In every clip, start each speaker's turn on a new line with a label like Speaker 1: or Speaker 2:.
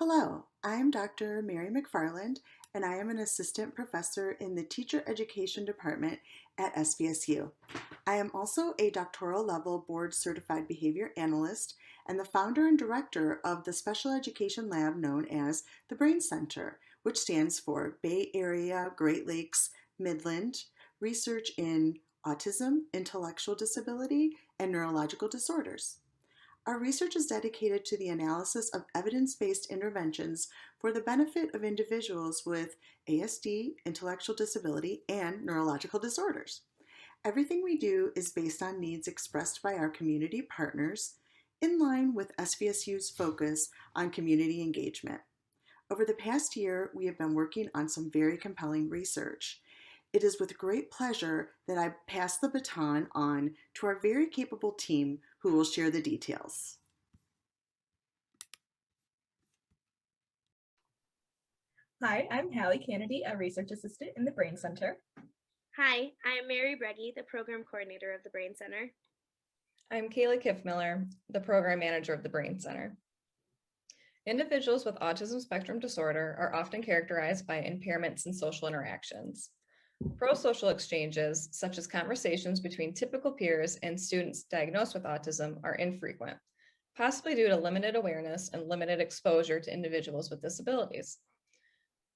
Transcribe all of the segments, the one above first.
Speaker 1: Hello, I'm Dr. Mary McFarland, and I am an assistant professor in the Teacher Education Department at SVSU. I am also a doctoral level board certified behavior analyst and the founder and director of the special education lab known as the Brain Center, which stands for Bay Area, Great Lakes, Midland Research in Autism, Intellectual Disability, and Neurological Disorders. Our research is dedicated to the analysis of evidence-based interventions for the benefit of individuals with ASD, intellectual disability, and neurological disorders. Everything we do is based on needs expressed by our community partners, in line with SVSU's focus on community engagement. Over the past year, we have been working on some very compelling research. It is with great pleasure that I pass the baton on to our very capable team who will share the details.
Speaker 2: Hi, I'm Hallie Kennedy, a research assistant in the Brain Center.
Speaker 3: Hi, I am Mary Breggy, the program coordinator of the Brain Center.
Speaker 2: I'm Kayla Kiffmiller, the program manager of the Brain Center. Individuals with autism spectrum disorder are often characterized by impairments in social interactions. Pro-social exchanges, such as conversations between typical peers and students diagnosed with autism, are infrequent, possibly due to limited awareness and limited exposure to individuals with disabilities.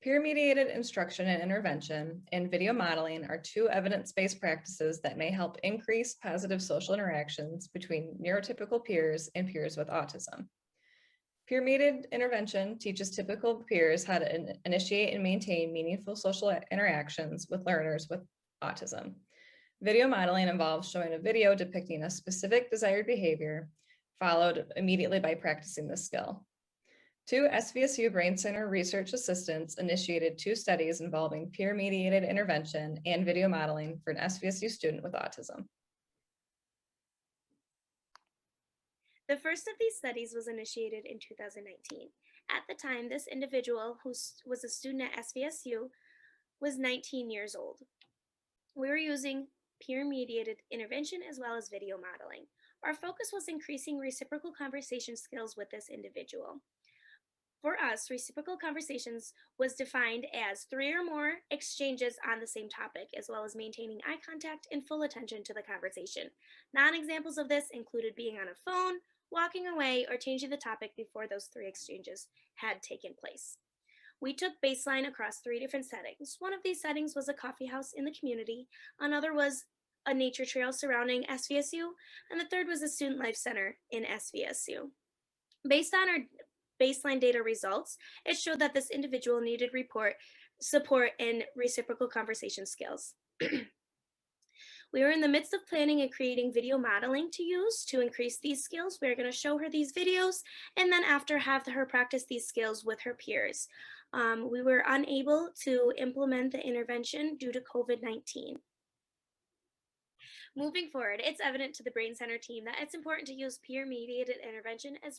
Speaker 2: Peer-mediated instruction and intervention and video modeling are two evidence-based practices that may help increase positive social interactions between neurotypical peers and peers with autism. Peer-mediated intervention teaches typical peers how to initiate and maintain meaningful social interactions with learners with autism. Video modeling involves showing a video depicting a specific desired behavior, followed immediately by practicing the skill. Two SVSU Brain Center research assistants initiated two studies involving peer-mediated intervention and video modeling for an SVSU student with autism.
Speaker 3: The first of these studies was initiated in 2019. At the time, this individual, who was a student at SVSU, was 19 years old. We were using peer-mediated intervention as well as video modeling. Our focus was increasing reciprocal conversation skills with this individual. For us, reciprocal conversations was defined as 3 or more exchanges on the same topic, as well as maintaining eye contact and full attention to the conversation. Non-examples of this included being on a phone, walking away, or changing the topic before those 3 exchanges had taken place. We took baseline across 3 different settings. One of these settings was a coffee house in the community, another was a nature trail surrounding SVSU, and the third was a student life center in SVSU. Based on our baseline data results, it showed that this individual needed support and reciprocal conversation skills. We were in the midst of planning and creating video modeling to use to increase these skills. We're going to show her these videos and then after have her practice these skills with her peers. We were unable to implement the intervention due to COVID-19. Moving forward, it's evident to the Brain Center team that it's important to use peer-mediated intervention as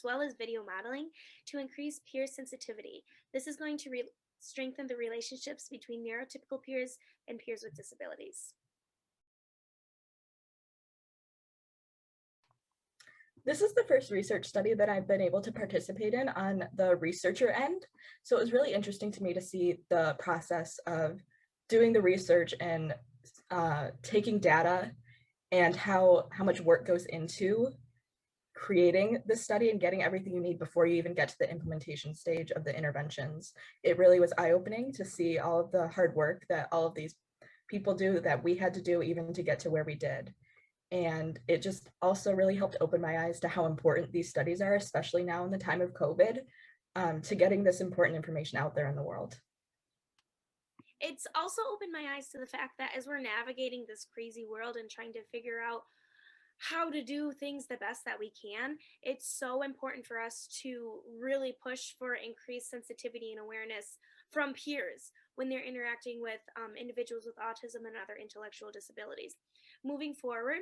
Speaker 3: well as video modeling to increase peer sensitivity. This is going to strengthen the relationships between neurotypical peers and peers with disabilities.
Speaker 2: This is the first research study that I've been able to participate in on the researcher end. So it was really interesting to me to see the process of doing the research and taking data and how much work goes into creating this study and getting everything you need before you even get to the implementation stage of the interventions. It really was eye-opening to see all of the hard work that all of these people do that we had to do even to get to where we did. And it just also really helped open my eyes to how important these studies are, especially now in the time of COVID, to getting this important information out there in the world.
Speaker 3: It's also opened my eyes to the fact that as we're navigating this crazy world and trying to figure out how to do things the best that we can, it's so important for us to really push for increased sensitivity and awareness from peers when they're interacting with individuals with autism and other intellectual disabilities. Moving forward,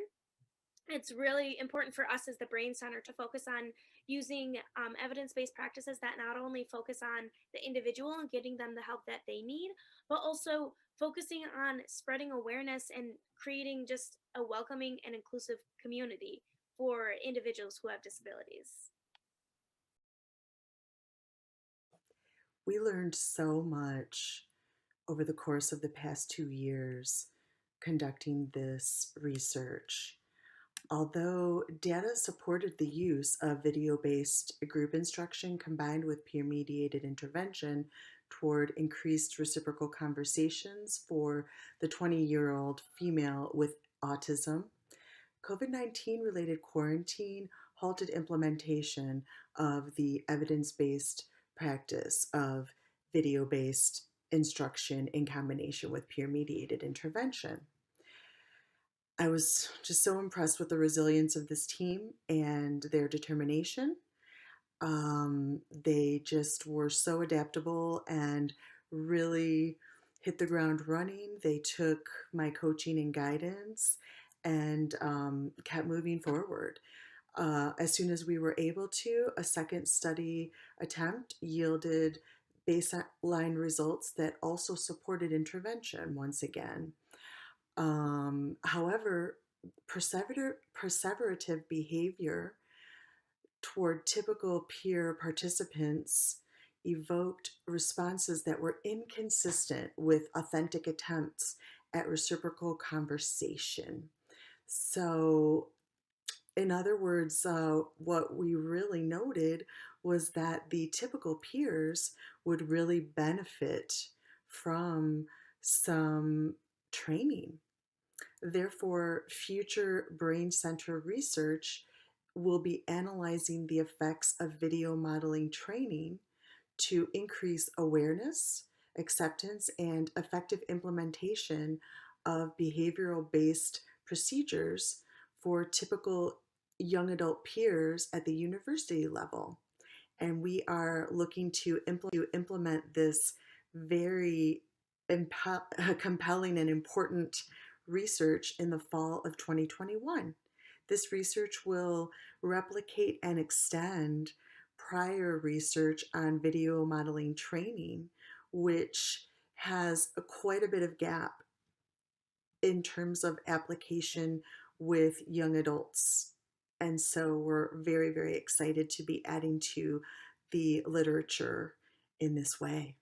Speaker 3: it's really important for us as the Brain Center to focus on using evidence-based practices that not only focus on the individual and getting them the help that they need, but also focusing on spreading awareness and creating just a welcoming and inclusive community for individuals who have disabilities.
Speaker 1: We learned so much over the course of the past 2 years conducting this research. Although data supported the use of video-based group instruction combined with peer-mediated intervention toward increased reciprocal conversations for the 20-year-old female with autism, COVID-19 related quarantine halted implementation of the evidence-based practice of video-based instruction in combination with peer-mediated intervention. I was just so impressed with the resilience of this team and their determination. They just were so adaptable and really hit the ground running. They took my coaching and guidance and kept moving forward. As soon as we were able to, a second study attempt yielded baseline results that also supported intervention once again. However, perseverative behavior toward typical peer participants evoked responses that were inconsistent with authentic attempts at reciprocal conversation. So, in other words, what we really noted was that the typical peers would really benefit from some training. Therefore, future brain center research will be analyzing the effects of video modeling training to increase awareness, acceptance, and effective implementation of behavioral based procedures for typical young adult peers at the university level. And we are looking to implement this very compelling and important research in the fall of 2021. This research will replicate and extend prior research on video modeling training, which has quite a bit of gap in terms of application with young adults. And so we're very, very excited to be adding to the literature in this way.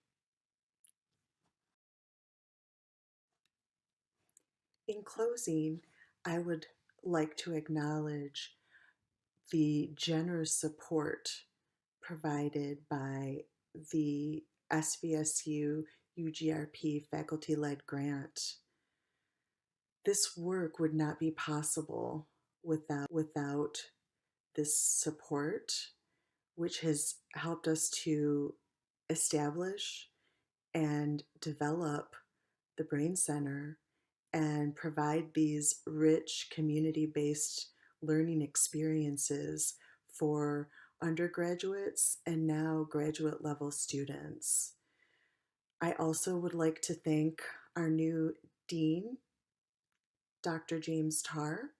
Speaker 1: In closing, I would like to acknowledge the generous support provided by the SVSU UGRP faculty-led grant. This work would not be possible without this support, which has helped us to establish and develop the Brain Center and provide these rich community-based learning experiences for undergraduates and now graduate level students. I also would like to thank our new dean, Dr. James Tarr.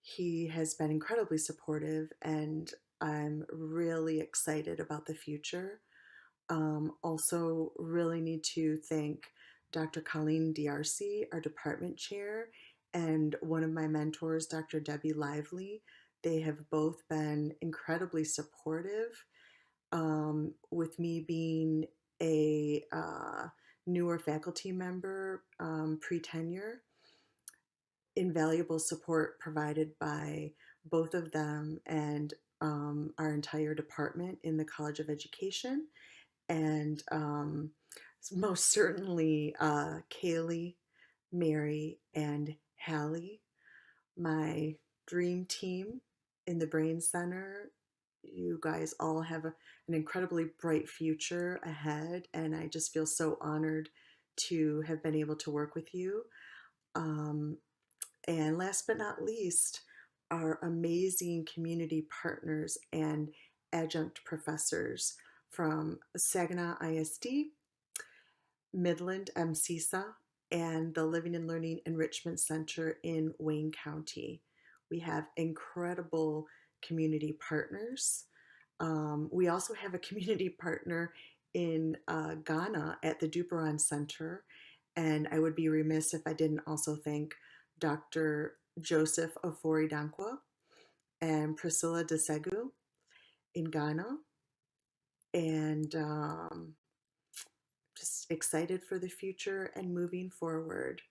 Speaker 1: He has been incredibly supportive, and I'm really excited about the future. Also, really need to thank Dr. Colleen D'Arcy, our department chair, and one of my mentors, Dr. Debbie Lively. They have both been incredibly supportive. With me being a newer faculty member pre-tenure, invaluable support provided by both of them and our entire department in the College of Education. And most certainly Kaylee, Mary, and Hallie, my dream team in the Brain Center. You guys all have an incredibly bright future ahead, and I just feel so honored to have been able to work with you. And last but not least, our amazing community partners and adjunct professors from Saginaw ISD, Midland MCSA, and the Living and Learning Enrichment Center in Wayne County. We have incredible community partners. We also have a community partner in Ghana at the Duperon Center, and I would be remiss if I didn't also thank Dr. Joseph Ofori-Dankwa and Priscilla Desegu in Ghana. and just excited for the future and moving forward.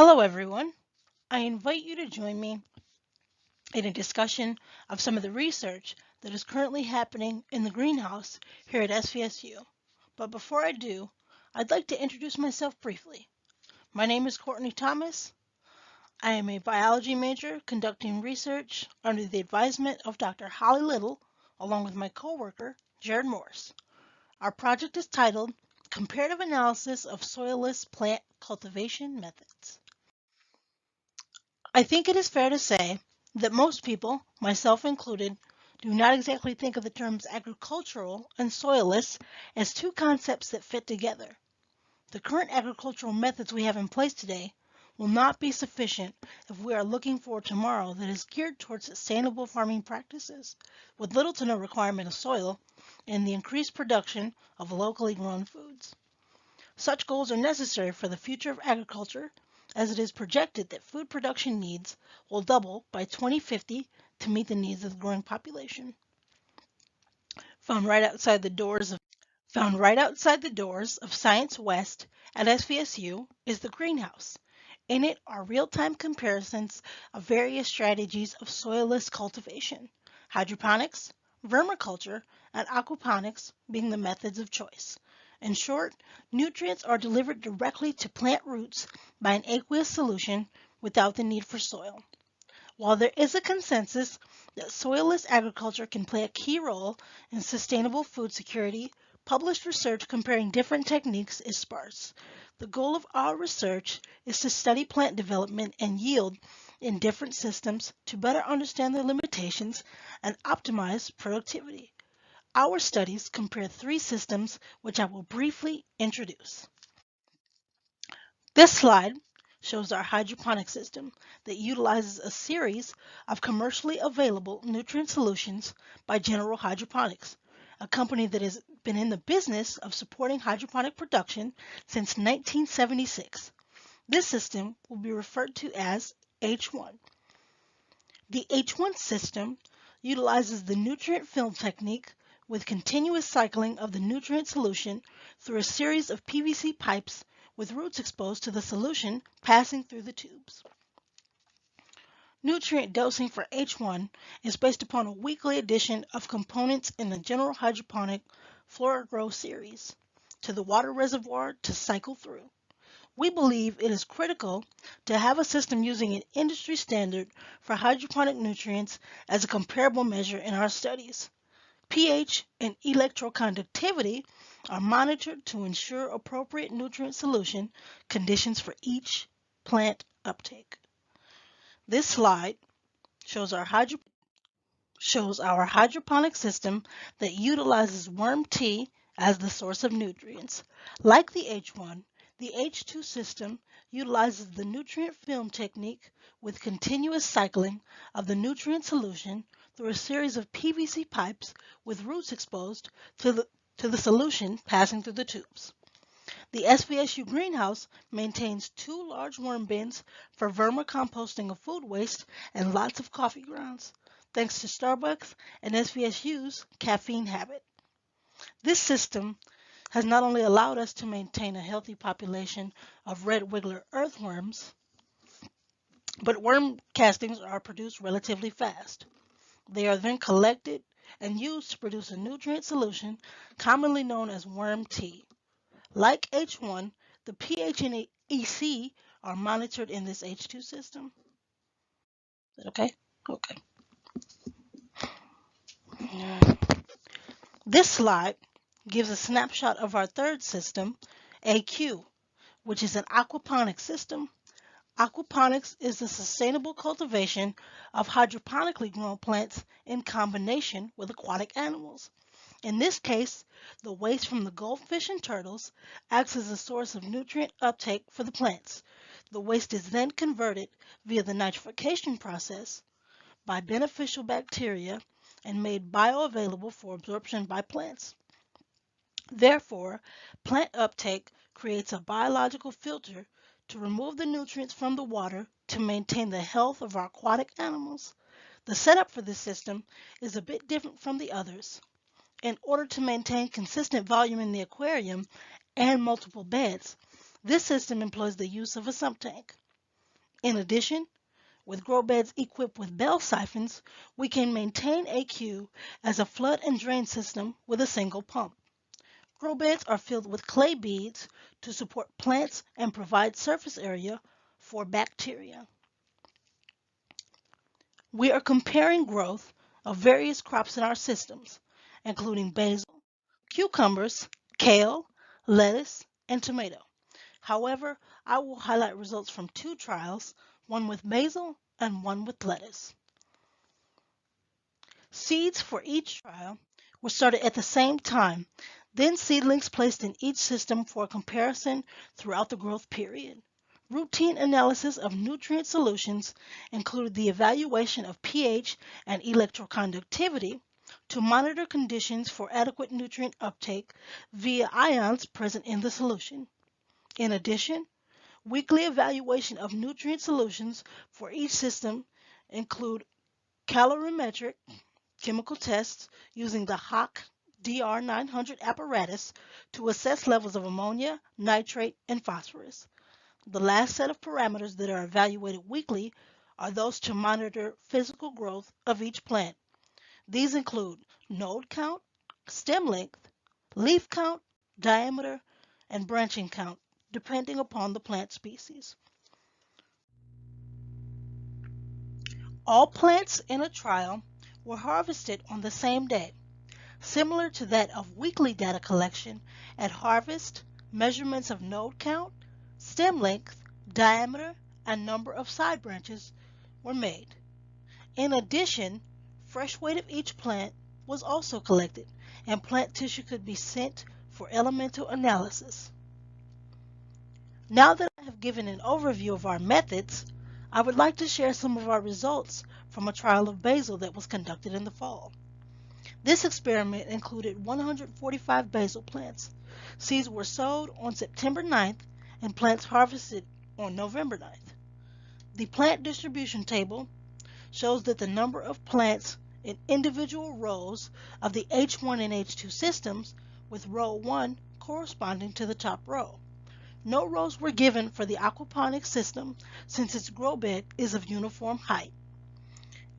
Speaker 4: Hello, everyone. I invite you to join me in a discussion of some of the research that is currently happening in the greenhouse here at SVSU. But before I do, I'd like to introduce myself briefly. My name is Courtney Thomas. I am a biology major conducting research under the advisement of Dr. Holly Little, along with my coworker, Jared Morse. Our project is titled Comparative Analysis of Soilless Plant Cultivation Methods. I think it is fair to say that most people, myself included, do not exactly think of the terms agricultural and soilless as two concepts that fit together. The current agricultural methods we have in place today will not be sufficient if we are looking for tomorrow that is geared towards sustainable farming practices, with little to no requirement of soil and the increased production of locally grown foods. Such goals are necessary for the future of agriculture, as it is projected that food production needs will double by 2050 to meet the needs of the growing population. Found right outside the doors of Science West at SVSU is the greenhouse. In it are real-time comparisons of various strategies of soilless cultivation, hydroponics, vermiculture, and aquaponics being the methods of choice. In short, nutrients are delivered directly to plant roots by an aqueous solution without the need for soil. While there is a consensus that soilless agriculture can play a key role in sustainable food security, published research comparing different techniques is sparse. The goal of our research is to study plant development and yield in different systems to better understand their limitations and optimize productivity. Our studies compare three systems, which I will briefly introduce. This slide shows our hydroponic system that utilizes a series of commercially available nutrient solutions by General Hydroponics, a company that has been in the business of supporting hydroponic production since 1976. This system will be referred to as H1. The H1 system utilizes the nutrient film technique with continuous cycling of the nutrient solution through a series of PVC pipes with roots exposed to the solution passing through the tubes. Nutrient dosing for H1 is based upon a weekly addition of components in the General Hydroponic FloraGrow series to the water reservoir to cycle through. We believe it is critical to have a system using an industry standard for hydroponic nutrients as a comparable measure in our studies. pH and electroconductivity are monitored to ensure appropriate nutrient solution conditions for each plant uptake. This slide shows our hydroponic system that utilizes worm tea as the source of nutrients. Like the H1, the H2 system utilizes the nutrient film technique with continuous cycling of the nutrient solution through a series of PVC pipes with roots exposed to the solution passing through the tubes. The SVSU greenhouse maintains 2 large worm bins for vermicomposting of food waste and lots of coffee grounds, thanks to Starbucks and SVSU's caffeine habit. This system has not only allowed us to maintain a healthy population of red wiggler earthworms, but worm castings are produced relatively fast. They are then collected and used to produce a nutrient solution commonly known as worm tea. Like H1, the pH and EC are monitored in this H2 system. Is that okay? Okay. This slide gives a snapshot of our third system, AQ, which is an aquaponics system. Aquaponics is the sustainable cultivation of hydroponically grown plants in combination with aquatic animals. In this case, the waste from the goldfish and turtles acts as a source of nutrient uptake for the plants. The waste is then converted via the nitrification process by beneficial bacteria and made bioavailable for absorption by plants. Therefore, plant uptake creates a biological filter to remove the nutrients from the water to maintain the health of our aquatic animals. The setup for this system is a bit different from the others. In order to maintain consistent volume in the aquarium and multiple beds, this system employs the use of a sump tank. In addition, with grow beds equipped with bell siphons, we can maintain AQ as a flood and drain system with a single pump. Grow beds are filled with clay beads to support plants and provide surface area for bacteria. We are comparing growth of various crops in our systems, including basil, cucumbers, kale, lettuce, and tomato. However, I will highlight results from two trials, one with basil and one with lettuce. Seeds for each trial were started at the same time, then seedlings placed in each system for comparison throughout the growth period. Routine analysis of nutrient solutions included the evaluation of pH and electroconductivity to monitor conditions for adequate nutrient uptake via ions present in the solution. In addition, weekly evaluation of nutrient solutions for each system include calorimetric chemical tests using the Hach DR900 apparatus to assess levels of ammonia, nitrate, and phosphorus. The last set of parameters that are evaluated weekly are those to monitor physical growth of each plant. These include node count, stem length, leaf count, diameter, and branching count, depending upon the plant species. All plants in a trial were harvested on the same day, similar to that of weekly data collection. At harvest, measurements of node count, stem length, diameter, and number of side branches were made. In addition, fresh weight of each plant was also collected, and plant tissue could be sent for elemental analysis. Now that I have given an overview of our methods, I would like to share some of our results from a trial of basil that was conducted in the fall. This experiment included 145 basil plants. Seeds were sowed on September 9th and plants harvested on November 9th. The plant distribution table shows that the number of plants in individual rows of the H1 and H2 systems, with row 1 corresponding to the top row. No rows were given for the aquaponics system since its grow bed is of uniform height.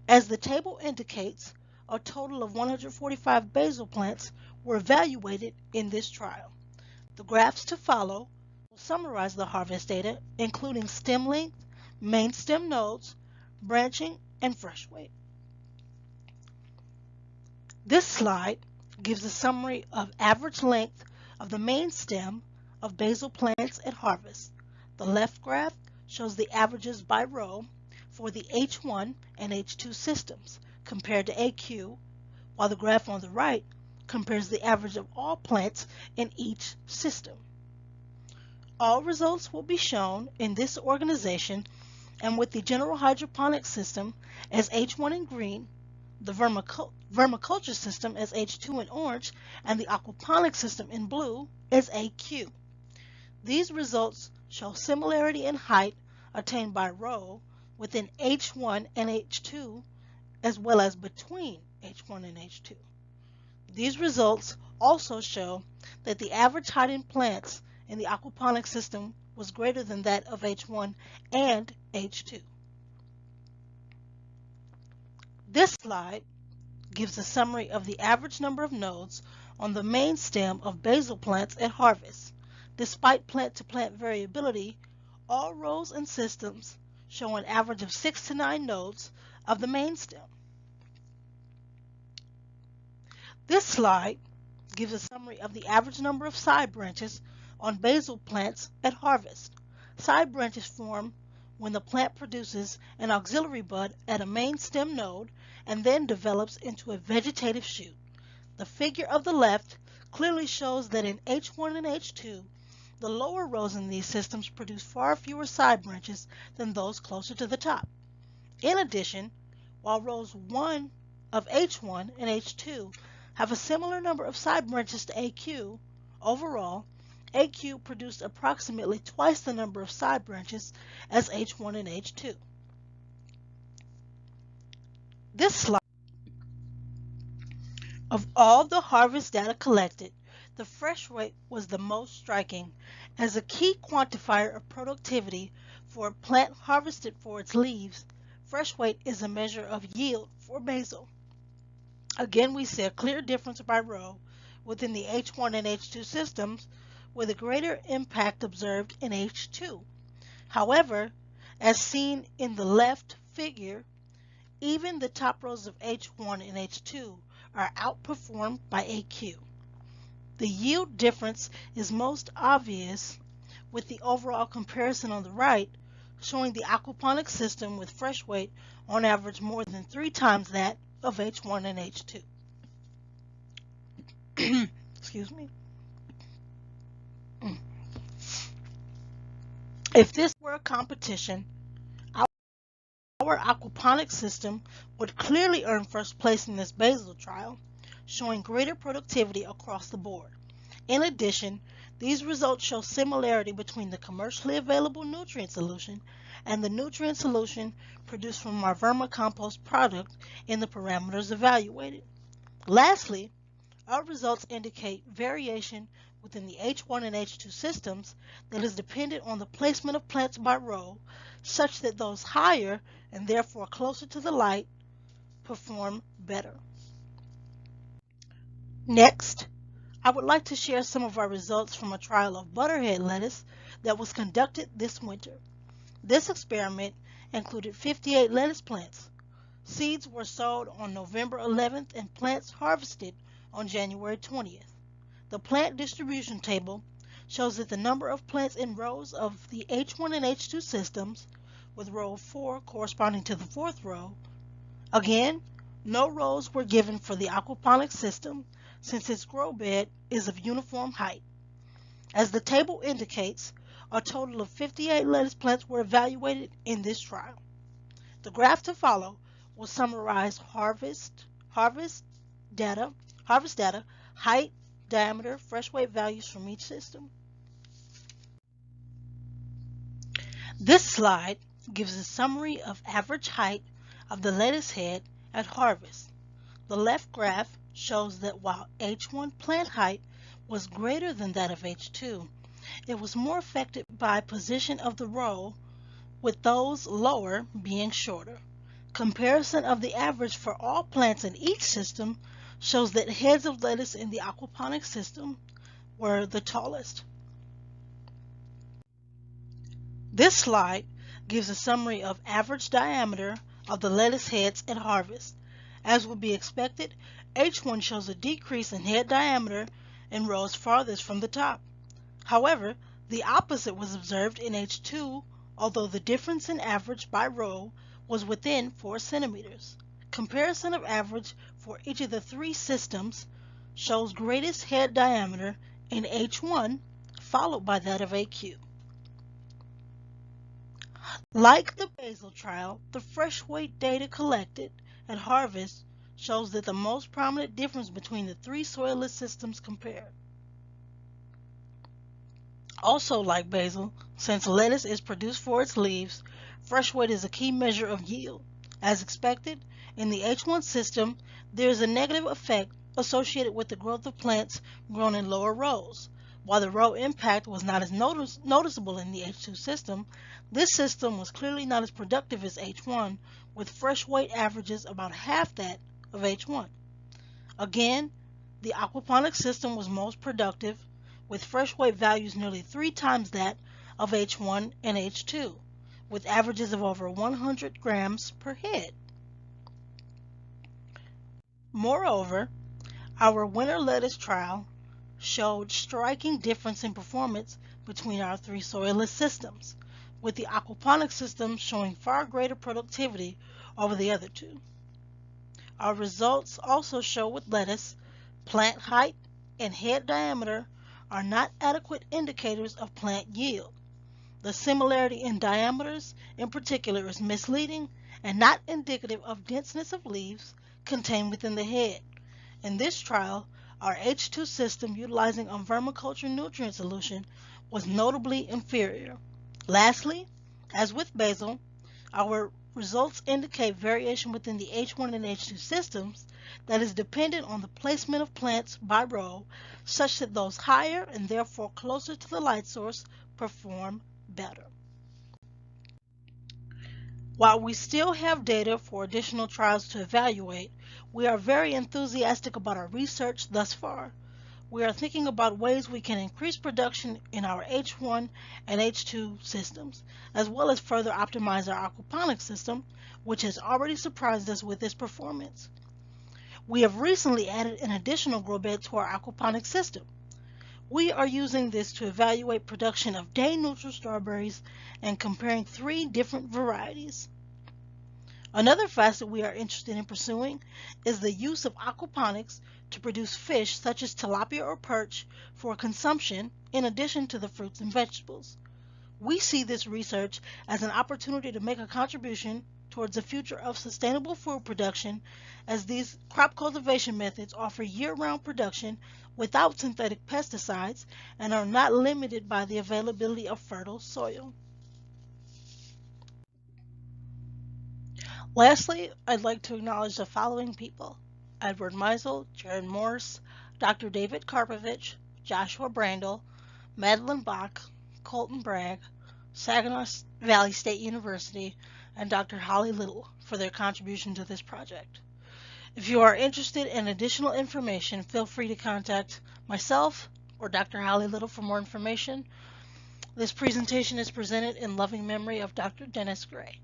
Speaker 4: As the table indicates, a total of 145 basil plants were evaluated in this trial. The graphs to follow will summarize the harvest data, including stem length, main stem nodes, branching, and fresh weight. This slide gives a summary of average length of the main stem of basil plants at harvest. The left graph shows the averages by row for the H1 and H2 systems compared to AQ, while the graph on the right compares the average of all plants in each system. All results will be shown in this organization and with the general hydroponic system as H1 in green, the vermiculture system as H2 in orange, and the aquaponic system in blue as AQ. These results show similarity in height attained by row within H1 and H2 as well as between H1 and H2. These results also show that the average height in plants in the aquaponic system was greater than that of H1 and H2. This slide gives a summary of the average number of nodes on the main stem of basil plants at harvest. Despite plant-to-plant variability, all rows and systems show an average of 6 to 9 nodes of the main stem. This slide gives a summary of the average number of side branches on basil plants at harvest. Side branches form when the plant produces an auxiliary bud at a main stem node and then develops into a vegetative shoot. The figure of the left clearly shows that in H1 and H2, the lower rows in these systems produce far fewer side branches than those closer to the top. In addition, while rows 1 of H1 and H2 have a similar number of side branches to AQ, overall, AQ produced approximately twice the number of side branches as H1 and H2. This slide of all the harvest data collected, the fresh weight was the most striking as a key quantifier of productivity For a plant harvested for its leaves, fresh weight is a measure of yield for basil. Again, we see a clear difference by row within the H1 and H2 systems, with a greater impact observed in H2. However, as seen in the left figure, even the top rows of H1 and H2 are outperformed by AQ. The yield difference is most obvious with the overall comparison on the right, showing the aquaponics system with fresh weight on average more than 3 times that of H1 and H2. Excuse me. If this were a competition, our aquaponics system would clearly earn first place in this basil trial, showing greater productivity across the board. In addition, these results show similarity between the commercially available nutrient solution and the nutrient solution produced from our vermicompost product in the parameters evaluated. Lastly, our results indicate variation within the H1 and H2 systems that is dependent on the placement of plants by row, such that those higher and therefore closer to the light perform better. Next, I would like to share some of our results from a trial of butterhead lettuce that was conducted this winter. This experiment included 58 lettuce plants. Seeds were sowed on November 11th and plants harvested on January 20th. The plant distribution table shows that the number of plants in rows of the H1 and H2 systems, with row 4 corresponding to the fourth row. Again, no rows were given for the aquaponics system since its grow bed is of uniform height. As the table indicates, a total of 58 lettuce plants were evaluated in this trial. The graph to follow will summarize harvest data, height, diameter, fresh weight values from each system. This slide gives a summary of average height of the lettuce head at harvest. The left graph shows that while H1 plant height was greater than that of H2, it was more affected by position of the row, with those lower being shorter. Comparison of the average for all plants in each system shows that heads of lettuce in the aquaponics system were the tallest. This slide gives a summary of average diameter of the lettuce heads at harvest. As would be expected, H1 shows a decrease in head diameter in rows farthest from the top. However, the opposite was observed in H2, although the difference in average by row was within 4 centimeters. Comparison of average for each of the 3 systems shows greatest head diameter in H1, followed by that of AQ. Like the basil trial, the fresh weight data collected at harvest shows that the most prominent difference between the 3 soilless systems compared. Also like basil, since lettuce is produced for its leaves, fresh weight is a key measure of yield. As expected, in the H1 system, there is a negative effect associated with the growth of plants grown in lower rows. While the row impact was not as noticeable in the H2 system, this system was clearly not as productive as H1, with fresh weight averages about half that of H1. Again, the aquaponics system was most productive, with fresh weight values nearly 3 times that of H1 and H2, with averages of over 100 grams per head. Moreover, our winter lettuce trial showed striking difference in performance between our 3 soilless systems, with the aquaponics system showing far greater productivity over the other 2. Our results also show with lettuce, plant height and head diameter are not adequate indicators of plant yield. The similarity in diameters in particular is misleading and not indicative of denseness of leaves contained within the head. In this trial, our H2 system utilizing a vermiculture nutrient solution was notably inferior. Lastly, as with basil, our results indicate variation within the H1 and H2 systems that is dependent on the placement of plants by row, such that those higher and therefore closer to the light source perform better. While we still have data for additional trials to evaluate, we are very enthusiastic about our research thus far. We are thinking about ways we can increase production in our H1 and H2 systems, as well as further optimize our aquaponics system, which has already surprised us with its performance. We have recently added an additional grow bed to our aquaponics system. We are using this to evaluate production of day-neutral strawberries and comparing 3 different varieties. Another facet we are interested in pursuing is the use of aquaponics to produce fish such as tilapia or perch for consumption in addition to the fruits and vegetables. We see this research as an opportunity to make a contribution towards the future of sustainable food production, as these crop cultivation methods offer year-round production without synthetic pesticides and are not limited by the availability of fertile soil. Lastly, I'd like to acknowledge the following people: Edward Meisel, Jared Morse, Dr. David Karpovich, Joshua Brandel, Madeline Bach, Colton Bragg, Saginaw Valley State University, and Dr. Holly Little for their contribution to this project. If you are interested in additional information, feel free to contact myself or Dr. Holly Little for more information. This presentation is presented in loving memory of Dr. Dennis Gray.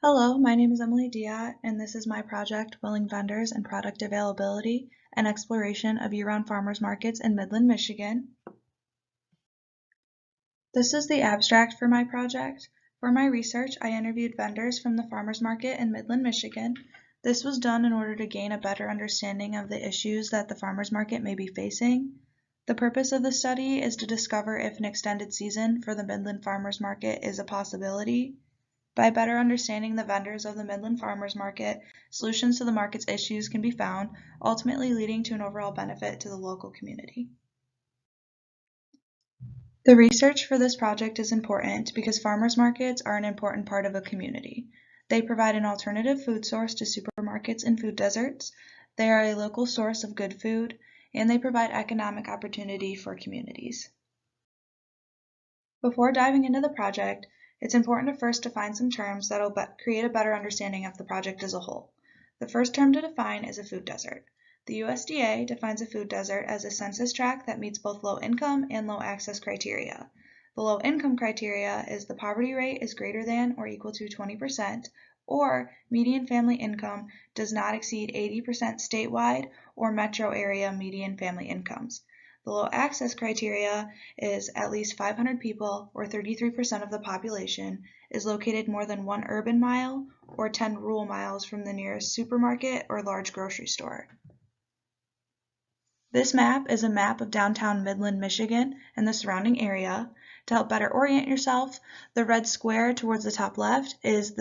Speaker 5: Hello, my name is Emily Diat, and this is my project, Willing Vendors and Product Availability, an exploration of year-round farmers markets in Midland, Michigan. This is the abstract for my project. For my research, I interviewed vendors from the farmers market in Midland, Michigan. This was done in order to gain a better understanding of the issues that the farmers market may be facing. The purpose of the study is to discover if an extended season for the Midland farmers market is a possibility. By better understanding the vendors of the Midland farmers market, solutions to the market's issues can be found, ultimately leading to an overall benefit to the local community. The research for this project is important because farmers markets are an important part of a community. They provide an alternative food source to supermarkets and food deserts. They are a local source of good food, and they provide economic opportunity for communities. Before diving into the project, it's important to first define some terms that will create a better understanding of the project as a whole. The first term to define is a food desert. The USDA defines a food desert as a census tract that meets both low income and low access criteria. The low income criteria is the poverty rate is greater than or equal to 20%, or median family income does not exceed 80% statewide or metro area median family incomes. The low access criteria is at least 500 people, or 33% of the population, is located more than 1 urban mile or 10 rural miles from the nearest supermarket or large grocery store. This map is a map of downtown Midland, Michigan and the surrounding area. To help better orient yourself, the red square towards the top left is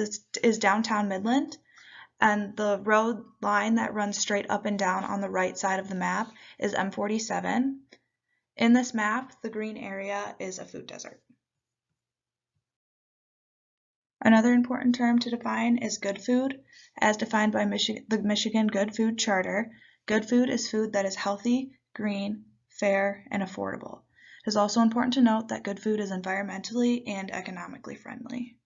Speaker 5: downtown Midland, and the road line that runs straight up and down on the right side of the map is M47. In this map, the green area is a food desert. Another important term to define is good food, as defined by the Michigan Good Food Charter. Good food is food that is healthy, green, fair, and affordable. It is also important to note that good food is environmentally and economically friendly.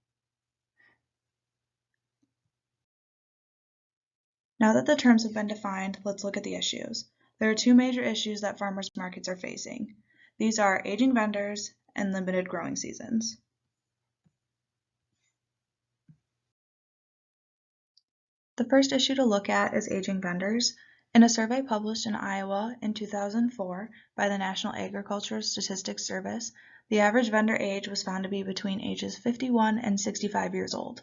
Speaker 5: Now that the terms have been defined, let's look at the issues. There are two major issues that farmers markets are facing. These are aging vendors and limited growing seasons. The first issue to look at is aging vendors. In a survey published in Iowa in 2004 by the National Agricultural Statistics Service, the average vendor age was found to be between ages 51 and 65 years old.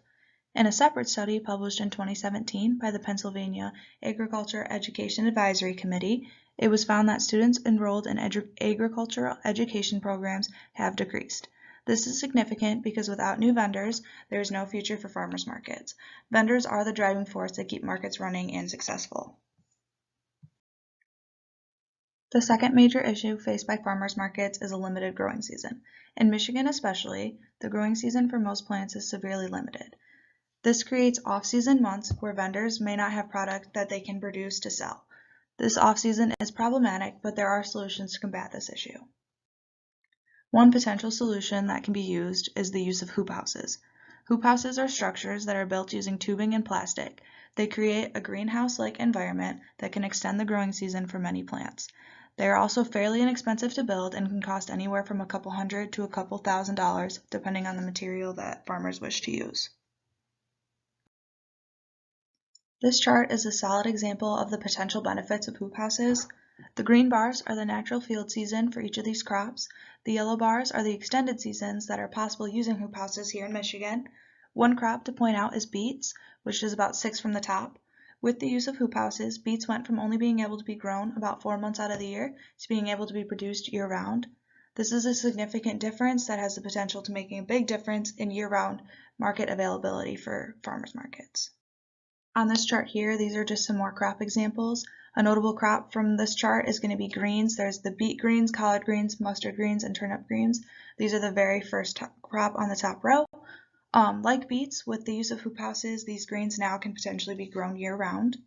Speaker 5: In a separate study published in 2017 by the Pennsylvania Agriculture Education Advisory Committee, it was found that students enrolled in agricultural education programs have decreased. This is significant because without new vendors, there is no future for farmers markets. Vendors are the driving force that keep markets running and successful. The second major issue faced by farmers markets is a limited growing season. In Michigan especially, the growing season for most plants is severely limited. This creates off-season months where vendors may not have product that they can produce to sell. This off-season is problematic, but there are solutions to combat this issue. One potential solution that can be used is the use of hoop houses. Hoop houses are structures that are built using tubing and plastic. They create a greenhouse-like environment that can extend the growing season for many plants. They are also fairly inexpensive to build and can cost anywhere from a couple $100 to a couple $1,000 depending on the material that farmers wish to use. This chart is a solid example of the potential benefits of hoop houses. The green bars are the natural field season for each of these crops. The yellow bars are the extended seasons that are possible using hoop houses here in Michigan. One crop to point out is beets, which is about 6 from the top. With the use of hoop houses, beets went from only being able to be grown about 4 months out of the year to being able to be produced year-round. This is a significant difference that has the potential to making a big difference in year-round market availability for farmers markets. On this chart here, these are just some more crop examples. A notable crop from this chart is going to be greens. There's the beet greens, collard greens, mustard greens, and turnip greens. These are the very first crop on the top row. Like beets, with the use of hoop houses, these greens now can potentially be grown year-round.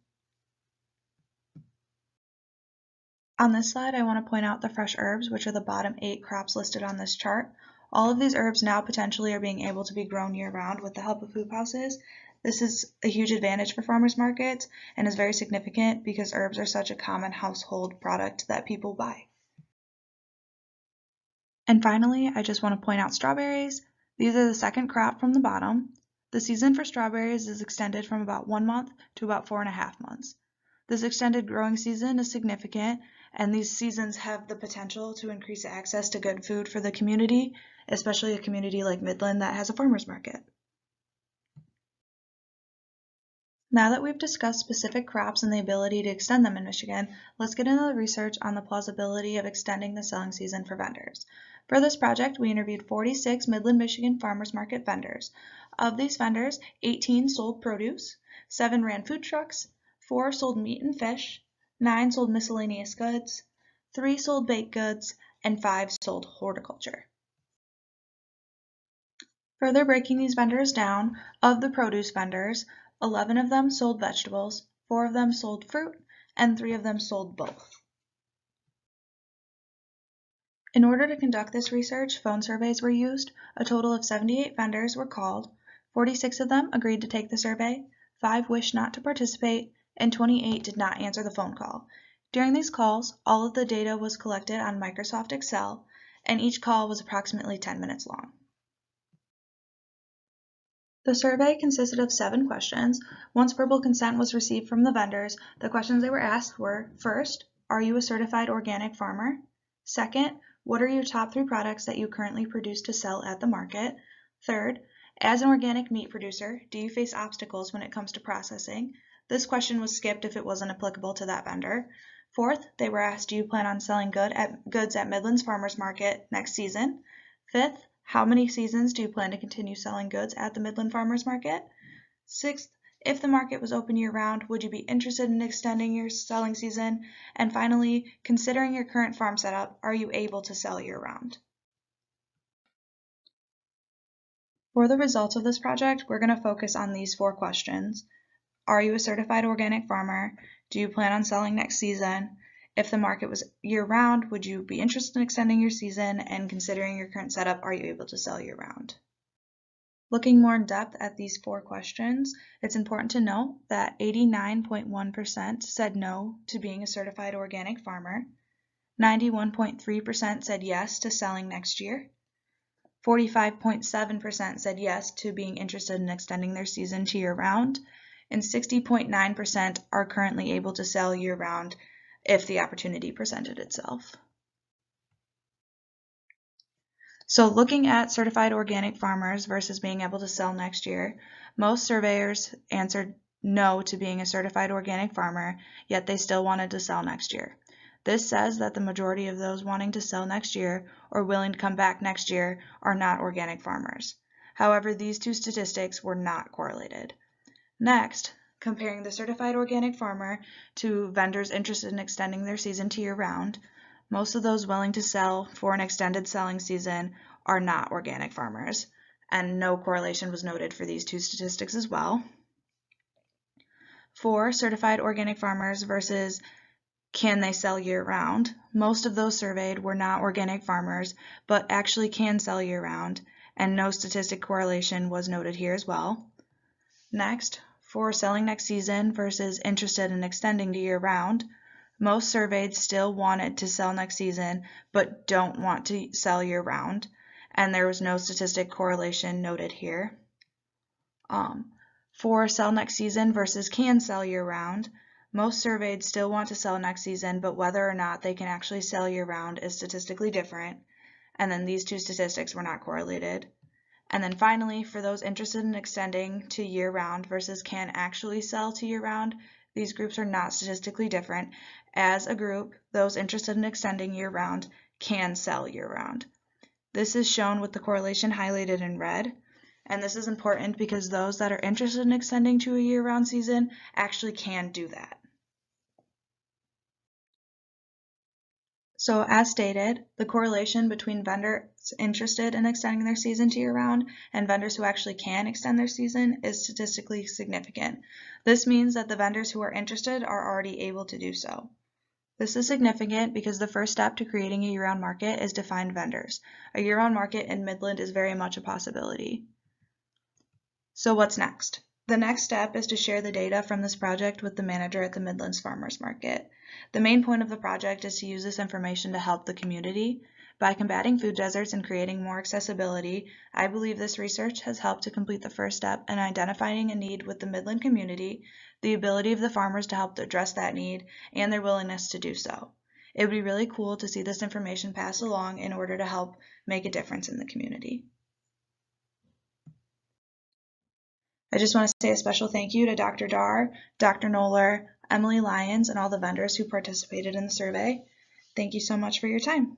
Speaker 5: On this slide, I want to point out the fresh herbs, which are the bottom 8 crops listed on this chart. All of these herbs now potentially are being able to be grown year-round with the help of hoop houses. This is a huge advantage for farmers markets and is very significant because herbs are such a common household product that people buy. And finally, I just want to point out strawberries. These are the second crop from the bottom. The season for strawberries is extended from about 1 month to about 4.5 months. This extended growing season is significant and these seasons have the potential to increase access to good food for the community, especially a community like Midland that has a farmer's market. Now that we've discussed specific crops and the ability to extend them in Michigan, let's get into the research on the plausibility of extending the selling season for vendors. For this project, we interviewed 46 Midland, Michigan farmers market vendors. Of these vendors, 18 sold produce, 7 ran food trucks, 4 sold meat and fish, 9 sold miscellaneous goods, 3 sold baked goods, and 5 sold horticulture. Further breaking these vendors down, of the produce vendors, 11 of them sold vegetables, 4 of them sold fruit, and 3 of them sold both. In order to conduct this research, phone surveys were used. A total of 78 vendors were called. 46 of them agreed to take the survey, 5 wished not to participate, and 28 did not answer the phone call. During these calls, all of the data was collected on Microsoft Excel, and each call was approximately 10 minutes long. The survey consisted of 7 questions. Once verbal consent was received from the vendors, the questions they were asked were, first, are you a certified organic farmer? Second, what are your top 3 products that you currently produce to sell at the market? Third, as an organic meat producer, do you face obstacles when it comes to processing? This question was skipped if it wasn't applicable to that vendor. Fourth, they were asked, do you plan on selling goods at Midland's Farmers Market next season? Fifth, how many seasons do you plan to continue selling goods at the Midland Farmers Market? Sixth, if the market was open year-round, would you be interested in extending your selling season? And finally, considering your current farm setup, are you able to sell year-round? For the results of this project, we're going to focus on these 4 questions. Are you a certified organic farmer? Do you plan on selling next season? If the market was year-round, would you be interested in extending your season? And considering your current setup, are you able to sell year-round? Looking more in depth at these 4 questions, it's important to note that 89.1% said no to being a certified organic farmer, 91.3% said yes to selling next year, 45.7% said yes to being interested in extending their season to year-round, and 60.9% are currently able to sell year-round if the opportunity presented itself. So looking at certified organic farmers versus being able to sell next year, most surveyors answered no to being a certified organic farmer, yet they still wanted to sell next year. This says that the majority of those wanting to sell next year or willing to come back next year are not organic farmers. However, these 2 statistics were not correlated. Next, comparing the certified organic farmer to vendors interested in extending their season to year-round, most of those willing to sell for an extended selling season are not organic farmers, and no correlation was noted for these 2 statistics as well. For certified organic farmers versus can they sell year-round, most of those surveyed were not organic farmers, but actually can sell year-round, and no statistic correlation was noted here as well. Next, for selling next season versus interested in extending to year-round, most surveyed still wanted to sell next season but don't want to sell year-round, and there was no statistic correlation noted here. For sell next season versus can sell year-round, most surveyed still want to sell next season, but whether or not they can actually sell year-round is statistically different, and then these 2 statistics were not correlated. And then finally, for those interested in extending to year-round versus can actually sell to year-round, these groups are not statistically different. As a group, those interested in extending year-round can sell year-round. This is shown with the correlation highlighted in red, and this is important because those that are interested in extending to a year-round season actually can do that. So as stated, the correlation between vendors interested in extending their season to year-round and vendors who actually can extend their season is statistically significant. This means that the vendors who are interested are already able to do so. This is significant because the first step to creating a year-round market is to find vendors. A year-round market in Midland is very much a possibility. So what's next? The next step is to share the data from this project with the manager at the Midlands Farmers Market. The main point of the project is to use this information to help the community. By combating food deserts and creating more accessibility, I believe this research has helped to complete the first step in identifying a need with the Midland community, the ability of the farmers to help address that need, and their willingness to do so. It would be really cool to see this information passed along in order to help make a difference in the community. I just want to say a special thank you to Dr. Dar, Dr. Noller, Emily Lyons, and all the vendors who participated in the survey. Thank you so much for your time.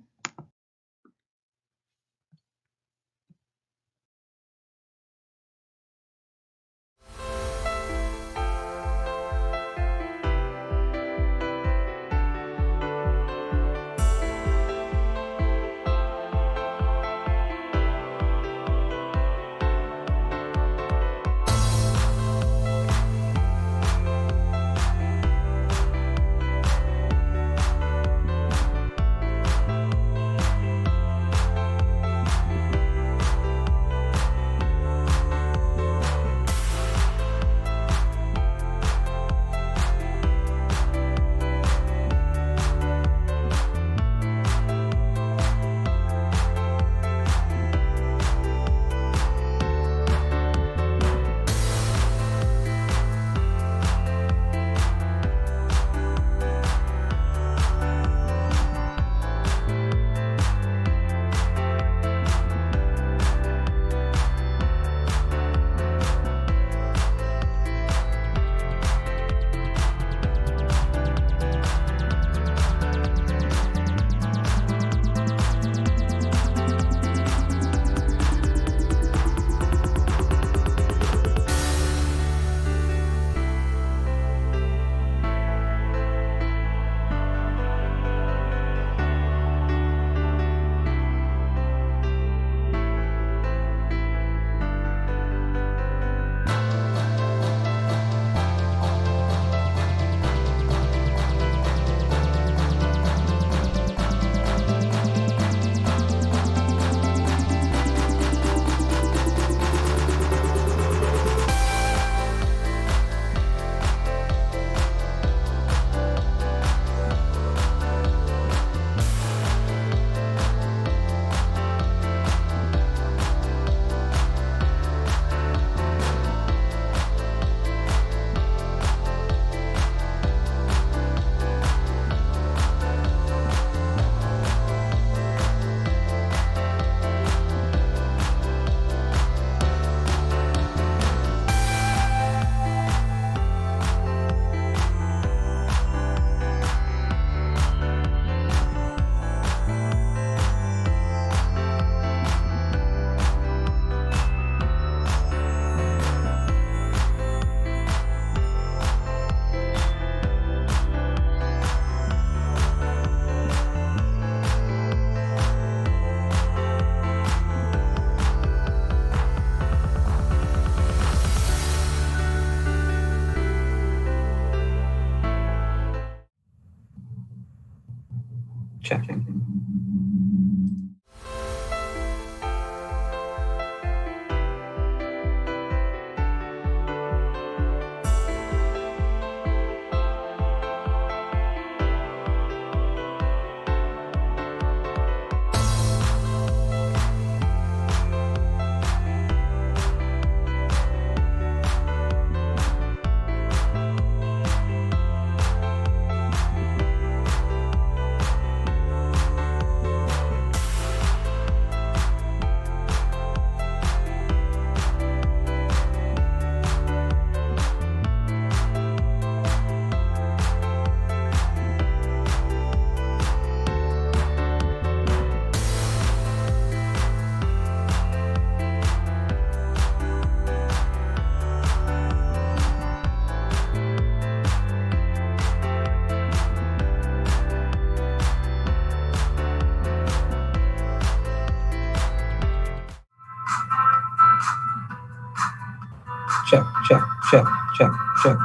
Speaker 6: Checking. Check, check, check, check, check.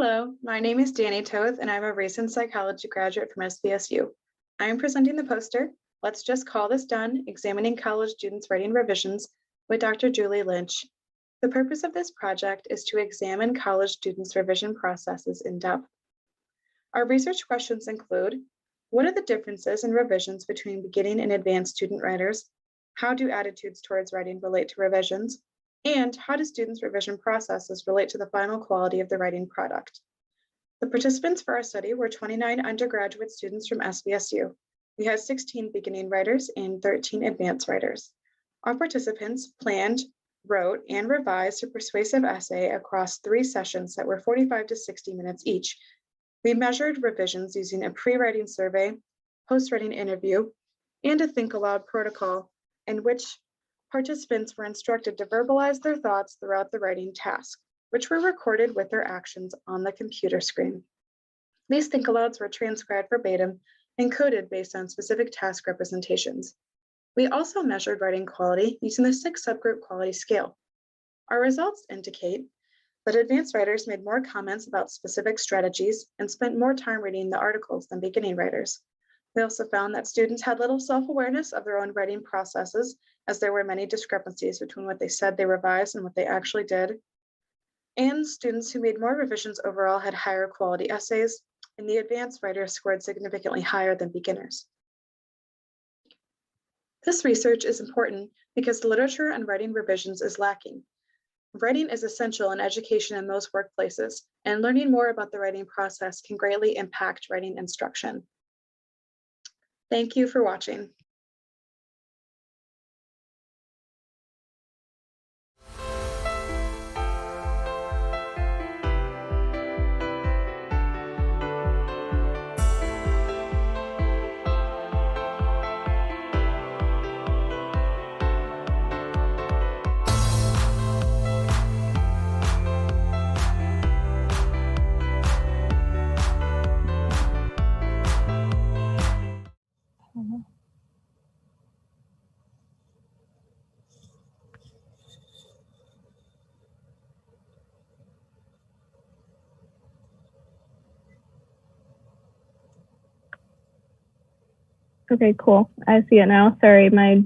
Speaker 7: Hello, my name is Danny Toth, and I'm a race and psychology graduate from SVSU. I am presenting the poster, Let's Just Call This Done, Examining College Students' Writing Revisions with Dr. Julie Lynch. The purpose of this project is to examine college students' revision processes in depth. Our research questions include, what are the differences in revisions between beginning and advanced student writers? How do attitudes towards writing relate to revisions? And how do students' revision processes relate to the final quality of the writing product? The participants for our study were 29 undergraduate students from SVSU. We had 16 beginning writers and 13 advanced writers. Our participants planned, wrote, and revised a persuasive essay across 3 sessions that were 45 to 60 minutes each. We measured revisions using a pre-writing survey, post-writing interview, and a think aloud protocol in which participants were instructed to verbalize their thoughts throughout the writing task, which were recorded with their actions on the computer screen. These think alouds were transcribed verbatim and coded based on specific task representations. We also measured writing quality using the 6 subgroup quality scale. Our results indicate that advanced writers made more comments about specific strategies and spent more time reading the articles than beginning writers. We also found that students had little self-awareness of their own writing processes, as there were many discrepancies between what they said they revised and what they actually did. And students who made more revisions overall had higher quality essays, and the advanced writers scored significantly higher than beginners. This research is important because the literature on writing revisions is lacking. Writing is essential in education in most workplaces, and learning more about the writing process can greatly impact writing instruction. Thank you for watching.
Speaker 8: Okay, cool. I see it now. Sorry, my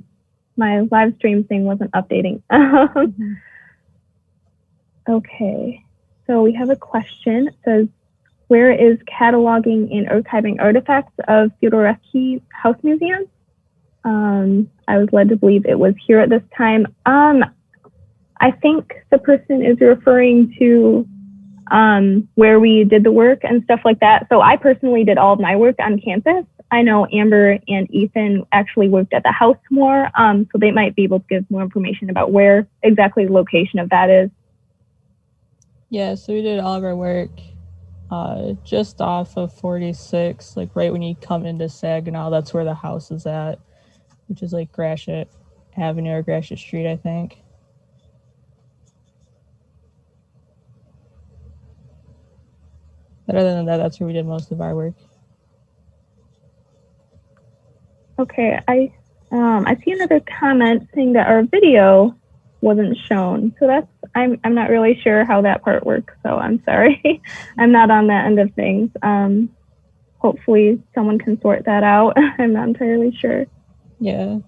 Speaker 8: live stream thing wasn't updating. Okay, so we have a question. It says, where is cataloging and archiving artifacts of Fyodorovsky House Museum? I was led to believe it was here at this time. I think the person is referring to where we did the work and stuff like that. So I personally did all of my work on campus. I know Amber and Ethan actually worked at the house more, so they might be able to give more information about where exactly the location of that is.
Speaker 9: Yeah, so we did all of our work just off of 46, like right when you come into Saginaw, that's where the house is at, which is like Gratiot Avenue or Gratiot Street, I think. But other than that, that's where we did most of our work.
Speaker 8: Okay, I see another comment saying that our video wasn't shown. So that's, I'm not really sure how that part works. So I'm sorry. I'm not on that end of things. Hopefully someone can sort that out. I'm not entirely sure.
Speaker 9: Yeah.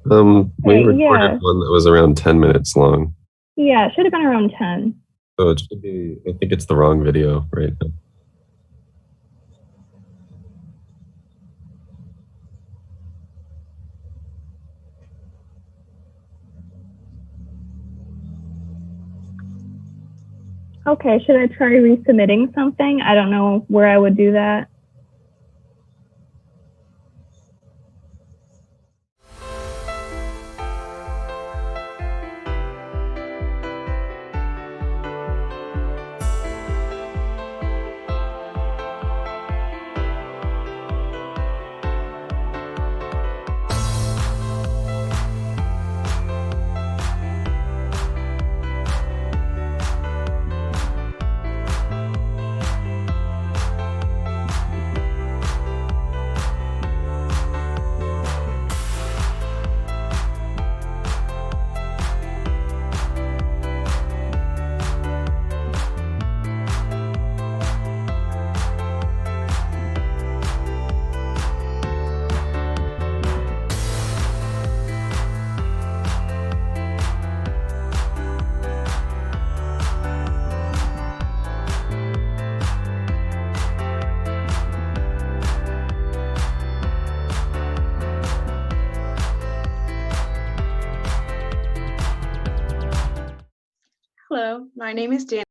Speaker 10: We recorded one that was around 10 minutes long.
Speaker 8: Yeah, it should have been around 10.
Speaker 10: So it should be, I think it's the wrong video right now.
Speaker 8: Okay, should I try resubmitting something? I don't know where I would do that.
Speaker 7: Hello, my name is Dan.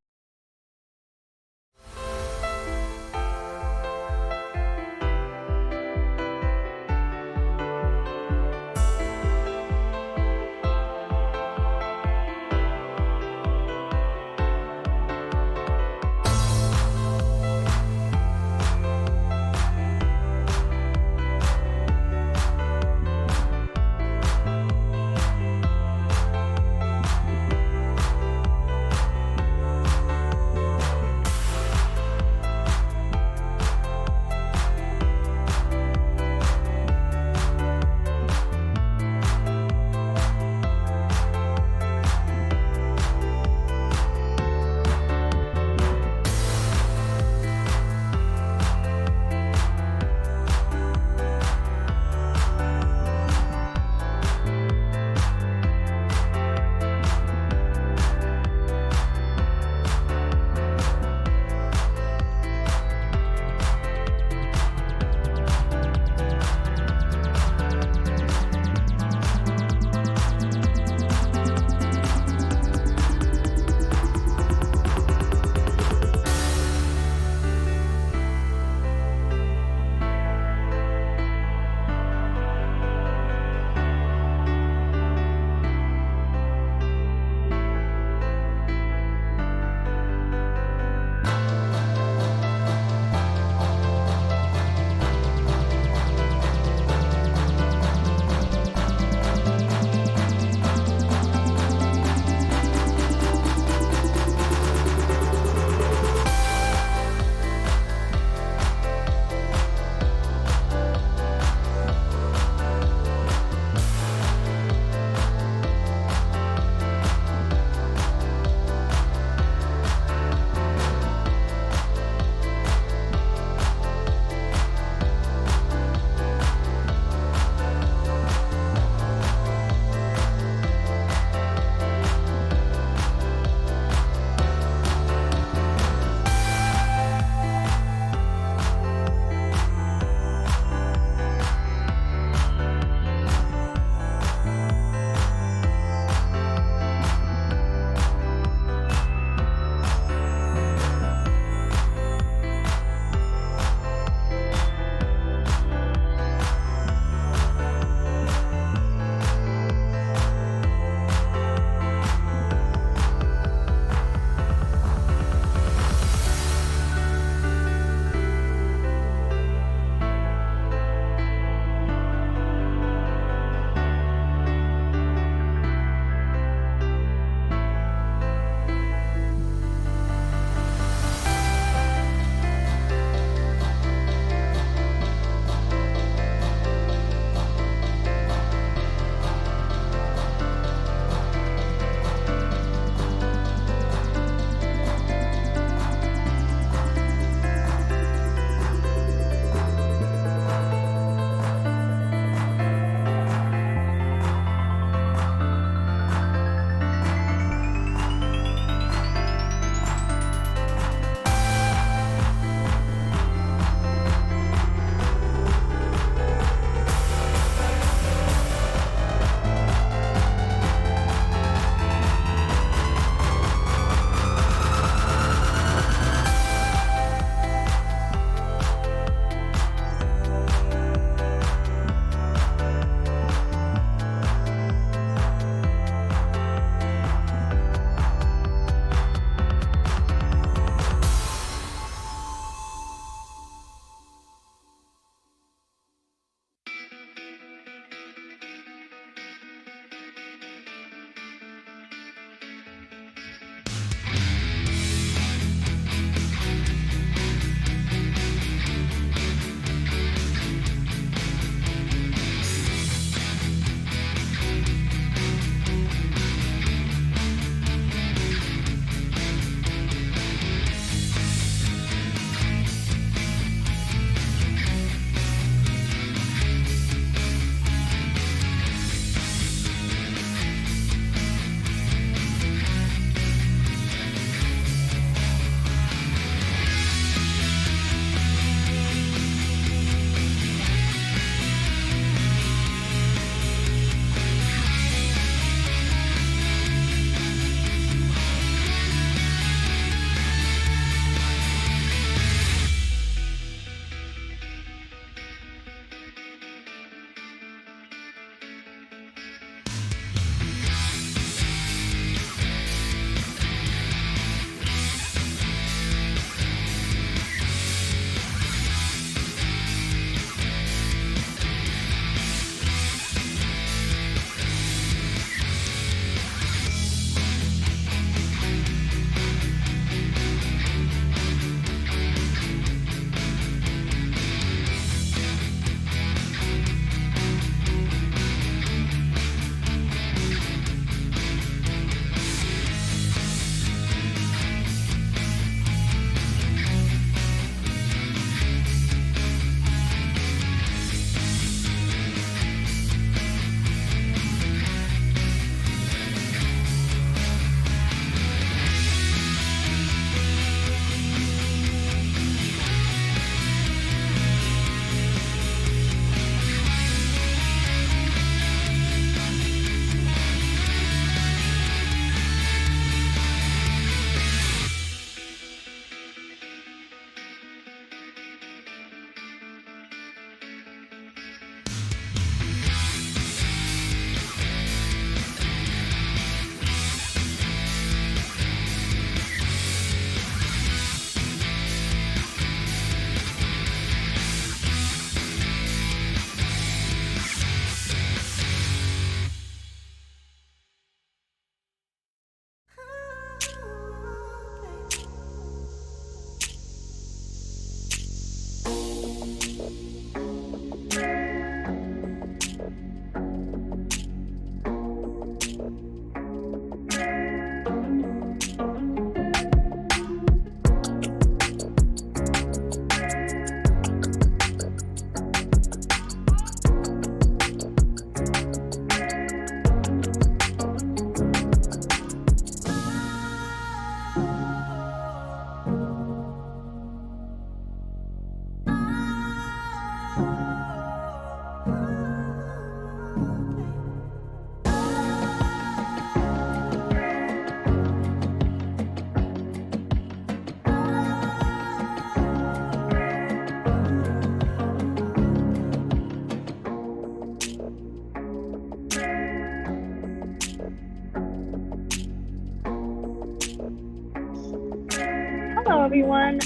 Speaker 8: everyone.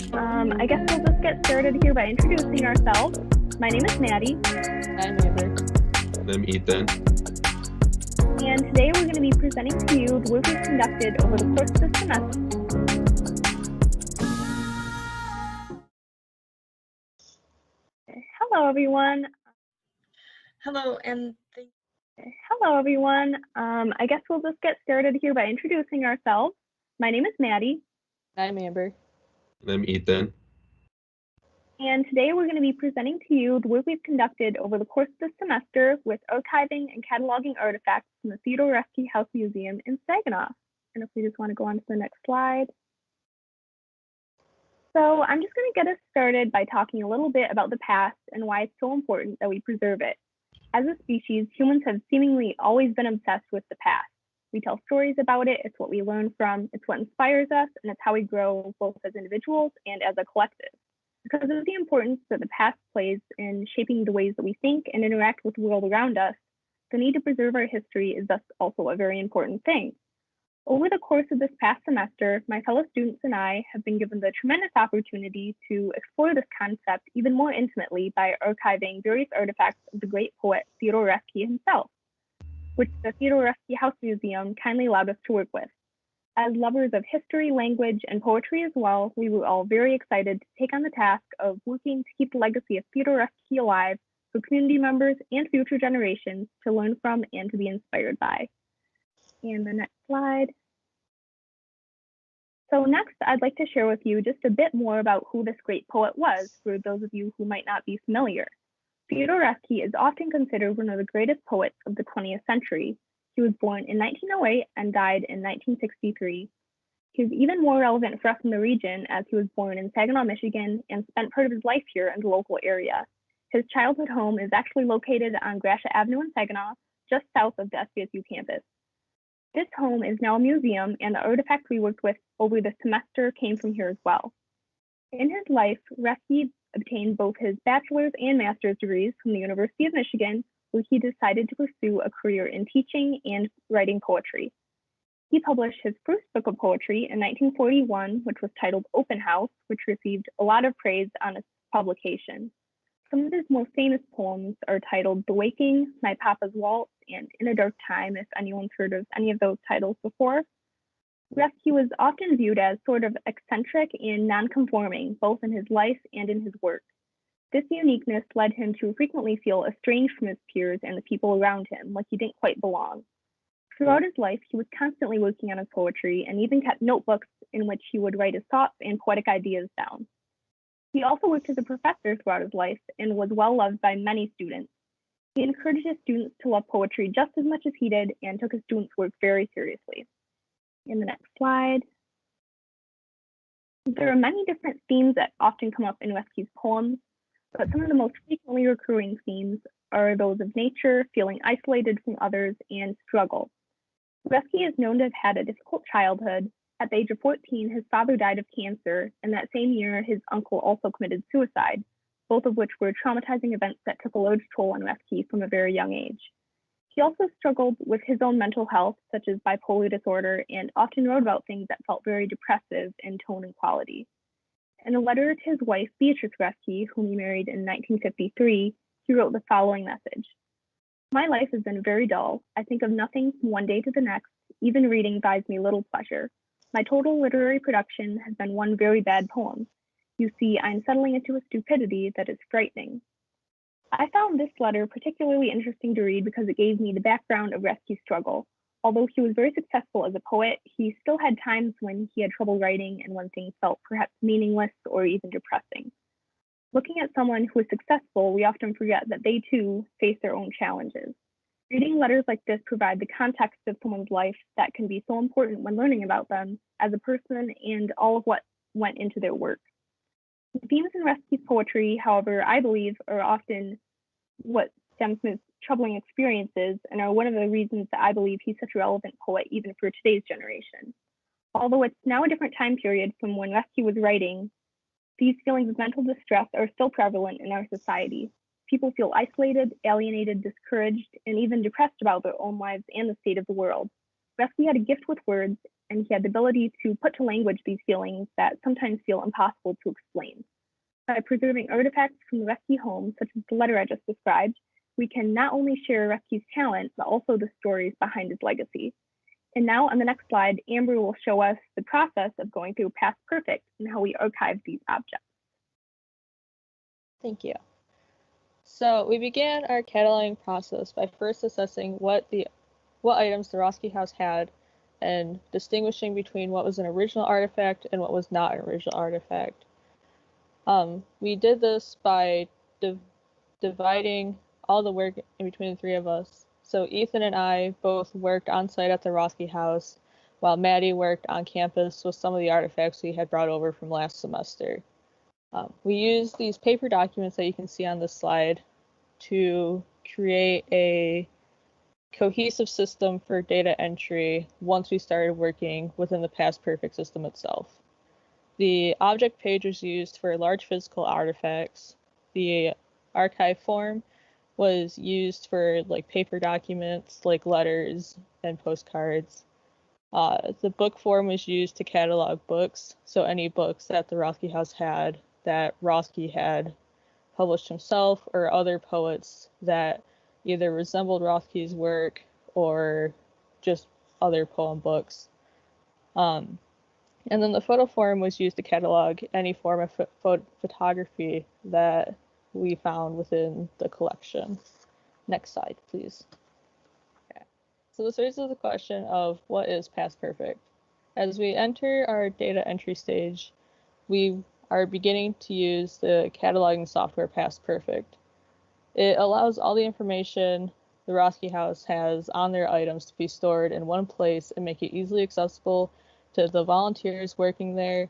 Speaker 8: I guess we'll just get started here by introducing ourselves. My name is Maddie.
Speaker 9: I'm Amber.
Speaker 10: And I'm Ethan.
Speaker 8: And today we're going to be presenting to you the work we've conducted over the course of this semester. Hello, everyone.
Speaker 11: Hello, and
Speaker 8: Hello, everyone. I guess we'll just get started here by introducing ourselves. My name is Maddie.
Speaker 9: I'm Amber.
Speaker 10: And I'm Ethan.
Speaker 8: And today we're going to be presenting to you the work we've conducted over the course of this semester with archiving and cataloging artifacts from the Theodore Reschke House Museum in Saginaw. And if we just want to go on to the next slide. So I'm just going to get us started by talking a little bit about the past and why it's so important that we preserve it. As a species, humans have seemingly always been obsessed with the past. We tell stories about it, it's what we learn from, it's what inspires us, and it's how we grow both as individuals and as a collective. Because of the importance that the past plays in shaping the ways that we think and interact with the world around us, the need to preserve our history is thus also a very important thing. Over the course of this past semester, my fellow students and I have been given the tremendous opportunity to explore this concept even more intimately by archiving various artifacts of the great poet Theodore Reschke himself, which the Theodore Reschke House Museum kindly allowed us to work with. As lovers of history, language, and poetry as well, we were all very excited to take on the task of working to keep the legacy of Theodore Reschke alive for community members and future generations to learn from and to be inspired by. And the next slide. So next, I'd like to share with you just a bit more about who this great poet was, for those of you who might not be familiar. Theodore Reschke is often considered one of the greatest poets of the 20th century. He was born in 1908 and died in 1963. He is even more relevant for us in the region as he was born in Saginaw, Michigan, and spent part of his life here in the local area. His childhood home is actually located on Gratiot Avenue in Saginaw, just south of the SVSU campus. This home is now a museum, and the artifacts we worked with over the semester came from here as well. In his life, Reschke obtained both his bachelor's and master's degrees from the University of Michigan, where he decided to pursue a career in teaching and writing poetry. He published his first book of poetry in 1941, which was titled Open House, which received a lot of praise on its publication. Some of his most famous poems are titled The Waking, My Papa's Waltz, and In a Dark Time, if anyone's heard of any of those titles before. Reschke was often viewed as sort of eccentric and non-conforming, both in his life and in his work. This uniqueness led him to frequently feel estranged from his peers and the people around him, like he didn't quite belong. Throughout his life, he was constantly working on his poetry and even kept notebooks in which he would write his thoughts and poetic ideas down. He also worked as a professor throughout his life and was well loved by many students. He encouraged his students to love poetry just as much as he did and took his students' work very seriously. In the next slide. There are many different themes that often come up in Reschke's poems, but some of the most frequently recurring themes are those of nature, feeling isolated from others, and struggle. Reschke is known to have had a difficult childhood. At the age of 14, his father died of cancer, and that same year, his uncle also committed suicide, both of which were traumatizing events that took a large toll on Reschke from a very young age. He also struggled with his own mental health, such as bipolar disorder, and often wrote about things that felt very depressive in tone and quality. In a letter to his wife, Beatrice Reschke, whom he married in 1953, he wrote the following message. My life has been very dull. I think of nothing from one day to the next. Even reading buys me little pleasure. My total literary production has been one very bad poem. You see, I am settling into a stupidity that is frightening. I found this letter particularly interesting to read because it gave me the background of Reschke's struggle. Although he was very successful as a poet, he still had times when he had trouble writing and when things felt perhaps meaningless or even depressing. Looking at someone who is successful, we often forget that they too face their own challenges. Reading letters like this provide the context of someone's life that can be so important when learning about them as a person and all of what went into their work. The themes in Reschke's poetry, however, I believe are often what stems from his troubling experiences and are one of the reasons that I believe he's such a relevant poet even for today's generation. Although it's now a different time period from when Reschke was writing, these feelings of mental distress are still prevalent in our society. People feel isolated, alienated, discouraged, and even depressed about their own lives and the state of the world. Reschke had a gift with words, and he had the ability to put to language these feelings that sometimes feel impossible to explain. By preserving artifacts from the Reski home, such as the letter I just described, we can not only share Reski's talent, but also the stories behind his legacy. And now on the next slide, Amber will show us the process of going through Past Perfect and how we archive these objects.
Speaker 9: Thank you. So we began our cataloging process by first assessing what items the Roski house had and distinguishing between what was an original artifact and what was not an original artifact. We did this by dividing all the work in between the three of us. So Ethan and I both worked on site at the Roski house, while Maddie worked on campus with some of the artifacts we had brought over from last semester. We used these paper documents that you can see on this slide to create a cohesive system for data entry once we started working within the Past Perfect system itself. The object page was used for large physical artifacts. The archive form was used for like paper documents like letters and postcards. The book form was used to catalog books, so any books that the Roski house had that Roski had published himself or other poets that either resembled Roski's work or just other poem books. And then the photo form was used to catalog any form of photography that we found within the collection. Next slide, please. Okay. So this raises the question of what is Past Perfect? As we enter our data entry stage, we are beginning to use the cataloging software Past Perfect. It allows all the information the Roski house has on their items to be stored in one place and make it easily accessible to the volunteers working there,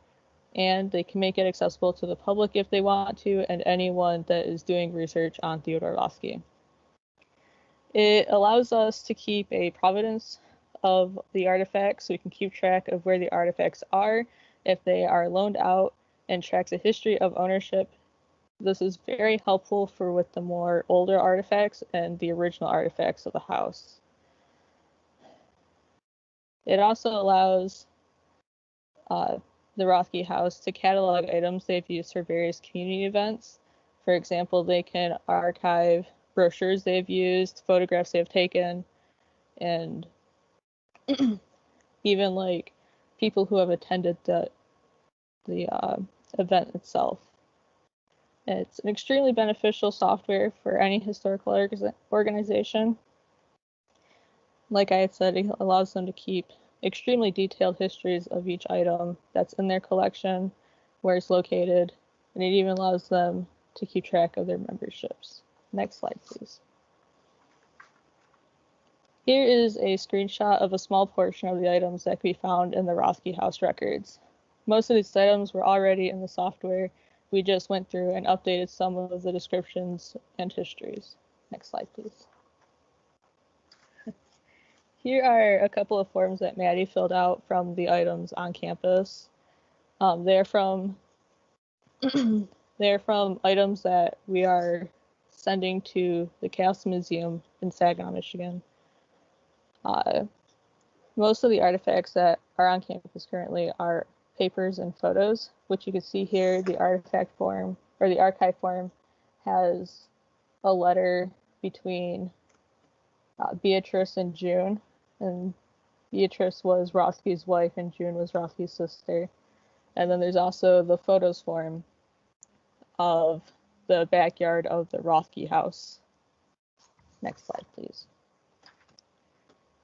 Speaker 9: and they can make it accessible to the public if they want to, and anyone that is doing research on Theodore Roski. It allows us to keep a provenance of the artifacts, so we can keep track of where the artifacts are, if they are loaned out, and tracks a history of ownership. This is very helpful for with the more older artifacts and the original artifacts of the house. It also allows the Roski house to catalog items they've used for various community events. For example, they can archive brochures they've used, photographs they've taken, and even like people who have attended the event itself. It's an extremely beneficial software for any historical organization. Like I had said, it allows them to keep extremely detailed histories of each item that's in their collection, where it's located, and it even allows them to keep track of their memberships. Next slide, please. Here is a screenshot of a small portion of the items that can be found in the Roski house records. Most of these items were already in the software. We just went through and updated some of the descriptions and histories. Next slide, please. Here are a couple of forms that Maddie filled out from the items on campus. They're from items that we are sending to the Chaos Museum in Saginaw, Michigan. Most of the artifacts that are on campus currently are papers and photos, which you can see here. The artifact form, or the archive form, has a letter between Beatrice and June, and Beatrice was Roski's wife and June was Roski's sister. And then there's also the photos form of the backyard of the Roski house. Next slide, please.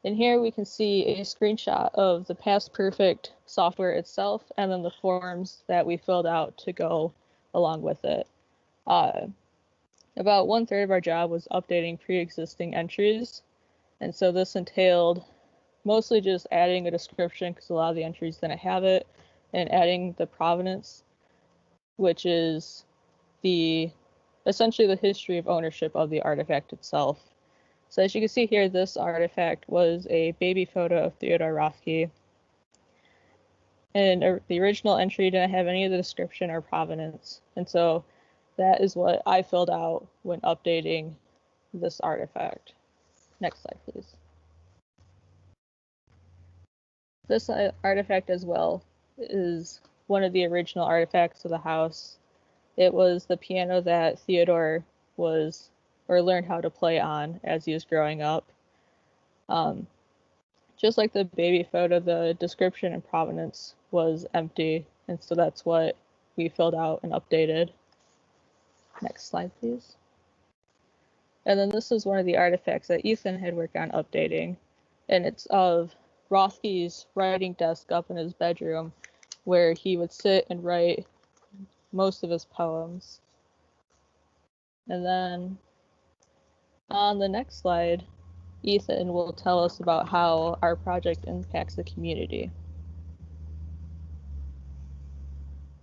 Speaker 9: And here we can see a screenshot of the Past Perfect software itself, and then the forms that we filled out to go along with it. About 1/3 of our job was updating pre-existing entries, and so this entailed mostly just adding a description, because a lot of the entries didn't have it, and adding the provenance, which is essentially the history of ownership of the artifact itself. So as you can see here, this artifact was a baby photo of Theodore Roski. And the original entry didn't have any of the description or provenance. And so that is what I filled out when updating this artifact. Next slide, please. This artifact as well is one of the original artifacts of the house. It was the piano that Theodore learned how to play on as he was growing up. Just like the baby photo, the description and provenance was empty, and so that's what we filled out and updated. Next slide, please. And then this is one of the artifacts that Ethan had worked on updating, and it's of Rothke's writing desk up in his bedroom, where he would sit and write most of his poems. And then on the next slide, Ethan will tell us about how our project impacts the community.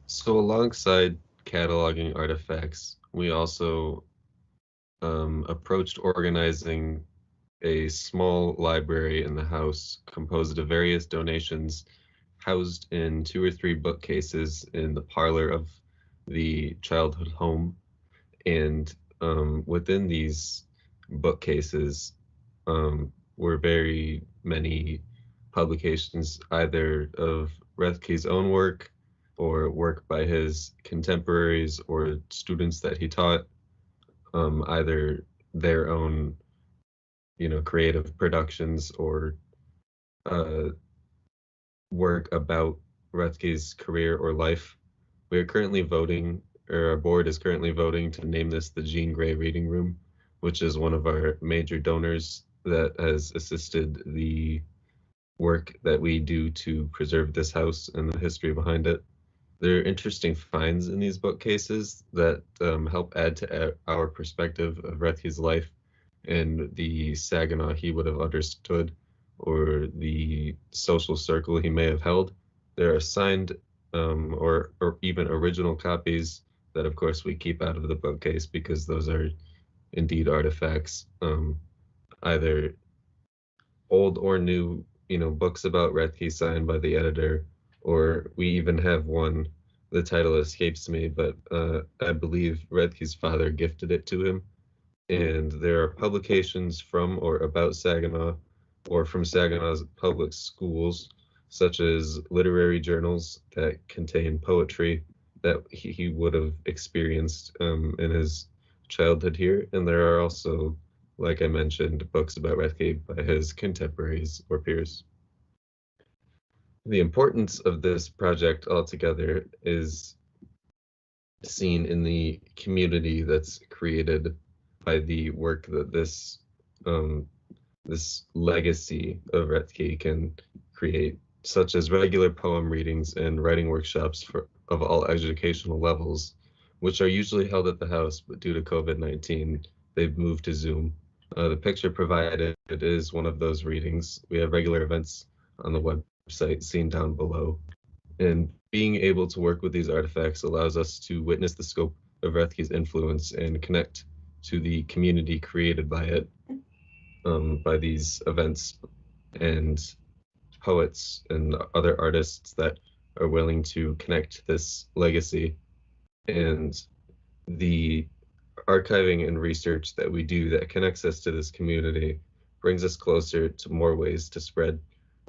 Speaker 10: So alongside cataloging artifacts, we also approached organizing a small library in the house composed of various donations housed in 2 or 3 bookcases in the parlor of the childhood home. And within these bookcases were very many publications, either of Rethke's own work or work by his contemporaries or students that he taught, either their own, creative productions or work about Rethke's career or life. We are currently voting, or our board is currently voting to name this the Jean Grey Reading Room, which is one of our major donors that has assisted the work that we do to preserve this house and the history behind it. There are interesting finds in these bookcases that help add to our perspective of Rethke's life and the Saginaw he would have understood or the social circle he may have held. There are signed or even original copies that, of course, we keep out of the bookcase because those are indeed artifacts, either old or new, books about Rethke signed by the editor, or we even have one, the title escapes me, but I believe Rethke's father gifted it to him. And there are publications from or about Saginaw or from Saginaw's public schools, such as literary journals that contain poetry that he would have experienced in his childhood here. And there are also, like I mentioned, books about Rethke by his contemporaries or peers. The importance of this project altogether is seen in the community that's created by the work that this legacy of Rethke can create, such as regular poem readings and writing workshops of all educational levels, which are usually held at the house, but due to COVID-19, they've moved to Zoom. The picture provided is one of those readings. We have regular events on the website seen down below. And being able to work with these artifacts allows us to witness the scope of Rethke's influence and connect to the community created by it, by these events and poets and other artists that are willing to connect this legacy. And the archiving and research that we do that connects us to this community brings us closer to more ways to spread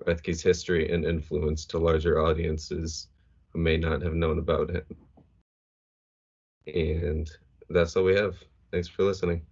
Speaker 10: Rethke's history and influence to larger audiences who may not have known about him. And that's all we have. Thanks for listening.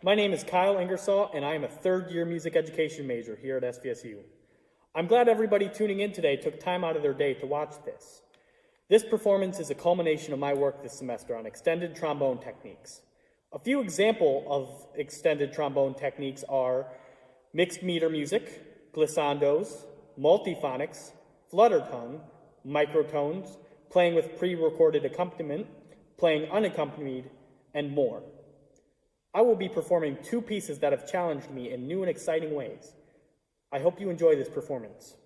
Speaker 12: My name is Kyle Ingersoll, and I am a third-year music education major here at SVSU. I'm glad everybody tuning in today took time out of their day to watch this. This performance is a culmination of my work this semester on extended trombone techniques. A few examples of extended trombone techniques are mixed meter music, glissandos, multiphonics, flutter tongue, microtones, playing with pre-recorded accompaniment, playing unaccompanied, and more. I will be performing 2 pieces that have challenged me in new and exciting ways. I hope you enjoy this performance.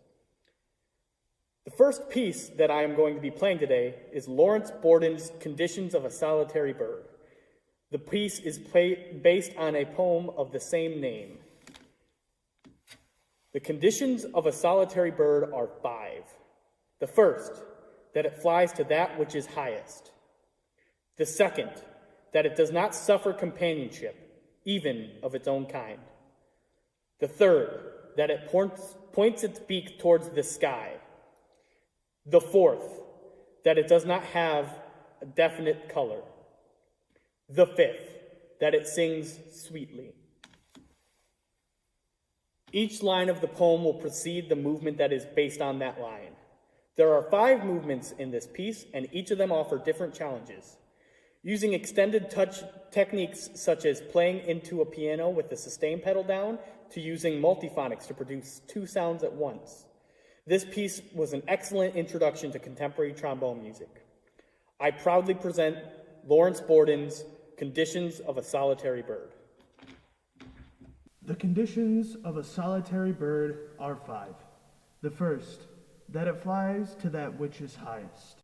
Speaker 12: The first piece that I am going to be playing today is Lawrence Borden's Conditions of a Solitary Bird. The piece is based on a poem of the same name. The conditions of a solitary bird are 5. The first, that it flies to that which is highest. The second, that it does not suffer companionship, even of its own kind. The third, that it points its beak towards the sky. The fourth, that it does not have a definite color. The fifth, that it sings sweetly. Each line of the poem will precede the movement that is based on that line. There are 5 movements in this piece, and each of them offer different challenges. Using extended touch techniques such as playing into a piano with the sustain pedal down to using multiphonics to produce 2 sounds at once. This piece was an excellent introduction to contemporary trombone music. I proudly present Lawrence Borden's Conditions of a Solitary Bird.
Speaker 13: The conditions of a solitary bird are 5. The first, that it flies to that which is highest.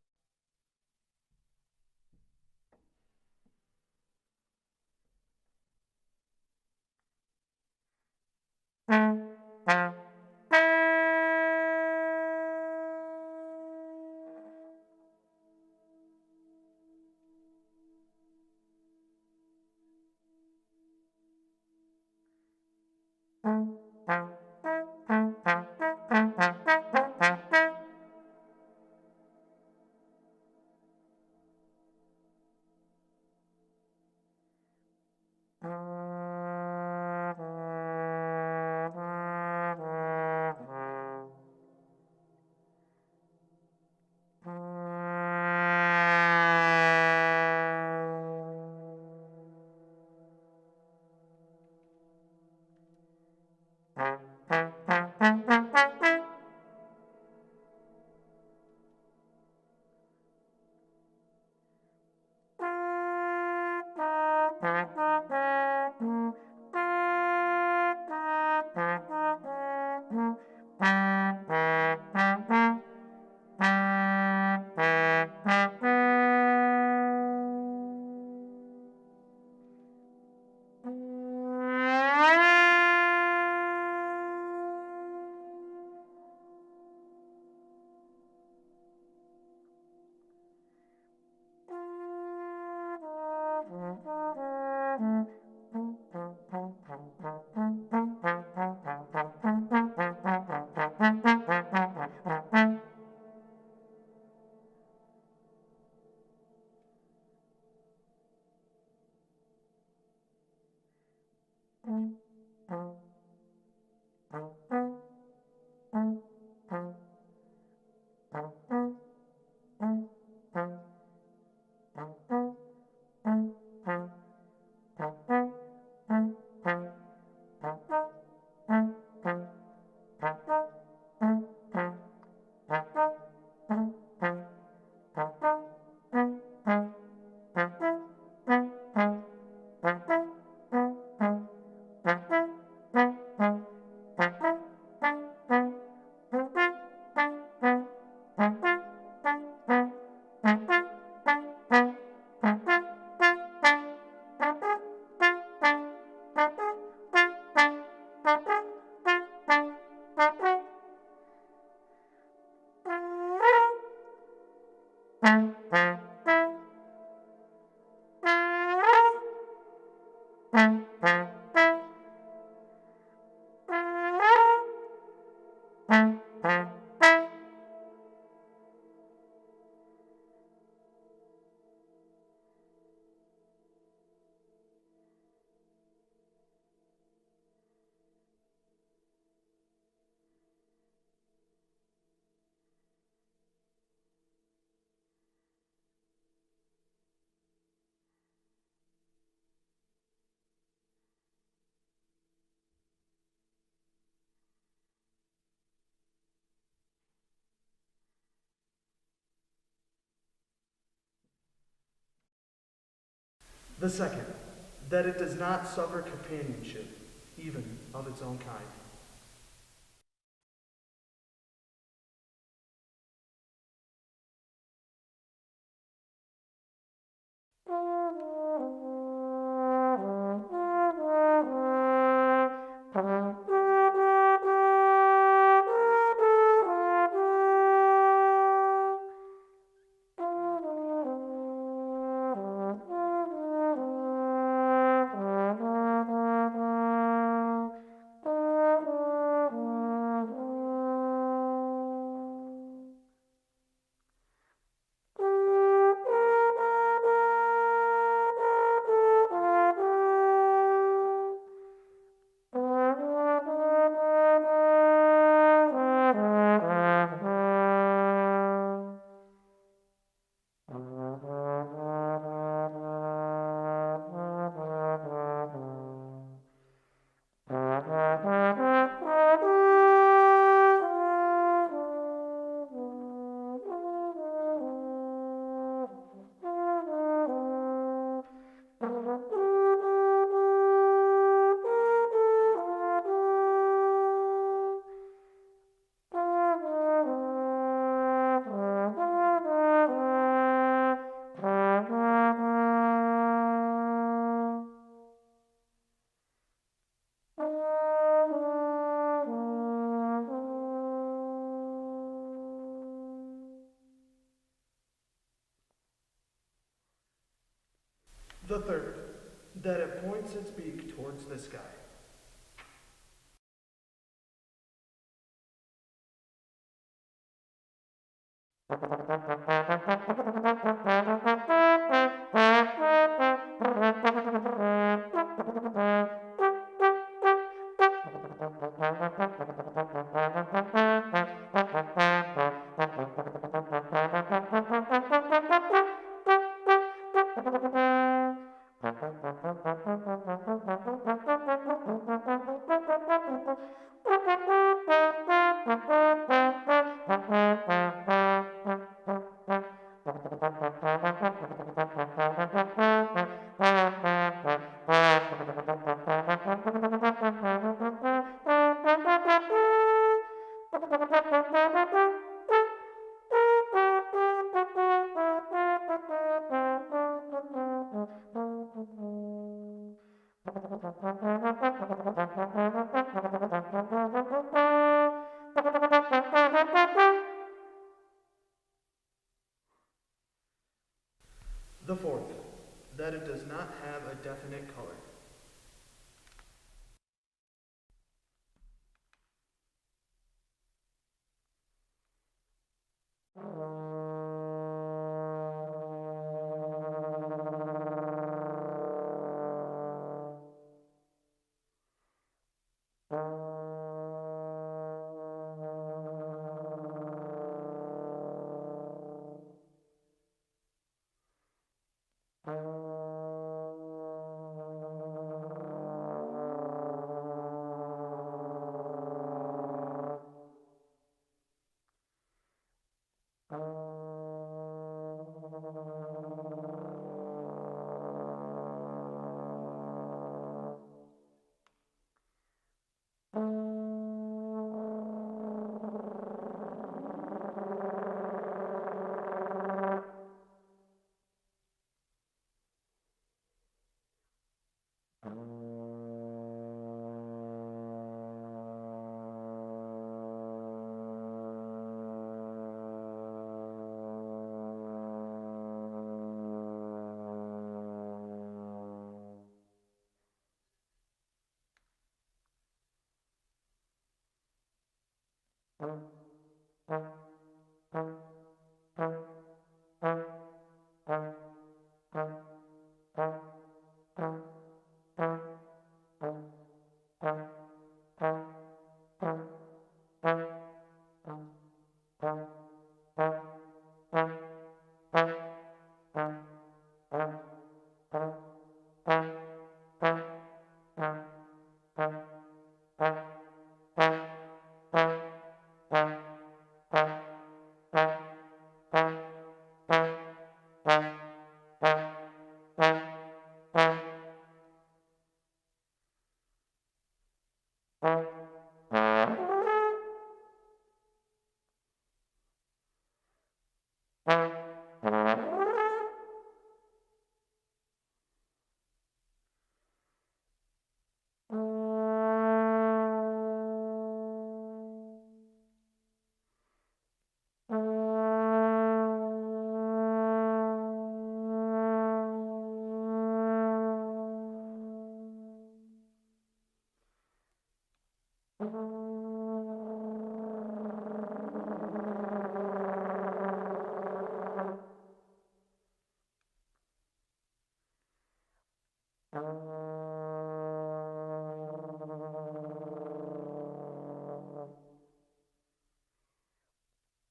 Speaker 13: The second, that it does not suffer companionship, even of its own kind. The third, that it points its beak towards the sky. The fourth, that it does not have a definite color.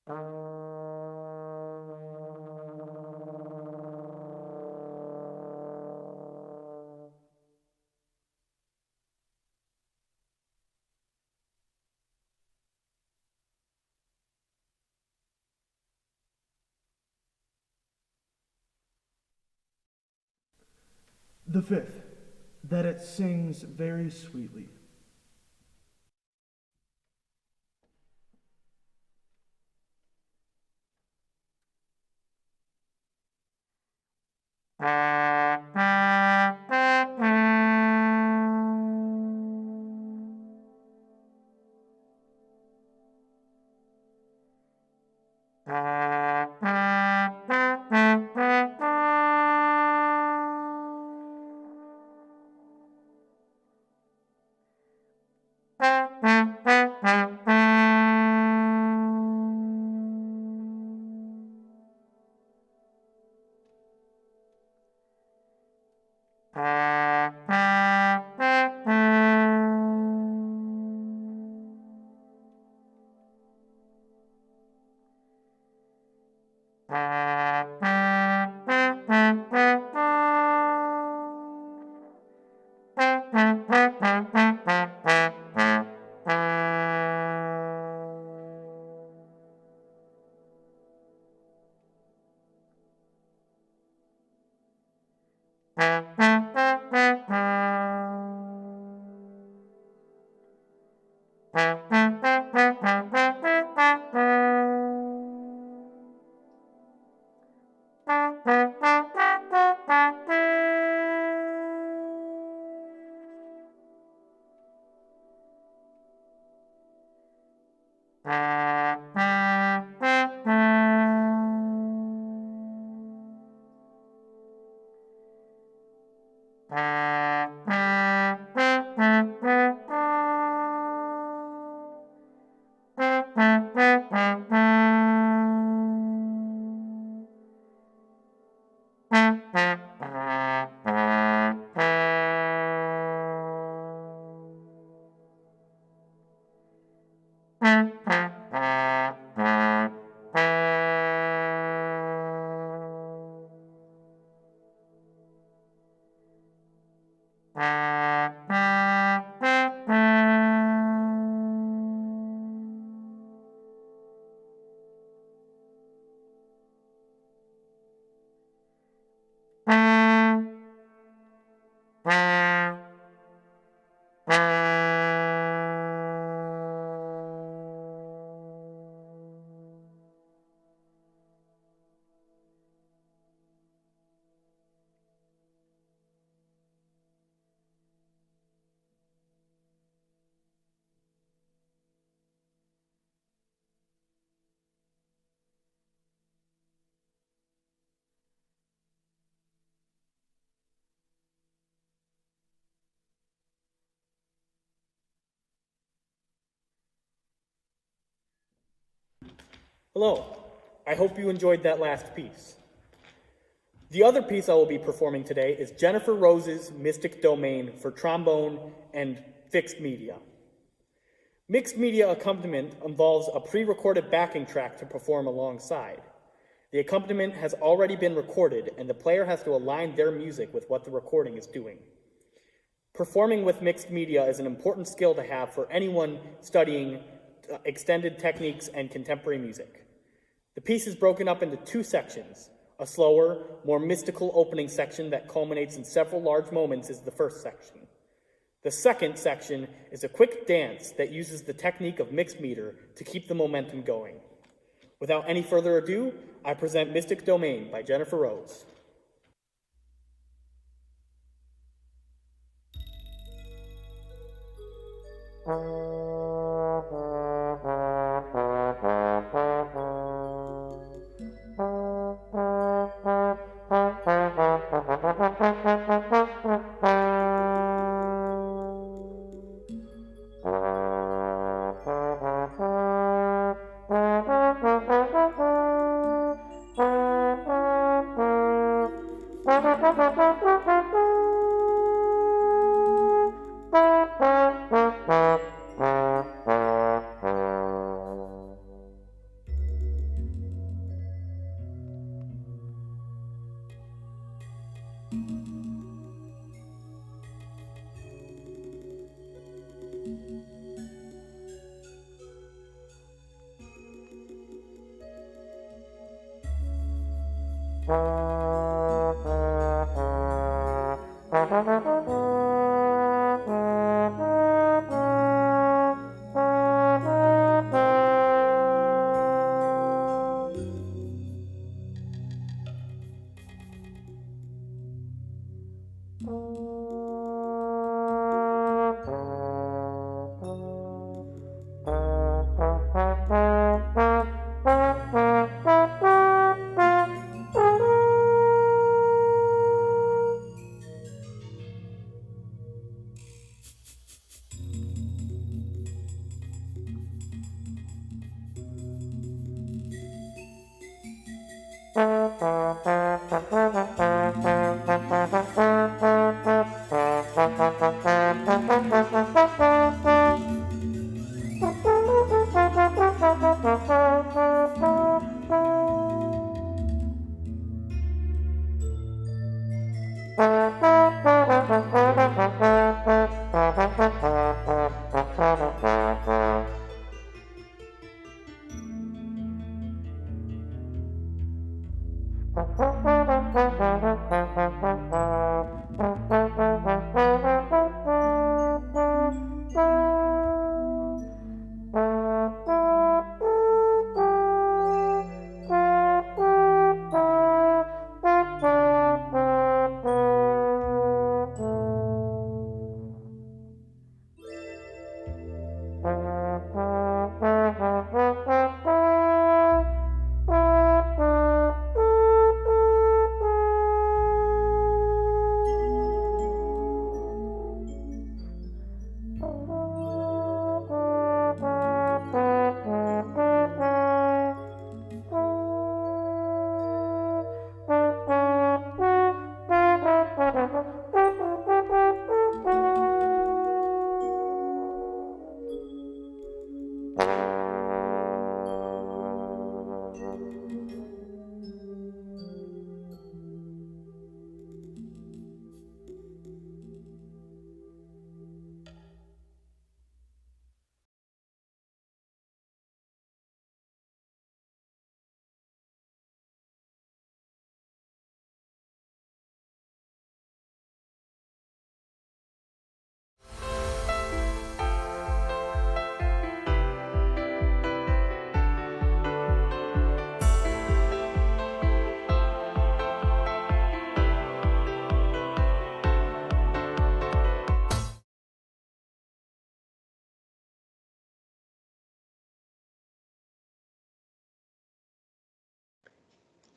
Speaker 13: The fifth, that it sings very sweetly.
Speaker 12: Hello, I hope you enjoyed that last piece. The other piece I will be performing today is Jennifer Rose's Mystic Domain for trombone and fixed media. Mixed media accompaniment involves a pre-recorded backing track to perform alongside. The accompaniment has already been recorded, and the player has to align their music with what the recording is doing. Performing with mixed media is an important skill to have for anyone studying extended techniques and contemporary music. The piece is broken up into two sections. A slower, more mystical opening section that culminates in several large moments is the first section. The second section is a quick dance that uses the technique of mixed meter to keep the momentum going. Without any further ado, I present Mystic Domain by Jennifer Rose.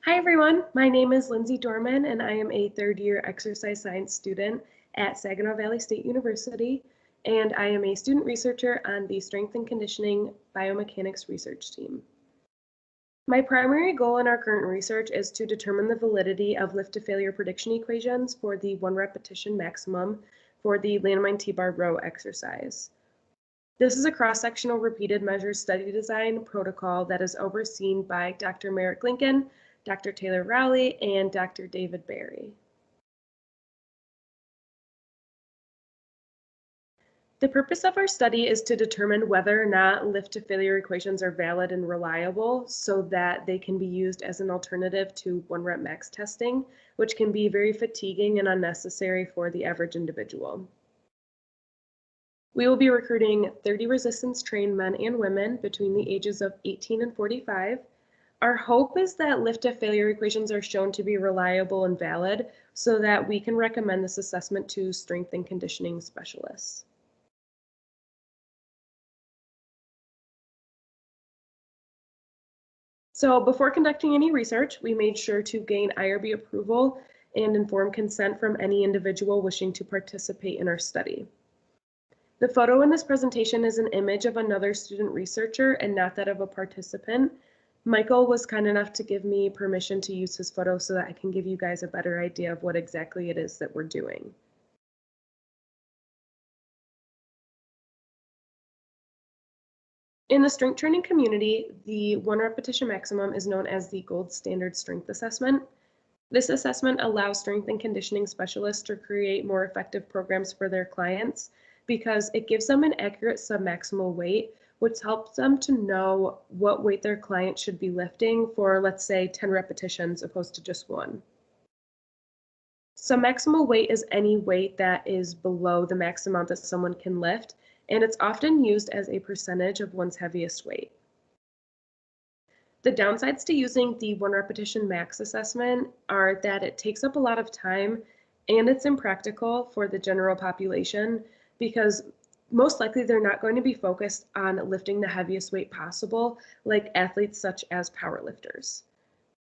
Speaker 14: Hi everyone, my name is Lindsay Dorman and I am a third year exercise science student at Saginaw Valley State University, and I am a student researcher on the Strength and Conditioning Biomechanics research team. My primary goal in our current research is to determine the validity of lift to failure prediction equations for the 1 repetition maximum for the landmine T-bar row exercise. This is a cross-sectional repeated measures study design protocol that is overseen by Dr. Merrick Lincoln, Dr. Taylor Rowley, and Dr. David Barry. The purpose of our study is to determine whether or not lift to failure equations are valid and reliable so that they can be used as an alternative to 1 rep max testing, which can be very fatiguing and unnecessary for the average individual. We will be recruiting 30 resistance trained men and women between the ages of 18 and 45. Our hope is that lift to failure equations are shown to be reliable and valid so that we can recommend this assessment to strength and conditioning specialists. So before conducting any research, we made sure to gain IRB approval and informed consent from any individual wishing to participate in our study. The photo in this presentation is an image of another student researcher and not that of a participant. Michael was kind enough to give me permission to use his photo so that I can give you guys a better idea of what exactly it is that we're doing. In the strength training community, the 1 repetition maximum is known as the gold standard strength assessment. This assessment allows strength and conditioning specialists to create more effective programs for their clients because it gives them an accurate submaximal weight which helps them to know what weight their client should be lifting for, let's say, 10 repetitions opposed to just 1. Submaximal weight is any weight that is below the max amount that someone can lift, and it's often used as a percentage of one's heaviest weight. The downsides to using the 1 repetition max assessment are that it takes up a lot of time and it's impractical for the general population because most likely they're not going to be focused on lifting the heaviest weight possible, like athletes such as powerlifters.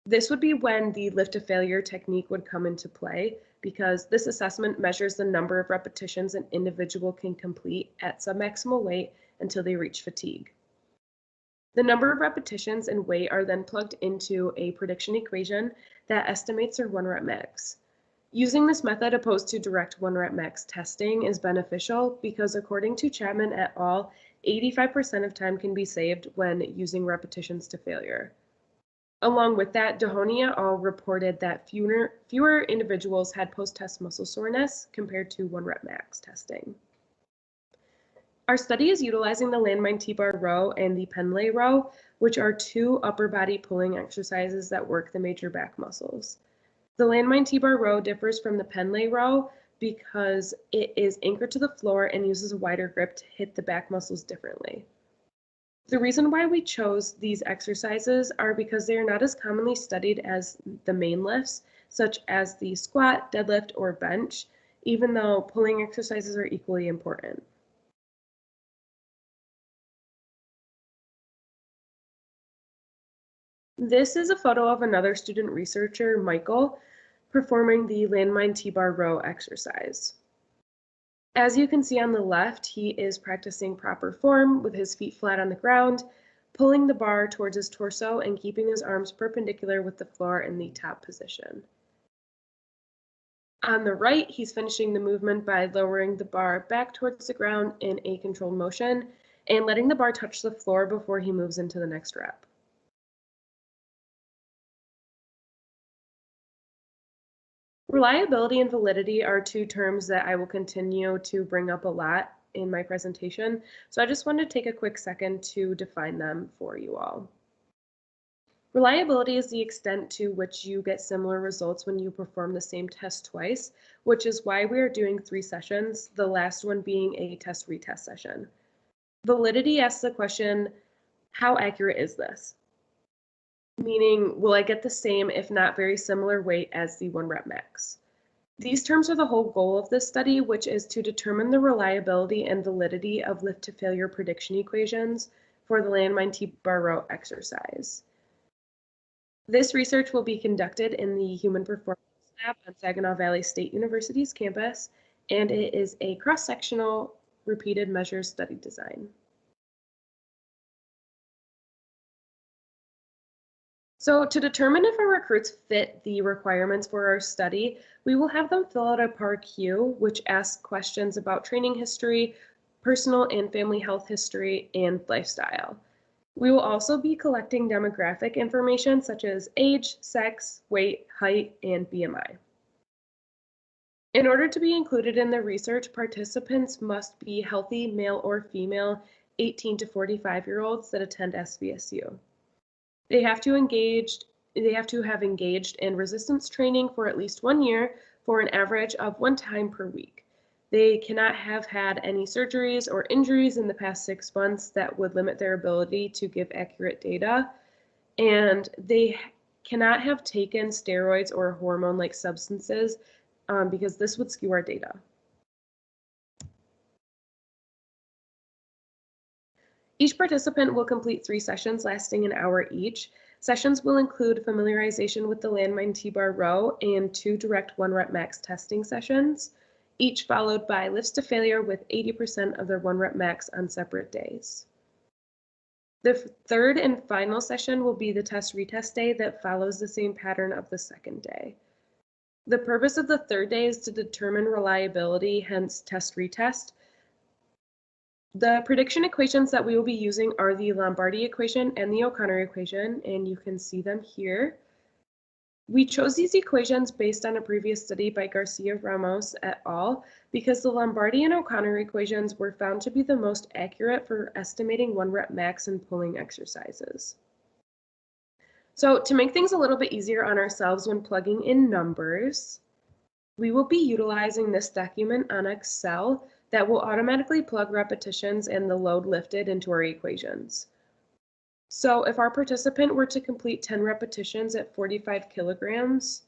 Speaker 14: This would be when the lift to failure technique would come into play because this assessment measures the number of repetitions an individual can complete at submaximal weight until they reach fatigue. The number of repetitions and weight are then plugged into a prediction equation that estimates their 1 rep max. Using this method opposed to direct 1 rep max testing is beneficial because according to Chapman et al., 85% of time can be saved when using repetitions to failure. Along with that, Dahoney et al. Reported that fewer individuals had post-test muscle soreness compared to 1 rep max testing. Our study is utilizing the landmine T-bar row and the Pendlay row, which are 2 upper body pulling exercises that work the major back muscles. The landmine T-bar row differs from the Pendlay row because it is anchored to the floor and uses a wider grip to hit the back muscles differently. The reason why we chose these exercises are because they are not as commonly studied as the main lifts, such as the squat, deadlift, or bench, even though pulling exercises are equally important. This is a photo of another student researcher, Michael, performing the landmine T-bar row exercise. As you can see on the left, he is practicing proper form with his feet flat on the ground, pulling the bar towards his torso and keeping his arms perpendicular with the floor in the top position. On the right, he's finishing the movement by lowering the bar back towards the ground in a controlled motion and letting the bar touch the floor before he moves into the next rep. Reliability and validity are 2 terms that I will continue to bring up a lot in my presentation, so I just wanted to take a quick second to define them for you all. Reliability is the extent to which you get similar results when you perform the same test twice, which is why we are doing 3 sessions, the last one being a test-retest session. Validity asks the question, how accurate is this? Meaning, will I get the same, if not very similar weight as the 1 rep max? These terms are the whole goal of this study, which is to determine the reliability and validity of lift to failure prediction equations for the landmine T-bar row exercise. This research will be conducted in the Human Performance Lab on Saginaw Valley State University's campus, and it is a cross-sectional repeated measures study design. So to determine if our recruits fit the requirements for our study, we will have them fill out a PAR-Q, which asks questions about training history, personal and family health history, and lifestyle. We will also be collecting demographic information such as age, sex, weight, height, and BMI. In order to be included in the research, participants must be healthy male or female 18 to 45-year-olds that attend SVSU. They have to have engaged in resistance training for at least 1 year for an average of 1 time per week. They cannot have had any surgeries or injuries in the past 6 months that would limit their ability to give accurate data, and they cannot have taken steroids or hormone-like substances because this would skew our data. Each participant will complete 3 sessions lasting an hour each. Sessions will include familiarization with the landmine T-bar row and 2 direct 1 rep max testing sessions, each followed by lifts to failure with 80% of their 1 rep max on separate days. The 3rd and final session will be the test-retest day that follows the same pattern of the 2nd day. The purpose of the 3rd day is to determine reliability, hence test-retest. The prediction equations that we will be using are the Lombardi equation and the O'Connor equation, and you can see them here. We chose these equations based on a previous study by Garcia-Ramos et al. Because the Lombardi and O'Connor equations were found to be the most accurate for estimating 1 rep max in pulling exercises. So to make things a little bit easier on ourselves when plugging in numbers, we will be utilizing this document on Excel that will automatically plug repetitions and the load lifted into our equations. So if our participant were to complete 10 repetitions at 45 kilograms,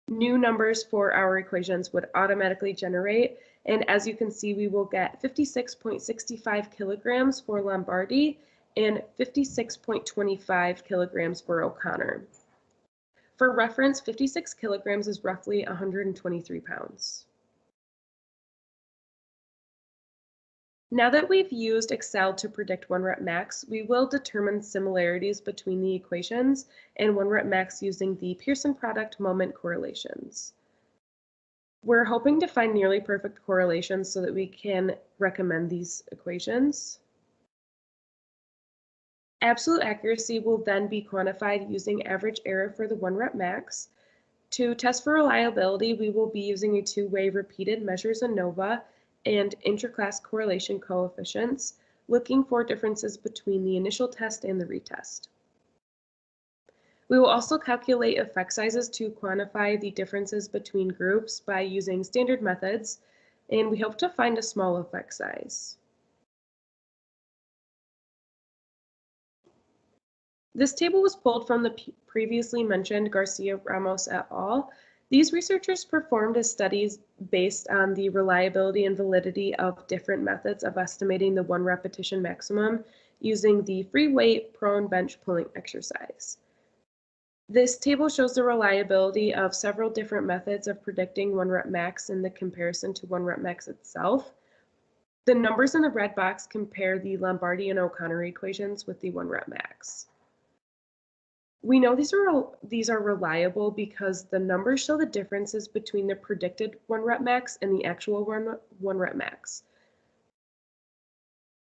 Speaker 14: new numbers for our equations would automatically generate. And as you can see, we will get 56.65 kilograms for Lombardi and 56.25 kilograms for O'Connor. For reference, 56 kilograms is roughly 123 pounds. Now that we've used Excel to predict 1 rep max, we will determine similarities between the equations and 1 rep max using the Pearson product moment correlations. We're hoping to find nearly perfect correlations so that we can recommend these equations. Absolute accuracy will then be quantified using average error for the 1 rep max. To test for reliability, we will be using a two-way repeated measures ANOVA and interclass correlation coefficients, looking for differences between the initial test and the retest. We will also calculate effect sizes to quantify the differences between groups by using standard methods, and we hope to find a small effect size. This table was pulled from the previously mentioned Garcia-Ramos et al. These researchers performed studies based on the reliability and validity of different methods of estimating the 1 repetition maximum using the free weight prone bench pulling exercise. This table shows the reliability of several different methods of predicting 1 rep max in the comparison to 1 rep max itself. The numbers in the red box compare the Lombardi and O'Connor equations with the 1 rep max. We know these are reliable because the numbers show the differences between the predicted 1 rep max and the actual 1 rep max.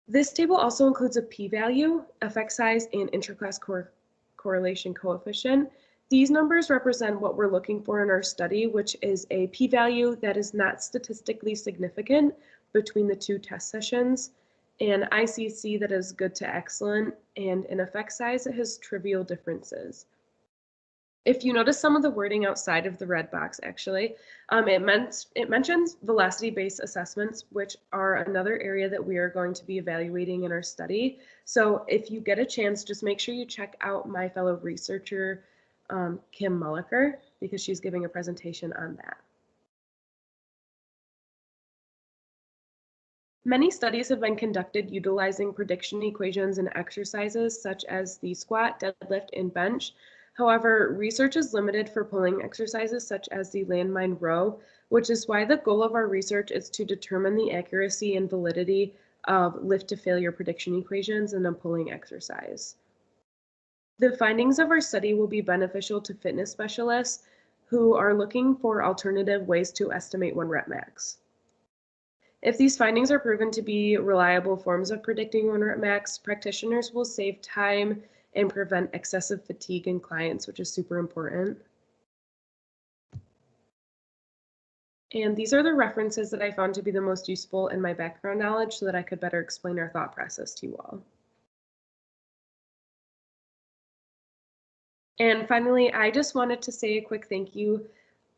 Speaker 14: This table also includes a p-value, effect size, and interclass correlation coefficient. These numbers represent what we're looking for in our study, which is a p-value that is not statistically significant between the 2 test sessions, an ICC that is good to excellent, and an effect size that has trivial differences. If you notice some of the wording outside of the red box, actually, it mentions velocity-based assessments, which are another area that we are going to be evaluating in our study. So if you get a chance, just make sure you check out my fellow researcher, Kim Mulliker, because she's giving a presentation on that. Many studies have been conducted utilizing prediction equations and exercises such as the squat, deadlift, and bench. However, research is limited for pulling exercises such as the landmine row, which is why the goal of our research is to determine the accuracy and validity of lift to failure prediction equations in a pulling exercise. The findings of our study will be beneficial to fitness specialists who are looking for alternative ways to estimate 1 rep max. If these findings are proven to be reliable forms of predicting 1 rep max, practitioners will save time and prevent excessive fatigue in clients, which is super important. And these are the references that I found to be the most useful in my background knowledge so that I could better explain our thought process to you all. And finally, I just wanted to say a quick thank you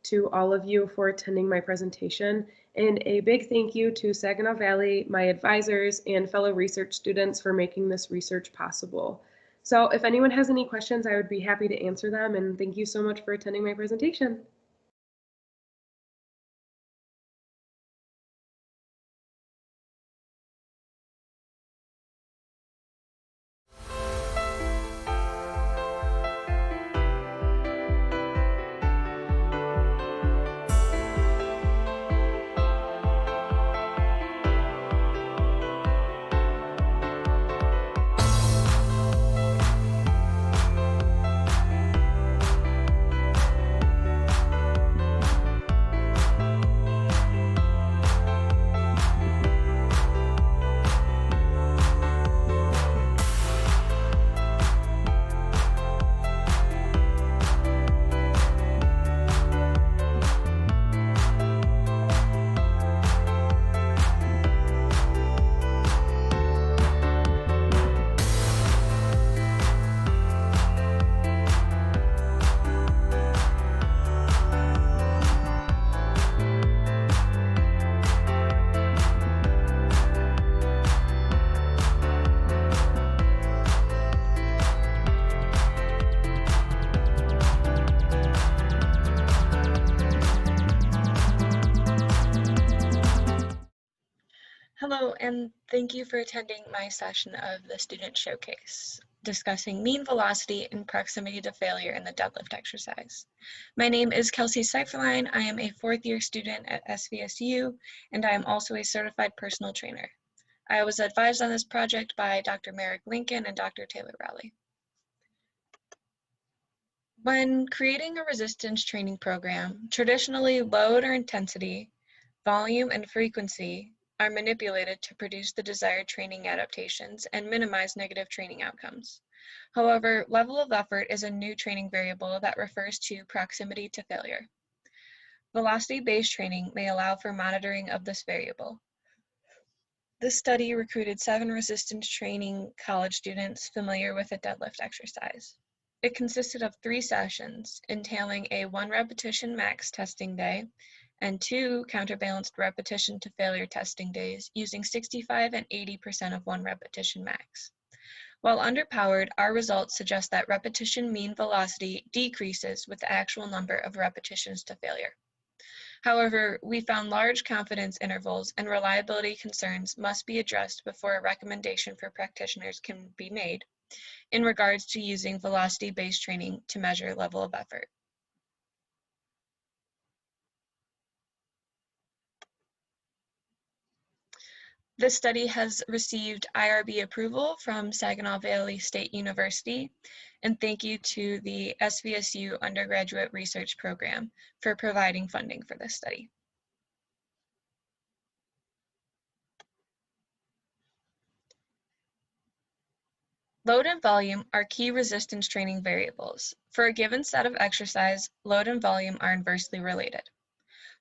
Speaker 14: to all of you for attending my presentation, and a big thank you to Saginaw Valley, my advisors, and fellow research students for making this research possible. So if anyone has any questions, I would be happy to answer them, and thank you so much for attending my presentation.
Speaker 11: Hello, and thank you for attending my session of the Student Showcase, discussing mean velocity and proximity to failure in the deadlift exercise. My name is Kelsey Seiferlein. I am a fourth-year student at SVSU, and I am also a certified personal trainer. I was advised on this project by Dr. Merrick Lincoln and Dr. Taylor Rowley. When creating a resistance training program, traditionally load or intensity, volume, and frequency are manipulated to produce the desired training adaptations and minimize negative training outcomes. However, level of effort is a new training variable that refers to proximity to failure. Velocity-based training may allow for monitoring of this variable. This study recruited 7 resistance training college students familiar with a deadlift exercise. It consisted of 3 sessions, entailing a 1 repetition max testing day and 2 counterbalanced repetition to failure testing days using 65 and 80% of 1 repetition max. While underpowered, our results suggest that repetition mean velocity decreases with the actual number of repetitions to failure. However, we found large confidence intervals and reliability concerns must be addressed before a recommendation for practitioners can be made in regards to using velocity-based training to measure level of effort. This study has received IRB approval from Saginaw Valley State University, and thank you to the SVSU Undergraduate Research Program for providing funding for this study. Load and volume are key resistance training variables. For a given set of exercise, load and volume are inversely related.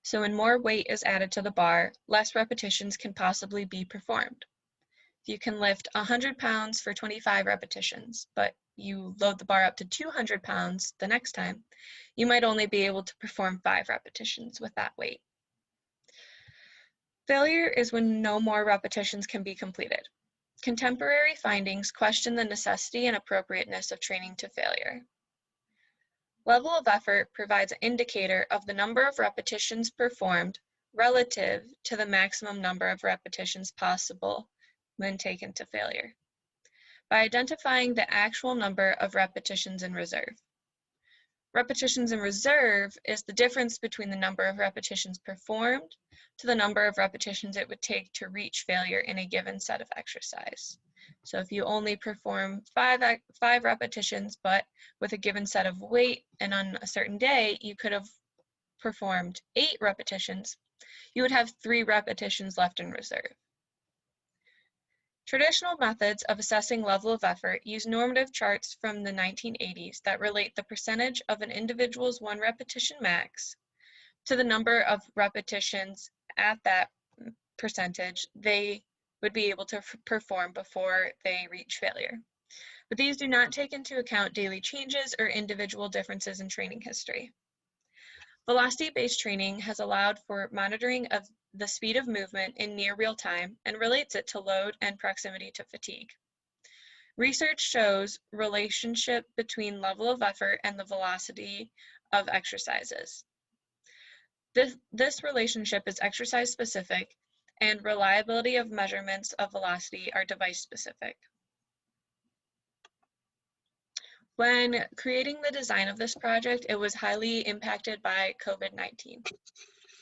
Speaker 11: So when more weight is added to the bar, less repetitions can possibly be performed. If you can lift 100 pounds for 25 repetitions, but you load the bar up to 200 pounds the next time, you might only be able to perform 5 repetitions with that weight. Failure is when no more repetitions can be completed. Contemporary findings question the necessity and appropriateness of training to failure. Level of effort provides an indicator of the number of repetitions performed relative to the maximum number of repetitions possible when taken to failure, by identifying the actual number of repetitions in reserve. Repetitions in reserve is the difference between the number of repetitions performed to the number of repetitions it would take to reach failure in a given set of exercise. So if you only perform 5 repetitions, but with a given set of weight, and on a certain day, you could have performed 8 repetitions, you would have 3 repetitions left in reserve. Traditional methods of assessing level of effort use normative charts from the 1980s that relate the percentage of an individual's 1 repetition max to the number of repetitions at that percentage they would be able to perform before they reach failure. But these do not take into account daily changes or individual differences in training history. Velocity-based training has allowed for monitoring of the speed of movement in near real time and relates it to load and proximity to fatigue. Research shows relationship between level of effort and the velocity of exercises. This relationship is exercise specific, and reliability of measurements of velocity are device specific. When creating the design of this project, it was highly impacted by COVID-19.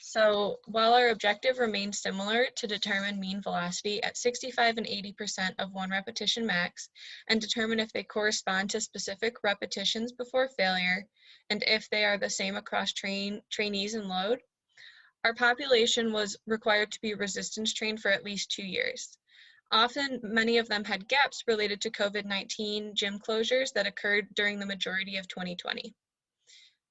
Speaker 11: So while our objective remains similar to determine mean velocity at 65 and 80% of 1 repetition max and determine if they correspond to specific repetitions before failure and if they are the same across trainees and load, our population was required to be resistance trained for at least 2 years. Often, many of them had gaps related to COVID-19 gym closures that occurred during the majority of 2020.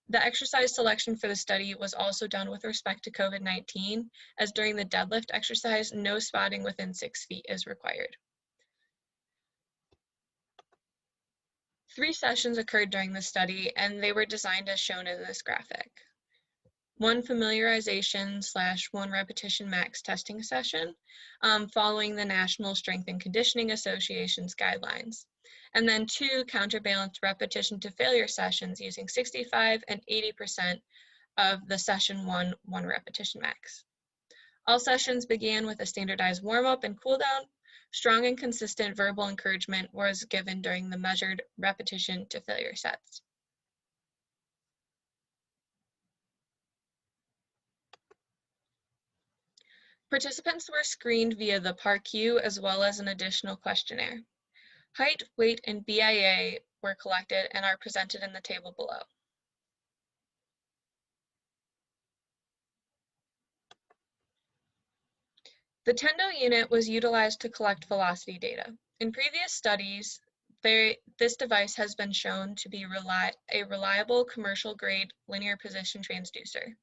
Speaker 11: The exercise selection for the study was also done with respect to COVID-19, as during the deadlift exercise, no spotting within 6 feet is required. 3 sessions occurred during the study, and they were designed as shown in this graphic. 1 familiarization / 1 repetition max testing session following the National Strength and Conditioning Association's guidelines. And then 2 counterbalanced repetition to failure sessions using 65 and 80% of the session 1 repetition max. All sessions began with a standardized warm-up and cool-down. Strong and consistent verbal encouragement was given during the measured repetition to failure sets. Participants were screened via the PAR-Q as well as an additional questionnaire. Height, weight, and BIA were collected and are presented in the table below. The Tendo unit was utilized to collect velocity data. In previous studies, this device has been shown to be a reliable commercial-grade linear position transducer.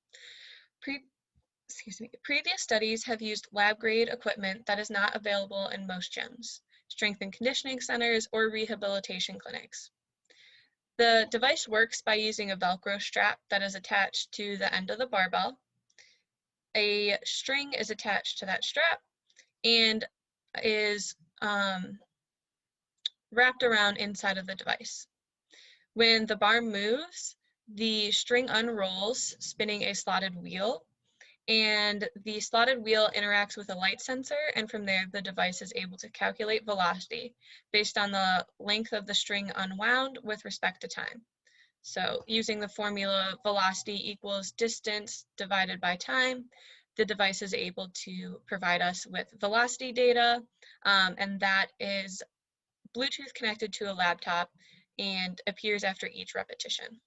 Speaker 11: Previous studies have used lab-grade equipment that is not available in most gyms, strength and conditioning centers, or rehabilitation clinics. The device works by using a Velcro strap that is attached to the end of the barbell. A string is attached to that strap and is wrapped around inside of the device. When the bar moves, the string unrolls, spinning a slotted wheel, and the slotted wheel interacts with a light sensor, and from there the device is able to calculate velocity based on the length of the string unwound with respect to time. So using the formula velocity equals distance divided by time, the device is able to provide us with velocity data, and that is Bluetooth connected to a laptop and appears after each repetition.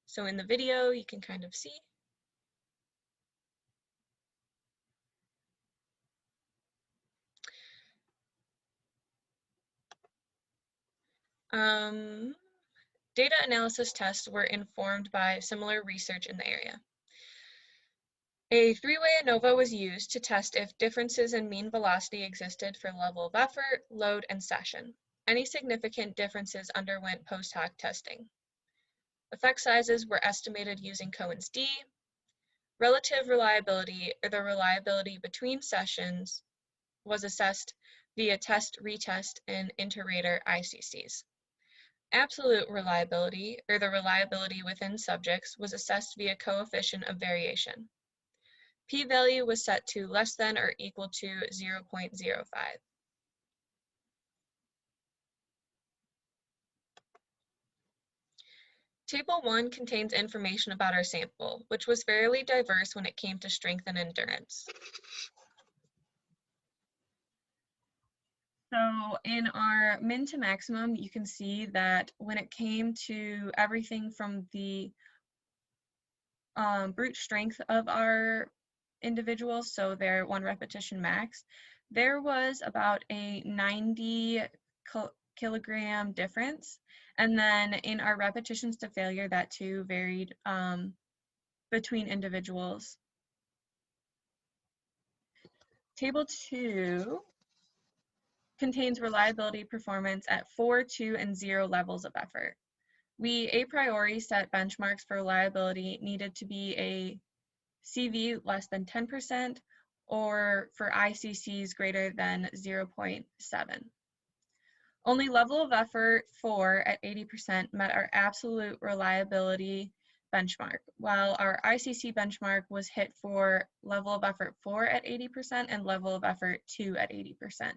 Speaker 11: So in the video, you can kind of see. Data analysis tests were informed by similar research in the area. A three-way ANOVA was used to test if differences in mean velocity existed for level of effort, load, and session. Any significant differences underwent post hoc testing. Effect sizes were estimated using Cohen's d. Relative reliability, or the reliability between sessions, was assessed via test, retest, and inter-rater ICCs. Absolute reliability, or the reliability within subjects, was assessed via coefficient of variation. P-value was set to less than or equal to 0.05. Table 1 contains information about our sample, which was fairly diverse when it came to strength and endurance. So in our min to maximum, you can see that when it came to everything from the brute strength of our individuals, so their 1 repetition max, there was about a 90 kilogram difference. And then in our repetitions to failure, that too varied between individuals. Table 2 contains reliability performance at 4, 2, and 0 levels of effort. We a priori set benchmarks for reliability needed to be a CV less than 10% or for ICCs greater than 0.7. Only level of effort 4 at 80% met our absolute reliability benchmark, while our ICC benchmark was hit for level of effort 4 at 80% and level of effort 2 at 80%.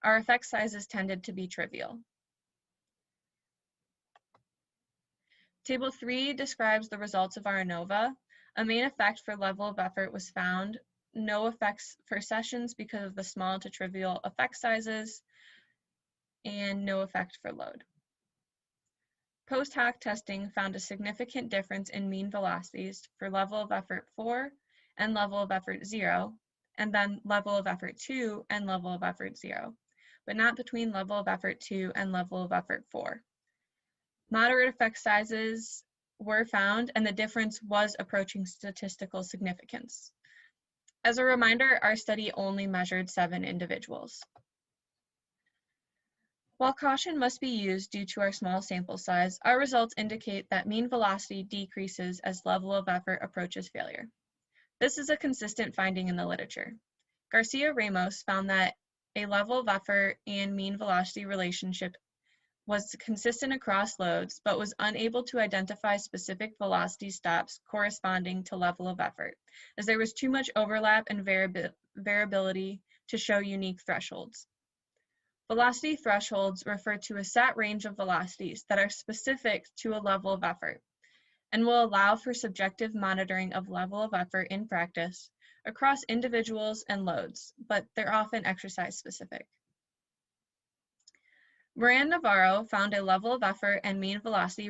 Speaker 11: Our effect sizes tended to be trivial. Table 3 describes the results of our ANOVA. A main effect for level of effort was found, no effects for sessions because of the small to trivial effect sizes, and no effect for load. Post hoc testing found a significant difference in mean velocities for level of effort 4 and level of effort 0, and then level of effort 2 and level of effort 0, but not between level of effort 2 and level of effort 4. Moderate effect sizes were found, and the difference was approaching statistical significance. As a reminder, our study only measured 7 individuals. While caution must be used due to our small sample size, our results indicate that mean velocity decreases as level of effort approaches failure. This is a consistent finding in the literature. Garcia Ramos found that a level of effort and mean velocity relationship was consistent across loads, but was unable to identify specific velocity stops corresponding to level of effort, as there was too much overlap and variability to show unique thresholds. Velocity thresholds refer to a set range of velocities that are specific to a level of effort and will allow for subjective monitoring of level of effort in practice across individuals and loads, but they're often exercise specific. Moran Navarro found a level of effort and mean velocity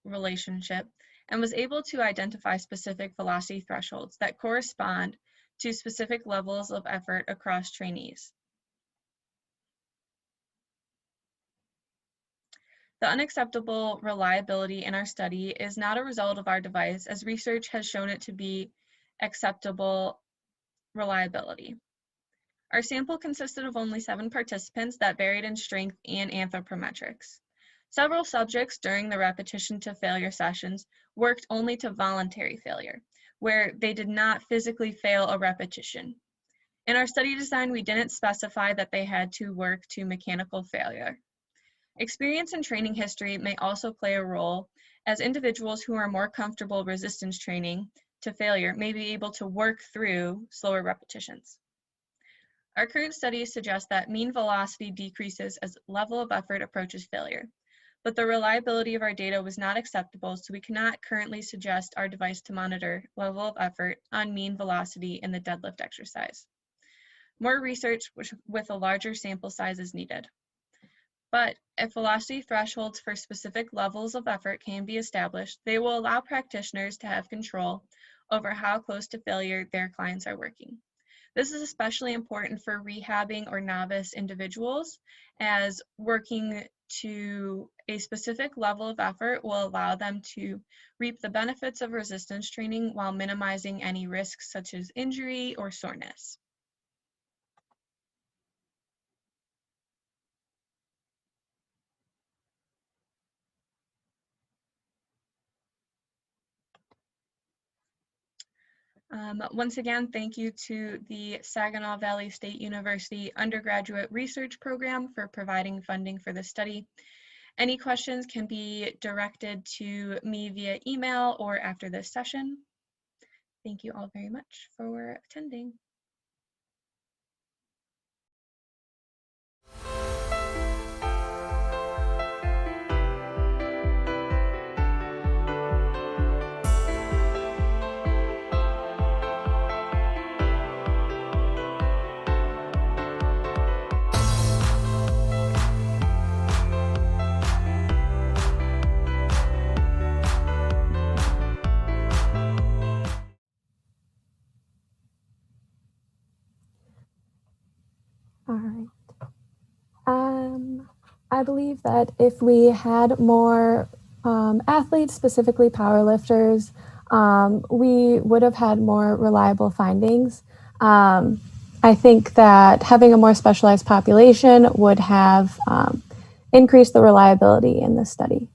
Speaker 11: relationship and was able to identify specific velocity thresholds that correspond to specific levels of effort across trainees. The unacceptable reliability in our study is not a result of our device, as research has shown it to be acceptable reliability. Our sample consisted of only 7 participants that varied in strength and anthropometrics. Several subjects during the repetition to failure sessions worked only to voluntary failure, where they did not physically fail a repetition. In our study design, we didn't specify that they had to work to mechanical failure. Experience and training history may also play a role, as individuals who are more comfortable resistance training to failure may be able to work through slower repetitions. Our current studies suggest that mean velocity decreases as level of effort approaches failure, but the reliability of our data was not acceptable, so we cannot currently suggest our device to monitor level of effort on mean velocity in the deadlift exercise. More research with a larger sample size is needed. But if velocity thresholds for specific levels of effort can be established, they will allow practitioners to have control over how close to failure their clients are working. This is especially important for rehabbing or novice individuals, as working to a specific level of effort will allow them to reap the benefits of resistance training while minimizing any risks such as injury or soreness. Once again, thank you to the Saginaw Valley State University Undergraduate Research Program for providing funding for this study. Any questions can be directed to me via email or after this session. Thank you all very much for attending.
Speaker 15: All right. I believe that if we had more athletes, specifically powerlifters, we would have had more reliable findings. I think that having a more specialized population would have increased the reliability in this study.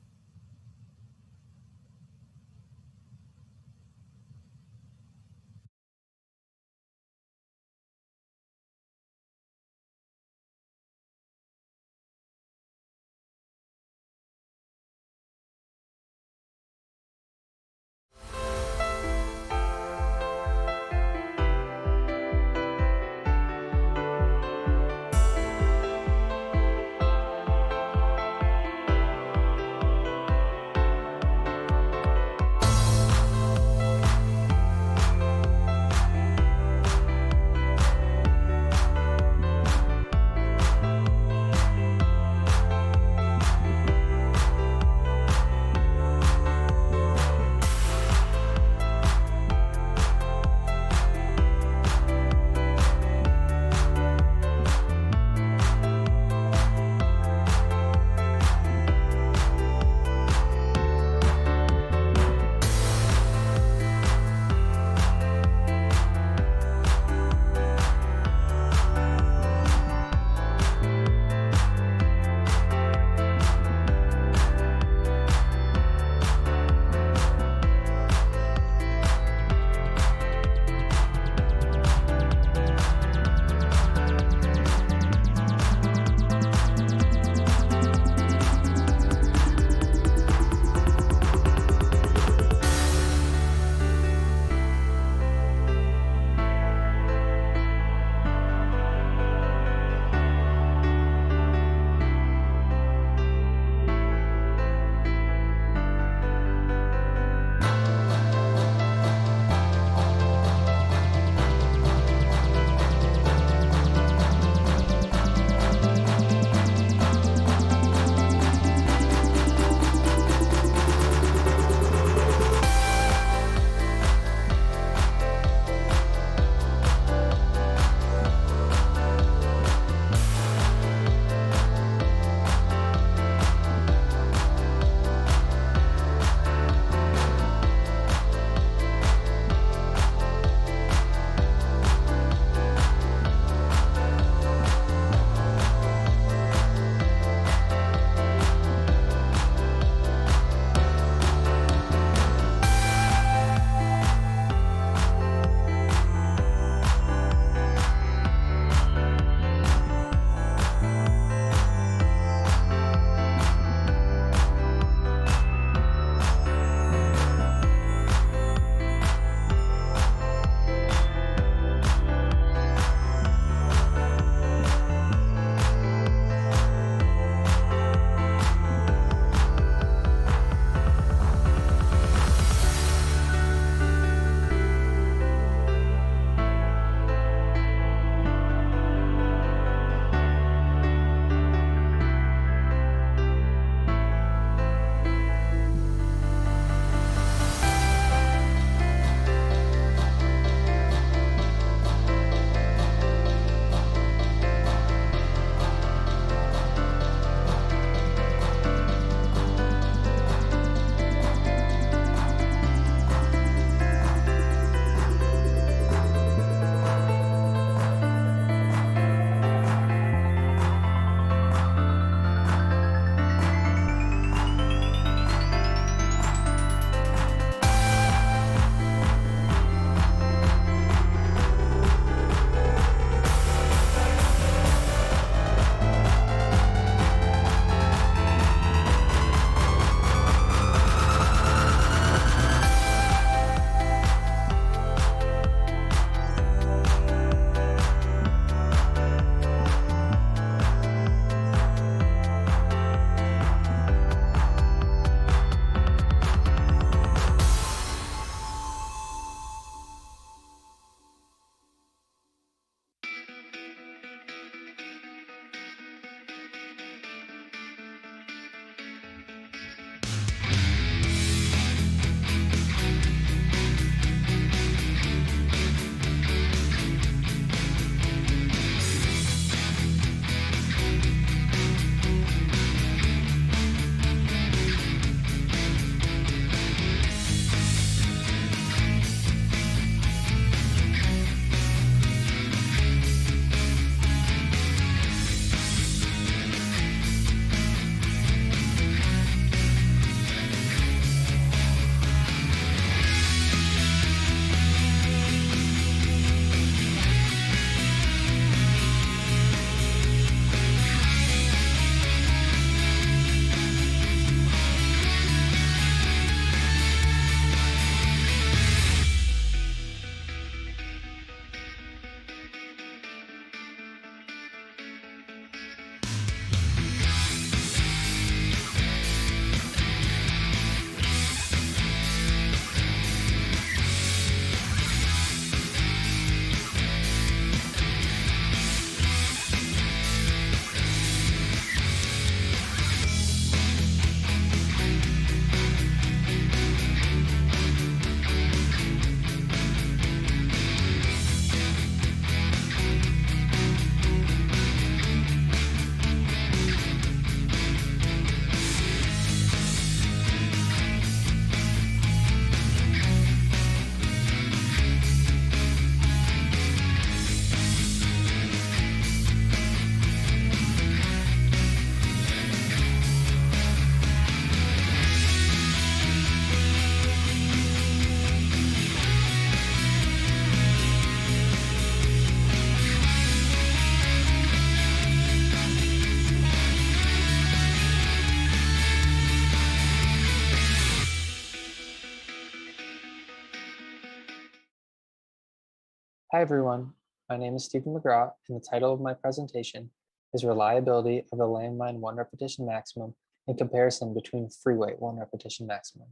Speaker 16: Hi everyone, my name is Stephen McGraw and the title of my presentation is Reliability of the Landmine 1 Repetition Maximum in Comparison between Freeway 1 Repetition Maximum.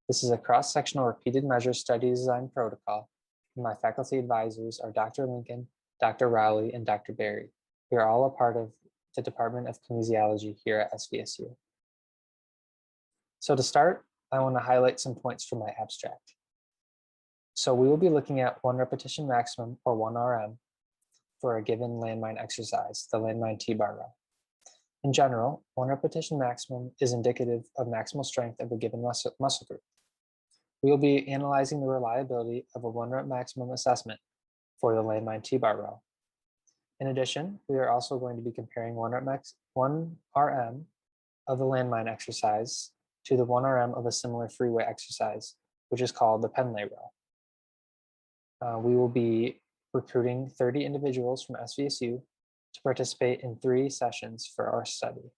Speaker 16: This is a cross-sectional repeated measure study design protocol, and my faculty advisors are Dr. Lincoln, Dr. Rowley, and Dr. Berry. We are all a part of the Department of Kinesiology here at SVSU. So to start, I want to highlight some points from my abstract. So we will be looking at 1 repetition maximum, or 1 RM, for a given landmine exercise, the landmine T-bar row. In general, 1 repetition maximum is indicative of maximal strength of a given muscle group. We will be analyzing the reliability of a 1 rep maximum assessment for the landmine T-bar row. In addition, we are also going to be comparing 1 RM of the landmine exercise to the 1 RM of a similar freeway exercise, which is called the Penlay row. We will be recruiting 30 individuals from SVSU to participate in 3 sessions for our study.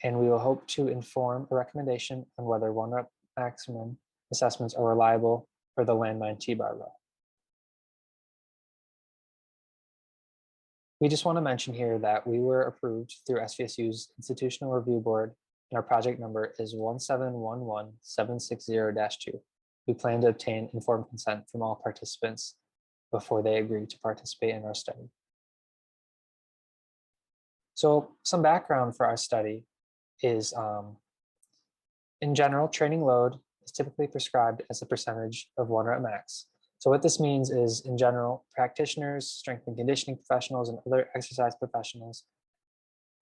Speaker 16: And we will hope to inform a recommendation on whether 1 rep maximum assessments are reliable for the landmine T-bar row. We just want to mention here that we were approved through SVSU's Institutional Review Board, and our project number is 1711760-2. We plan to obtain informed consent from all participants before they agree to participate in our study. So some background for our study is, in general, training load is typically prescribed as a percentage of 1 rep max. So what this means is, in general, practitioners, strength and conditioning professionals, and other exercise professionals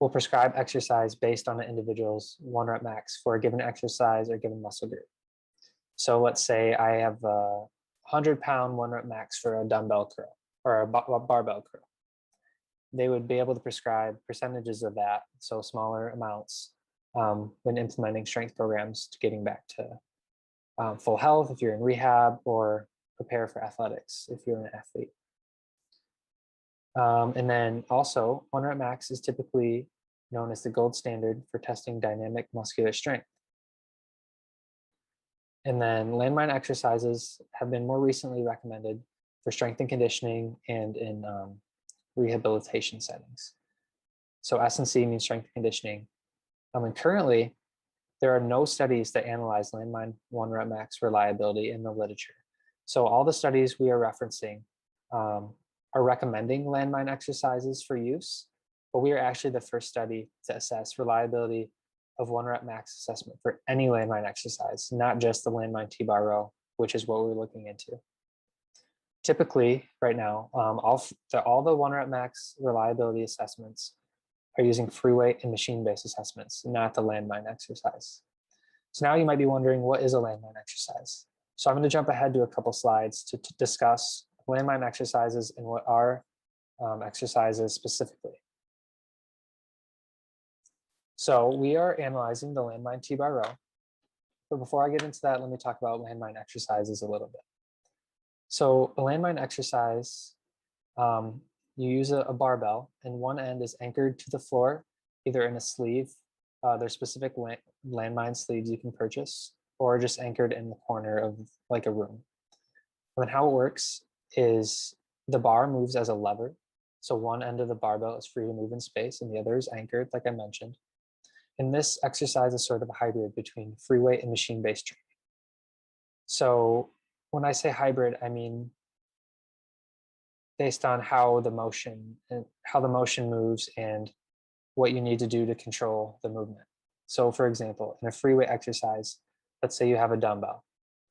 Speaker 16: will prescribe exercise based on an individual's 1 rep max for a given exercise or given muscle group. So let's say I have a 100-pound 1 rep max for a dumbbell curl or a barbell curl. They would be able to prescribe percentages of that, so smaller amounts, when implementing strength programs to getting back to full health if you're in rehab, or prepare for athletics if you're an athlete. And then also 1 rep max is typically known as the gold standard for testing dynamic muscular strength. And then landmine exercises have been more recently recommended for strength and conditioning and in rehabilitation settings. So S&C means strength and conditioning. And currently, there are no studies that analyze landmine 1 rep max reliability in the literature. So all the studies we are referencing are recommending landmine exercises for use, but we are actually the first study to assess reliability of 1 rep max assessment for any landmine exercise, not just the landmine T-bar row, which is what we're looking into. Typically, right now, all the 1 rep max reliability assessments are using free weight and machine-based assessments, not the landmine exercise. So now you might be wondering, what is a landmine exercise? So I'm going to jump ahead to a couple slides to discuss landmine exercises and what are exercises specifically. So we are analyzing the landmine T-bar row. But before I get into that, let me talk about landmine exercises a little bit. So a landmine exercise, you use a barbell, and one end is anchored to the floor, either in a sleeve. There's specific landmine sleeves you can purchase, or just anchored in the corner of like a room. And then how it works is the bar moves as a lever. So one end of the barbell is free to move in space and the other is anchored, like I mentioned. And this exercise is sort of a hybrid between free weight and machine-based training. So when I say hybrid, I mean based on how the motion moves and what you need to do to control the movement. So for example, in a free weight exercise, let's say you have a dumbbell.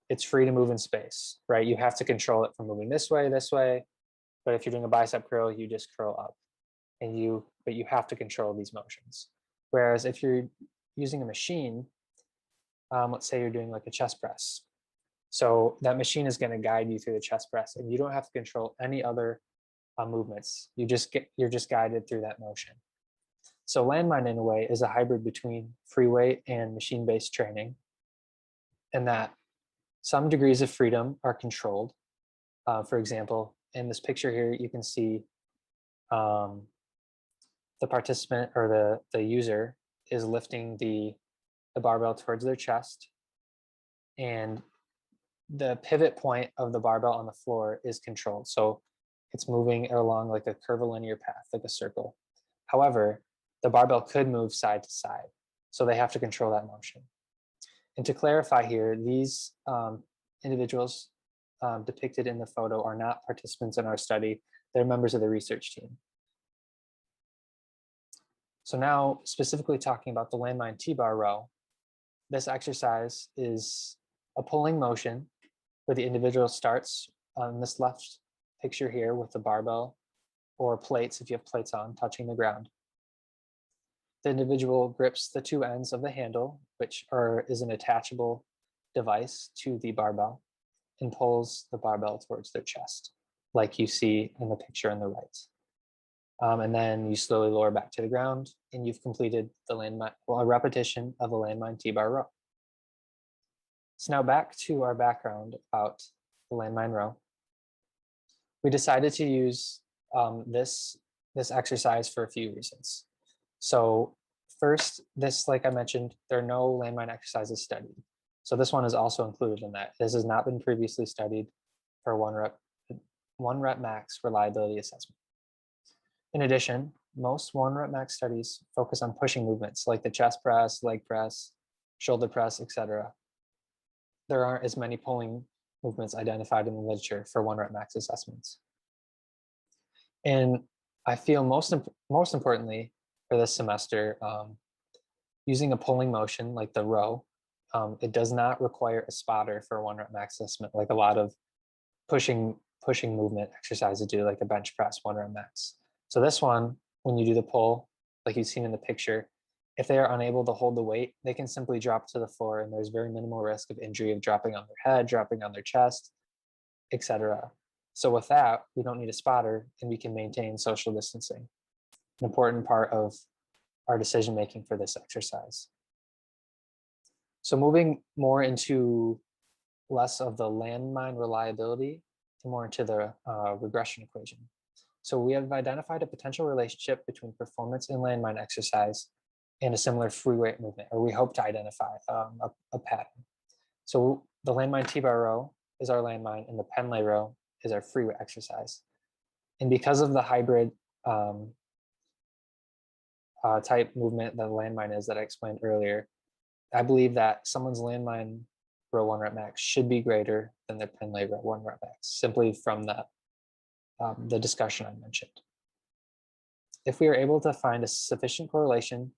Speaker 16: It's free to move in space, right? You have to control it from moving this way. But if you're doing a bicep curl, you just curl up, but you have to control these motions. Whereas if you're using a machine, let's say you're doing like a chest press. So that machine is going to guide you through the chest press, and you don't have to control any other movements. You're just guided through that motion. So landmine, in a way, is a hybrid between free weight and machine-based training, and that some degrees of freedom are controlled. For example, in this picture here, you can see the participant or the user is lifting the barbell towards their chest, and the pivot point of the barbell on the floor is controlled. So it's moving along like a curvilinear path, like a circle. However, the barbell could move side to side. So they have to control that motion. And to clarify here, these individuals depicted in the photo are not participants in our study. They're members of the research team. So now specifically talking about the landmine T-bar row, this exercise is a pulling motion where the individual starts on this left picture here with the barbell or plates, if you have plates on, touching the ground. The individual grips the two ends of the handle, which is an attachable device to the barbell, and pulls the barbell towards their chest, like you see in the picture on the right. And then you slowly lower back to the ground, and you've completed the landmine, well, a repetition of a landmine T-bar row. So now back to our background about the landmine row. We decided to use this exercise for a few reasons. So first, this, like I mentioned, there are no landmine exercises studied. So this one is also included in that. This has not been previously studied for one rep max reliability assessment. In addition, most one rep max studies focus on pushing movements like the chest press, leg press, shoulder press, etc. There aren't as many pulling movements identified in the literature for one rep max assessments. And I feel most importantly for this semester, using a pulling motion like the row, it does not require a spotter for a one rep max assessment, like a lot of pushing movement exercises do, like a bench press one rep max. So this one, when you do the pull, like you've seen in the picture, if they are unable to hold the weight, they can simply drop to the floor, and there's very minimal risk of injury of dropping on their head, dropping on their chest, etc. So with that, we don't need a spotter, and we can maintain social distancing, an important part of our decision making for this exercise. So moving more into less of the landmine reliability and more into the regression equation. So we have identified a potential relationship between performance in landmine exercise and a similar free weight movement, or we hope to identify a pattern. So the landmine T-bar row is our landmine, and the Pendlay row is our free weight exercise. And because of the hybrid type movement that the landmine is that I explained earlier, I believe that someone's landmine row one rep max should be greater than their Pendlay row one rep max, simply from the discussion I mentioned. If we are able to find a sufficient correlation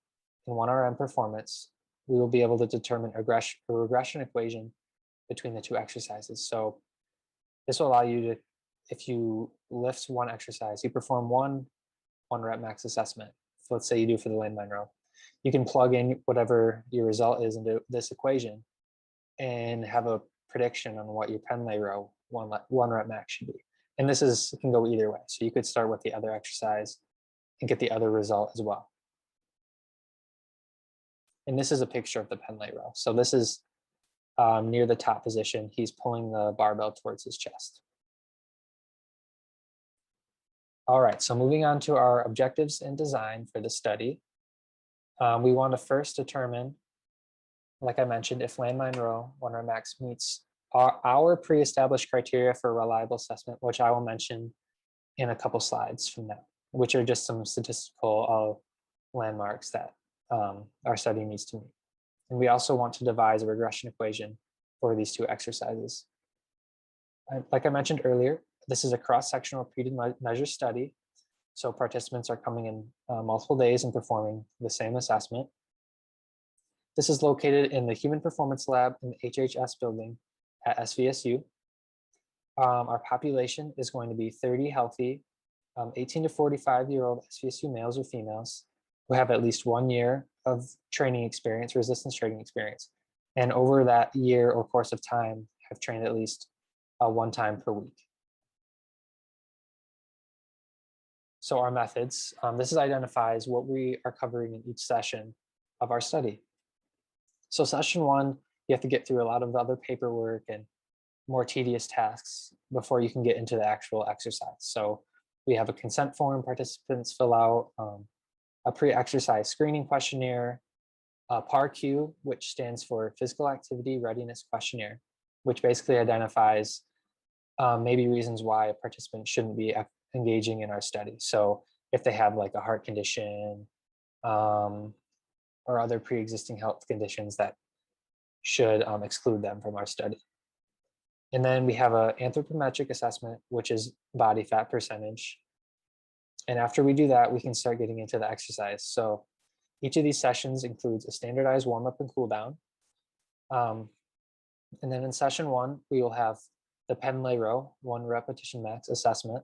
Speaker 16: in 1RM performance, we will be able to determine a regression equation between the two exercises. So this will allow you to, if you lift one exercise, you perform one rep max assessment. So let's say you do for the landmine row. You can plug in whatever your result is into this equation and have a prediction on what your Pendlay row one rep max should be. And this can go either way. So you could start with the other exercise and get the other result as well. And this is a picture of the Pendlay row. So this is near the top position. He's pulling the barbell towards his chest. All right, so moving on to our objectives and design for the study. We want to first determine, like I mentioned, if landmine row one rep max meets our pre-established criteria for reliable assessment, which I will mention in a couple slides from now, which are just some statistical landmarks that our study needs to meet. And we also want to devise a regression equation for these two exercises. Like I mentioned earlier, this is a cross-sectional repeated measure study. So participants are coming in multiple days and performing the same assessment. This is located in the Human Performance Lab in the HHS building at SVSU. Our population is going to be 30 healthy, 18 to 45-year-old SVSU males or females who have at least 1 year of training experience, resistance training experience, and over that year or course of time have trained at least one time per week. So our methods, this identifies what we are covering in each session of our study. So session one, you have to get through a lot of the other paperwork and more tedious tasks before you can get into the actual exercise. So we have a consent form participants fill out, a pre-exercise screening questionnaire, a PARQ, which stands for Physical Activity Readiness Questionnaire, which basically identifies maybe reasons why a participant shouldn't be engaging in our study. So if they have like a heart condition or other pre-existing health conditions that should exclude them from our study. And then we have an anthropometric assessment, which is body fat percentage. And after we do that, we can start getting into the exercise. So each of these sessions includes a standardized warm-up and cool down. And then in session 1, we will have the pen lay row, 1 repetition max assessment.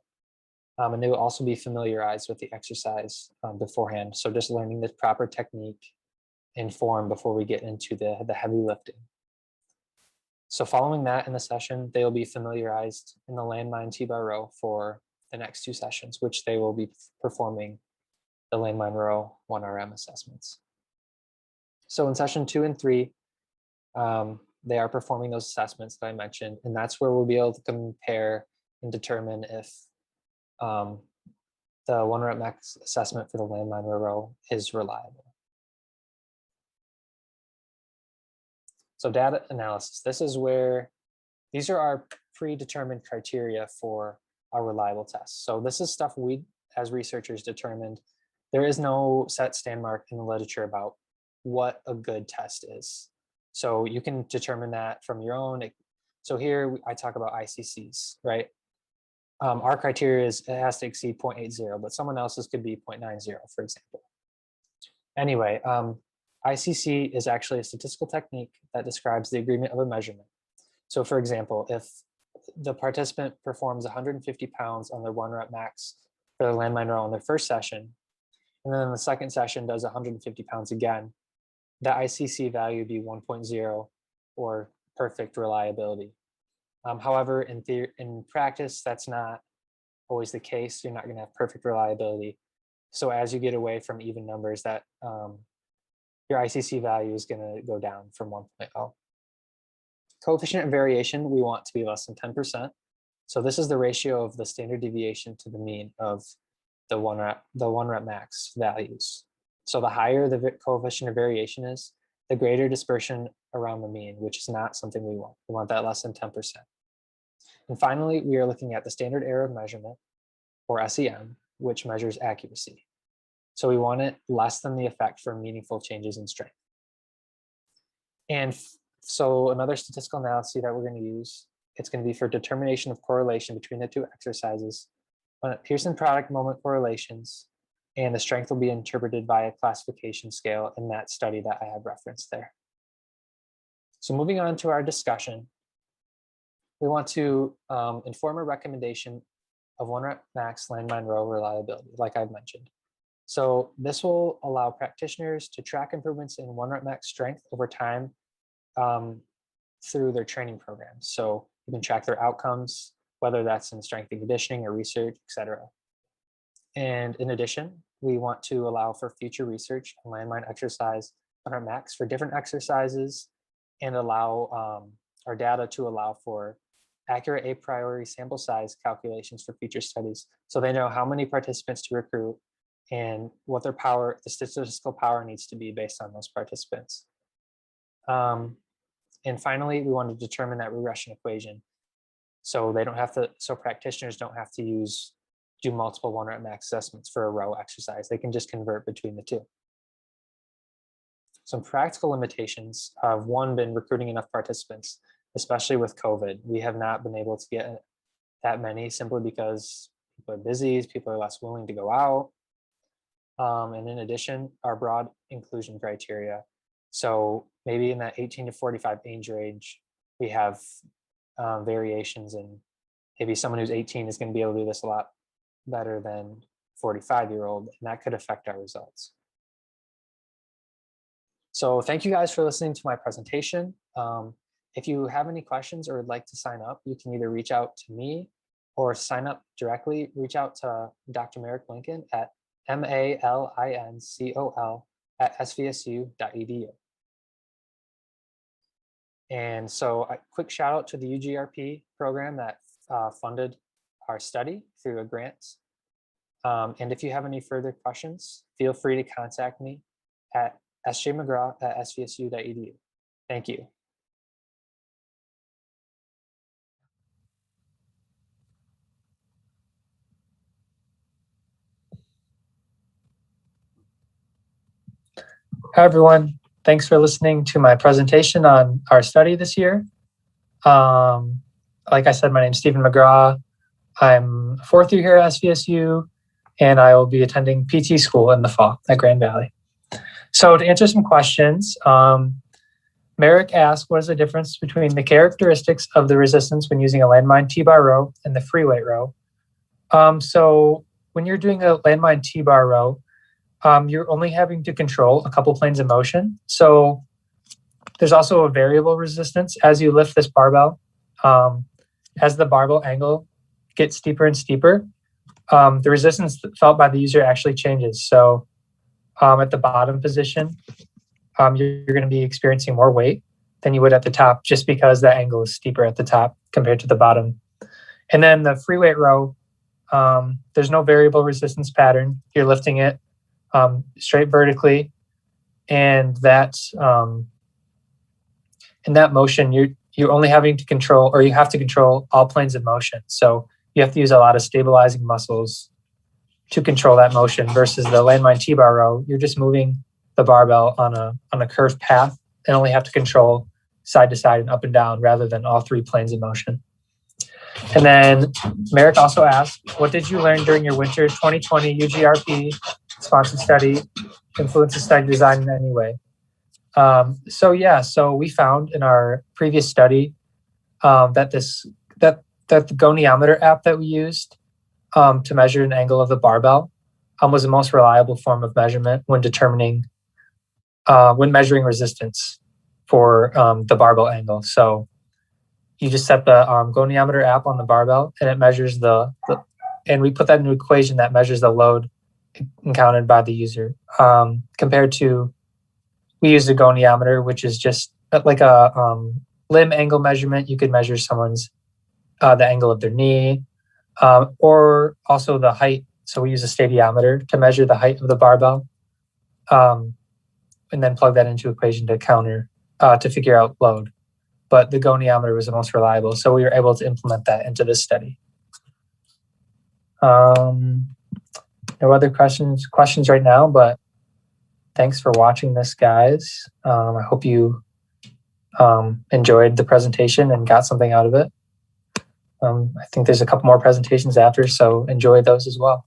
Speaker 16: And they will also be familiarized with the exercise beforehand. So just learning the proper technique and form before we get into the heavy lifting. So following that in the session, they will be familiarized in the landmine T-bar row for the next 2 sessions, which they will be performing the landmine row 1RM assessments. So in session 2 and 3, they are performing those assessments that I mentioned, and that's where we'll be able to compare and determine if the 1RM max assessment for the landmine row is reliable. So data analysis, these are our predetermined criteria for our reliable tests. So this is stuff we, as researchers, determined. There is no set standmark in the literature about what a good test is. So you can determine that from your own. So here I talk about ICCs, right? Our criteria is it has to exceed 0.80, but someone else's could be 0.90, for example. Anyway, ICC is actually a statistical technique that describes the agreement of a measurement. So for example, if the participant performs 150 pounds on their 1-rep max for the landmine row in their first session, and then in the second session does 150 pounds again, the ICC value would be 1.0 or perfect reliability. However, in practice, that's not always the case. You're not going to have perfect reliability. So as you get away from even numbers, that your ICC value is going to go down from 1.0. Coefficient of variation, we want to be less than 10%. So this is the ratio of the standard deviation to the mean of the one rep max values. So the higher the coefficient of variation is, the greater dispersion around the mean, which is not something we want. We want that less than 10%. And finally, we are looking at the standard error of measurement, or SEM, which measures accuracy. So we want it less than the effect for meaningful changes in strength. And so another statistical analysis that we're going to use, it's going to be for determination of correlation between the 2 exercises, Pearson product moment correlations, and the strength will be interpreted by a classification scale in that study that I have referenced there. So moving on to our discussion, we want to inform a recommendation of 1-rep max landmine row reliability, like I've mentioned. So this will allow practitioners to track improvements in 1-rep max strength over time through their training programs. So you can track their outcomes, whether that's in strength and conditioning or research, etc. And in addition, we want to allow for future research on landmine exercise 1-rep max for different exercises, and allow our data to allow for accurate a priori sample size calculations for future studies. So they know how many participants to recruit and what their power, the statistical power needs to be based on those participants. And finally, we want to determine that regression equation. So they don't have to, so practitioners don't have to do multiple 1-rep max assessments for a row exercise. They can just convert between the 2. Some practical limitations have, one, been recruiting enough participants, especially with COVID. We have not been able to get that many simply because people are busy, people are less willing to go out. And in addition, our broad inclusion criteria. So maybe in that 18 to 45 age range, we have variations, and maybe someone who's 18 is going to be able to do this a lot better than 45-year-old, and that could affect our results. So thank you guys for listening to my presentation. If you have any questions or would like to sign up, you can either reach out to me or sign up directly. Reach out to Dr. Merrick Lincoln at MALINCOL@svsu.edu. And so a quick shout out to the UGRP program that funded our study through a grant. And if you have any further questions, feel free to contact me at sjmcgraw@svsu.edu. Thank you.
Speaker 17: Hi, everyone. Thanks for listening to my presentation on our study this year. Like I said, my name is Stephen McGraw. I'm a fourth year here at SVSU, and I will be attending PT school in the fall at Grand Valley. So to answer some questions, Merrick asked, what is the difference between the characteristics of the resistance when using a landmine T-bar row and the free weight row? So when you're doing a landmine T-bar row, you're only having to control a couple planes of motion. So there's also a variable resistance as you lift this barbell. As the barbell angle gets steeper and steeper, the resistance felt by the user actually changes. So at the bottom position, you're going to be experiencing more weight than you would at the top, just because that angle is steeper at the top compared to the bottom. And then the free weight row, there's no variable resistance pattern. You're lifting it straight vertically, and that's in that motion, you're only having to control, or you have to control all planes of motion. So you have to use a lot of stabilizing muscles to control that motion, versus the landmine T-bar row, you're just moving the barbell on a curved path and only have to control side to side and up and down rather than all three planes of motion. And then Merrick also asked, what did you learn during your winter 2020 UGRP sponsored study influences study design in any way? So we found in our previous study that the goniometer app that we used to measure an angle of the barbell was the most reliable form of measurement when measuring resistance for the barbell angle. So you just set the goniometer app on the barbell, and it measures and we put that in an equation that measures the load encountered by the user. Compared to, we use a goniometer, which is just like a limb angle measurement. You could measure someone's the angle of their knee, or also the height. So we use a stadiometer to measure the height of the barbell, and then plug that into equation to figure out load. But the goniometer was the most reliable, so we were able to implement that into this study. No other questions right now, but thanks for watching this, guys. I hope you enjoyed the presentation and got something out of it. I think there's a couple more presentations after, so enjoy those as well.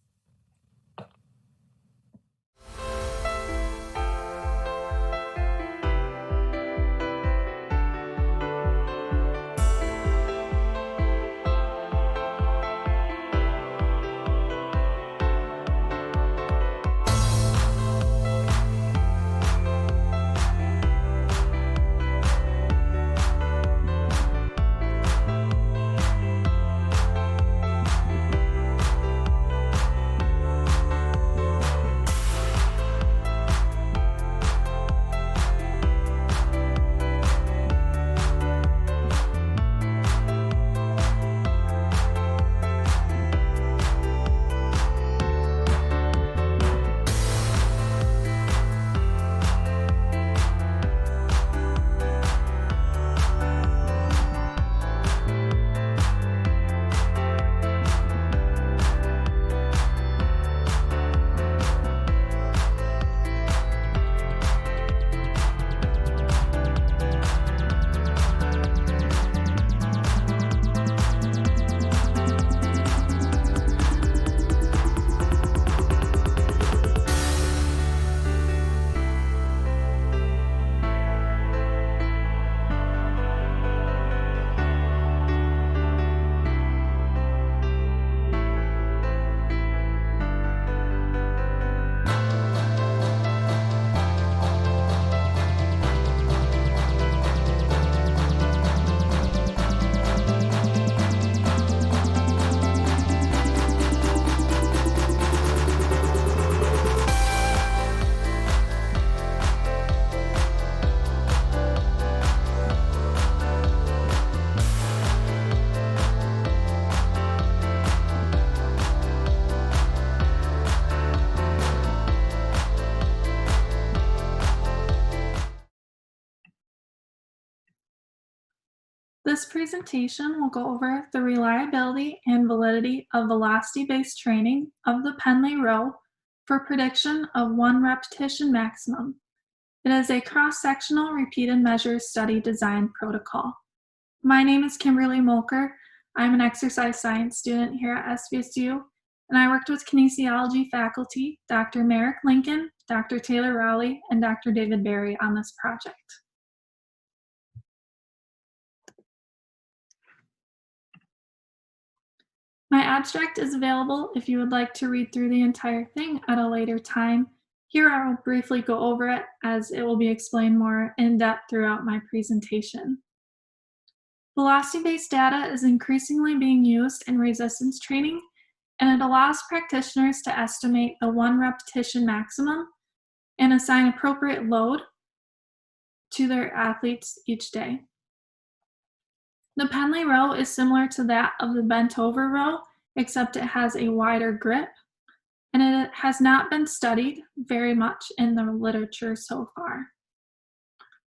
Speaker 18: This presentation will go over the reliability and validity of velocity-based training of the Penley row for prediction of 1 repetition maximum. It is a cross-sectional repeated measures study design protocol. My name is Kimberly Molker. I'm an exercise science student here at SVSU, and I worked with kinesiology faculty, Dr. Merrick Lincoln, Dr. Taylor Rowley, and Dr. David Berry on this project. My abstract is available if you would like to read through the entire thing at a later time. Here I will briefly go over it as it will be explained more in depth throughout my presentation. Velocity-based data is increasingly being used in resistance training, and it allows practitioners to estimate the 1 repetition maximum and assign appropriate load to their athletes each day. The Penley row is similar to that of the bent over row, except it has a wider grip, and it has not been studied very much in the literature so far.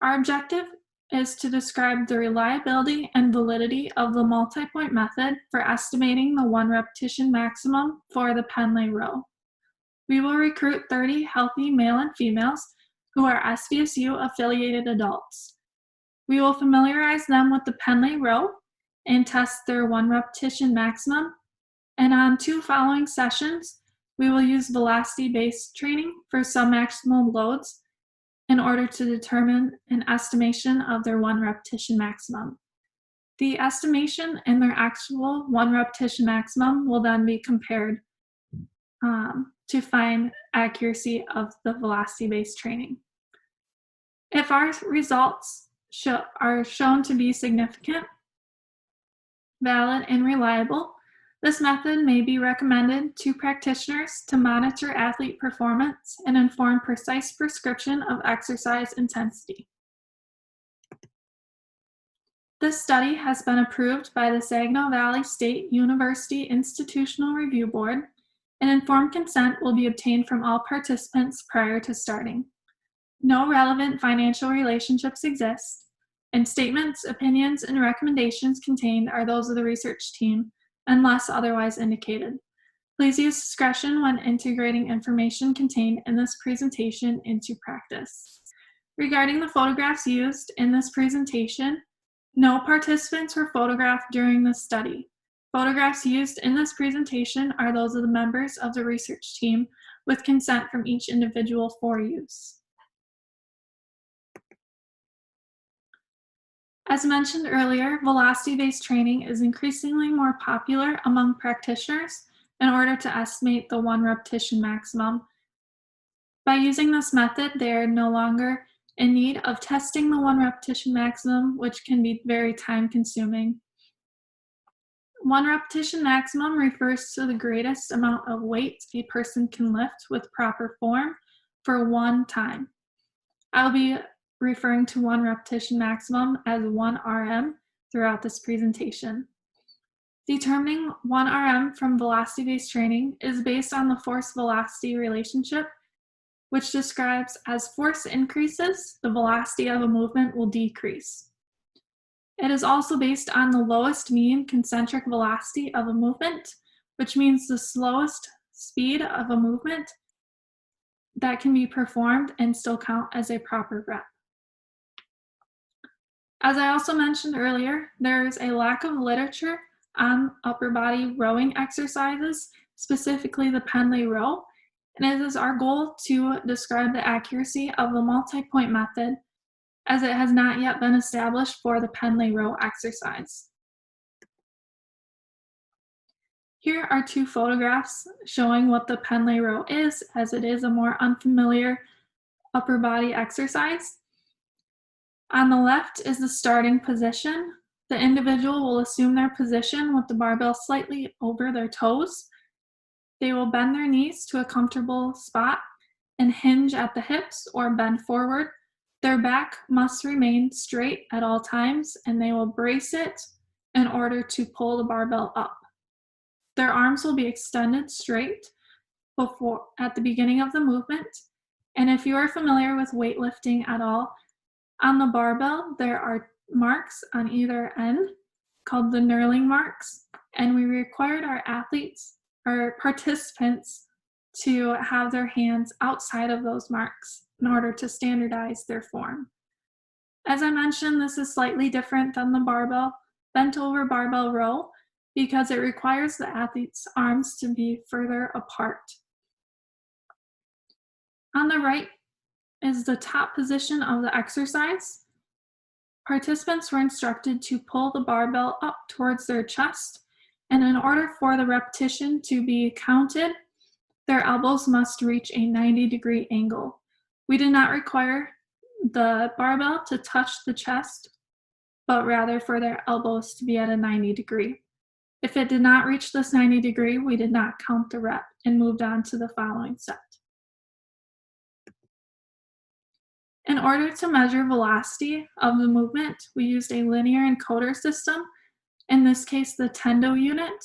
Speaker 18: Our objective is to describe the reliability and validity of the multi-point method for estimating the 1 repetition maximum for the Penley row. We will recruit 30 healthy male and females who are SVSU affiliated adults. We will familiarize them with the Penley row and test their 1 repetition maximum. And on 2 following sessions, we will use velocity-based training for submaximal loads in order to determine an estimation of their 1 repetition maximum. The estimation and their actual 1 repetition maximum will then be compared to find accuracy of the velocity-based training. If our results are shown to be significant, valid, and reliable, this method may be recommended to practitioners to monitor athlete performance and inform precise prescription of exercise intensity. This study has been approved by the Saginaw Valley State University Institutional Review Board, and informed consent will be obtained from all participants prior to starting. No relevant financial relationships exist, and statements, opinions, and recommendations contained are those of the research team, unless otherwise indicated. Please use discretion when integrating information contained in this presentation into practice. Regarding the photographs used in this presentation, no participants were photographed during this study. Photographs used in this presentation are those of the members of the research team with consent from each individual for use. As mentioned earlier, velocity-based training is increasingly more popular among practitioners in order to estimate the 1 repetition maximum. By using this method, they are no longer in need of testing the 1 repetition maximum, which can be very time-consuming. 1 repetition maximum refers to the greatest amount of weight a person can lift with proper form for 1 time. I'll be referring to 1 repetition maximum as 1 RM throughout this presentation. Determining 1 RM from velocity-based training is based on the force-velocity relationship, which describes as force increases, the velocity of a movement will decrease. It is also based on the lowest mean concentric velocity of a movement, which means the slowest speed of a movement that can be performed and still count as a proper rep. As I also mentioned earlier, there is a lack of literature on upper body rowing exercises, specifically the Penley row, and it is our goal to describe the accuracy of the multi-point method, as it has not yet been established for the Penley row exercise. Here are 2 photographs showing what the Penley row is, as it is a more unfamiliar upper body exercise. On the left is the starting position. The individual will assume their position with the barbell slightly over their toes. They will bend their knees to a comfortable spot and hinge at the hips or bend forward. Their back must remain straight at all times, and they will brace it in order to pull the barbell up. Their arms will be extended straight at the beginning of the movement. And if you are familiar with weightlifting at all, on the barbell, there are marks on either end called the knurling marks, and we required our participants to have their hands outside of those marks. in order to standardize their form. As I mentioned, this is slightly different than the barbell, bent over barbell row, because it requires the athlete's arms to be further apart. On the right is the top position of the exercise. Participants were instructed to pull the barbell up towards their chest, and in order for the repetition to be counted, their elbows must reach a 90-degree angle. We did not require the barbell to touch the chest, but rather for their elbows to be at a 90-degree. If it did not reach this 90-degree, we did not count the rep and moved on to the following set. In order to measure velocity of the movement, we used a linear encoder system, in this case the Tendo unit.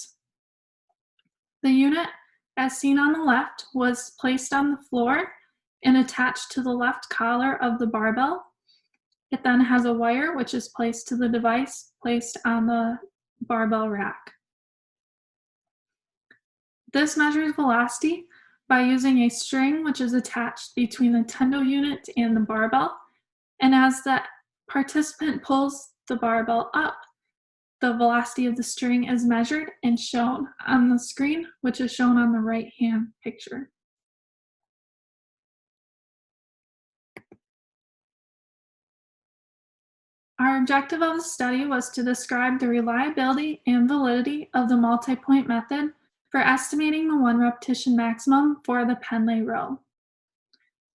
Speaker 18: The unit, as seen on the left, was placed on the floor and attached to the left collar of the barbell. It then has a wire which is placed to the device placed on the barbell rack. This measures velocity by using a string which is attached between the Tendo unit and the barbell. And as the participant pulls the barbell up, the velocity of the string is measured and shown on the screen, which is shown on the right-hand picture. Our objective of the study was to describe the reliability and validity of the multi-point method for estimating the 1 repetition maximum for the Penley row.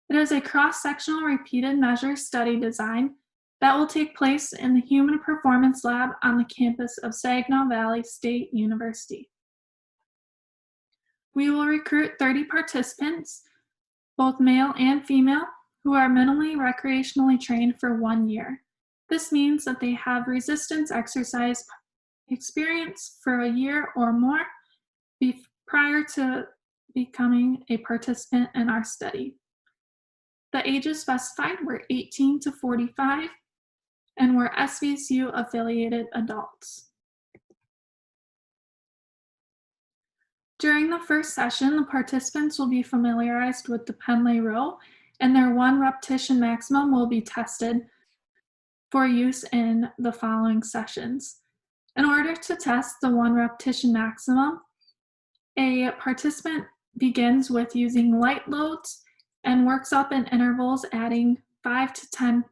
Speaker 18: It is a cross-sectional repeated measure study design that will take place in the Human Performance Lab on the campus of Saginaw Valley State University. We will recruit 30 participants, both male and female, who are minimally recreationally trained for 1 year. This means that they have resistance exercise experience for a year or more prior to becoming a participant in our study. The ages specified were 18 to 45 and were SVSU affiliated adults. During the first session, the participants will be familiarized with the Penley row, and their 1 repetition maximum will be tested for use in the following sessions. In order to test the 1 repetition maximum, a participant begins with using light loads and works up in intervals, adding 5 to 10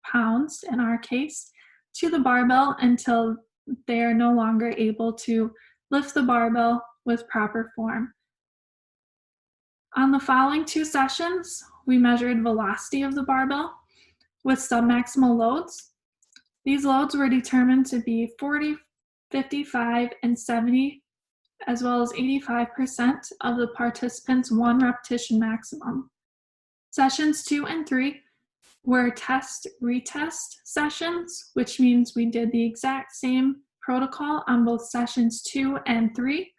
Speaker 18: pounds, in our case, to the barbell until they are no longer able to lift the barbell with proper form. On the following 2 sessions, we measured velocity of the barbell with submaximal loads. These loads were determined to be 40, 55, and 70, as well as 85% of the participants' 1 repetition maximum. Sessions 2 and 3 were test-retest sessions, which means we did the exact same protocol on both sessions 2 and 3,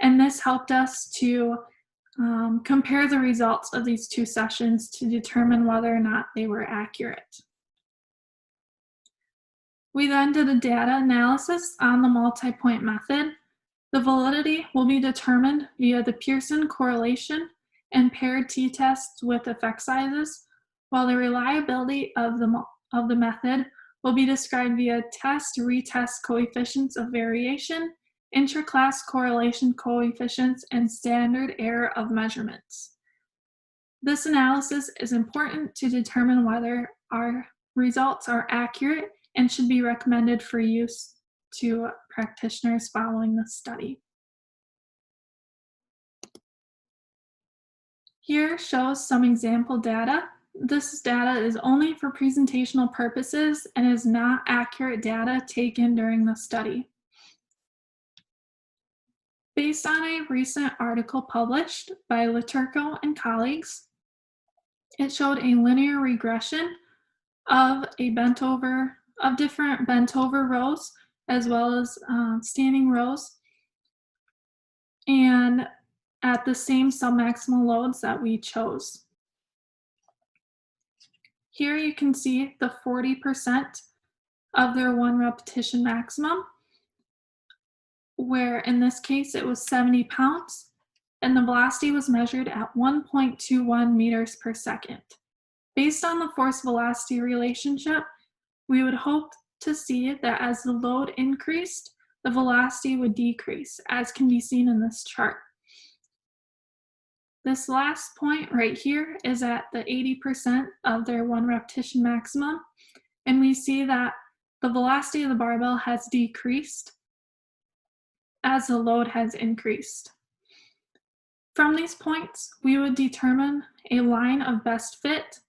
Speaker 18: and this helped us to compare the results of these 2 sessions to determine whether or not they were accurate. We then did a data analysis on the multi-point method. The validity will be determined via the Pearson correlation and paired t-tests with effect sizes, while the reliability of the method will be described via test-retest coefficients of variation, intra-class correlation coefficients, and standard error of measurements. This analysis is important to determine whether our results are accurate and should be recommended for use to practitioners following the study. Here shows some example data. This data is only for presentational purposes and is not accurate data taken during the study. Based on a recent article published by Laturco and colleagues, it showed a linear regression of different bent over rows as well as standing rows, and at the same submaximal loads that we chose. Here you can see the 40% of their 1 repetition maximum, where in this case it was 70 pounds, and the velocity was measured at 1.21 meters per second. Based on the force-velocity relationship, we would hope to see that as the load increased, the velocity would decrease, as can be seen in this chart. This last point right here is at the 80% of their 1 repetition maximum, and we see that the velocity of the barbell has decreased as the load has increased. From these points, we would determine a line of best fit,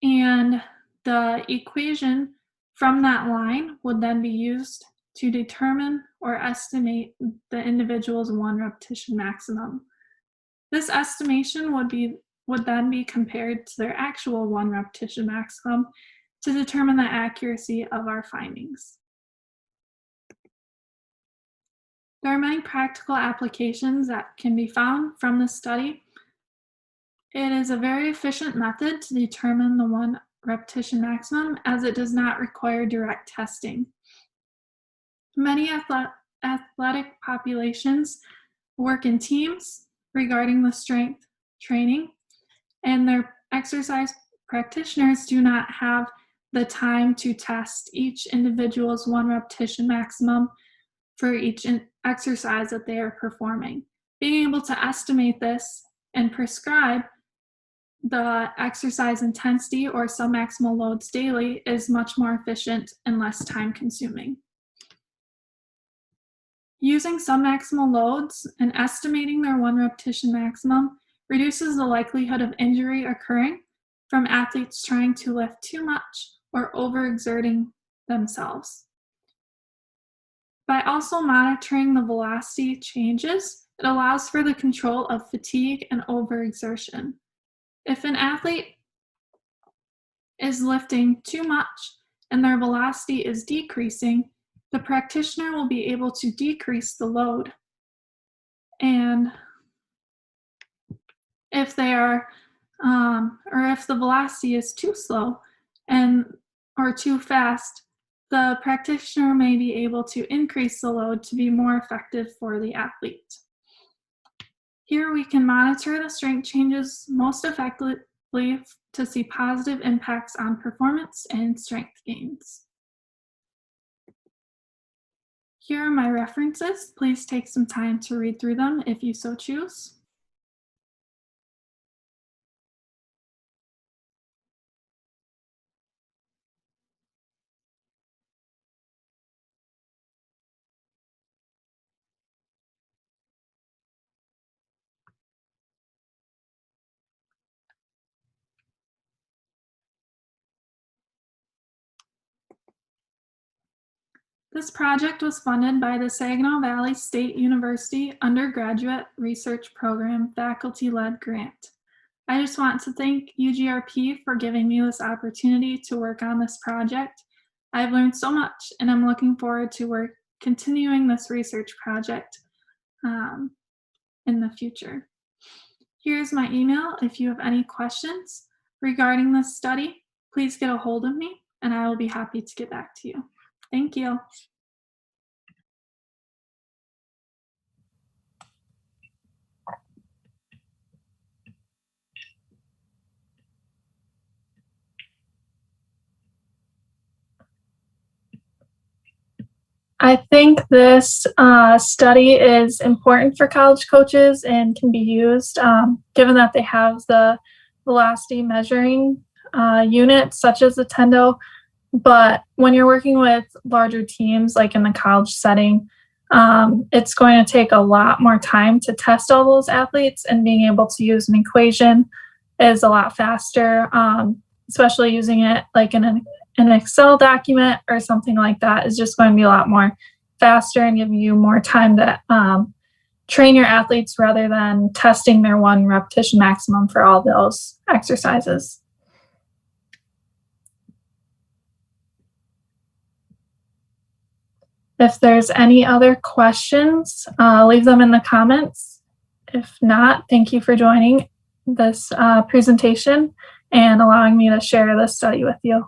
Speaker 18: and the equation from that line would then be used to determine or estimate the individual's 1 repetition maximum. This estimation would then be compared to their actual 1 repetition maximum to determine the accuracy of our findings. There are many practical applications that can be found from this study. It is a very efficient method to determine the 1 repetition maximum, as it does not require direct testing. Many athletic populations work in teams regarding the strength training, and their exercise practitioners do not have the time to test each individual's 1 repetition maximum for each exercise that they are performing. Being able to estimate this and prescribe the exercise intensity or submaximal loads daily is much more efficient and less time consuming. Using submaximal loads and estimating their 1 repetition maximum reduces the likelihood of injury occurring from athletes trying to lift too much or overexerting themselves. By also monitoring the velocity changes, it allows for the control of fatigue and overexertion. If an athlete is lifting too much and their velocity is decreasing, the practitioner will be able to decrease the load. And if they are, or if the velocity is too slow or too fast, the practitioner may be able to increase the load to be more effective for the athlete. Here we can monitor the strength changes most effectively to see positive impacts on performance and strength gains. Here are my references. Please take some time to read through them if you so choose. This project was funded by the Saginaw Valley State University Undergraduate Research Program faculty-led grant. I just want to thank UGRP for giving me this opportunity to work on this project. I've learned so much, and I'm looking forward to continuing this research project in the future. Here's my email. If you have any questions regarding this study, please get a hold of me, and I will be happy to get back to you. Thank you. I think this study is important for college coaches and can be used given that they have the velocity measuring units such as the Tendo. But when you're working with larger teams, like in the college setting, it's going to take a lot more time to test all those athletes, and being able to use an equation is a lot faster, especially using it like in an Excel document or something like that is just going to be a lot more faster and give you more time to train your athletes rather than testing their 1 repetition maximum for all those exercises. If there's any other questions, leave them in the comments. If not, thank you for joining this presentation and allowing me to share this study with you.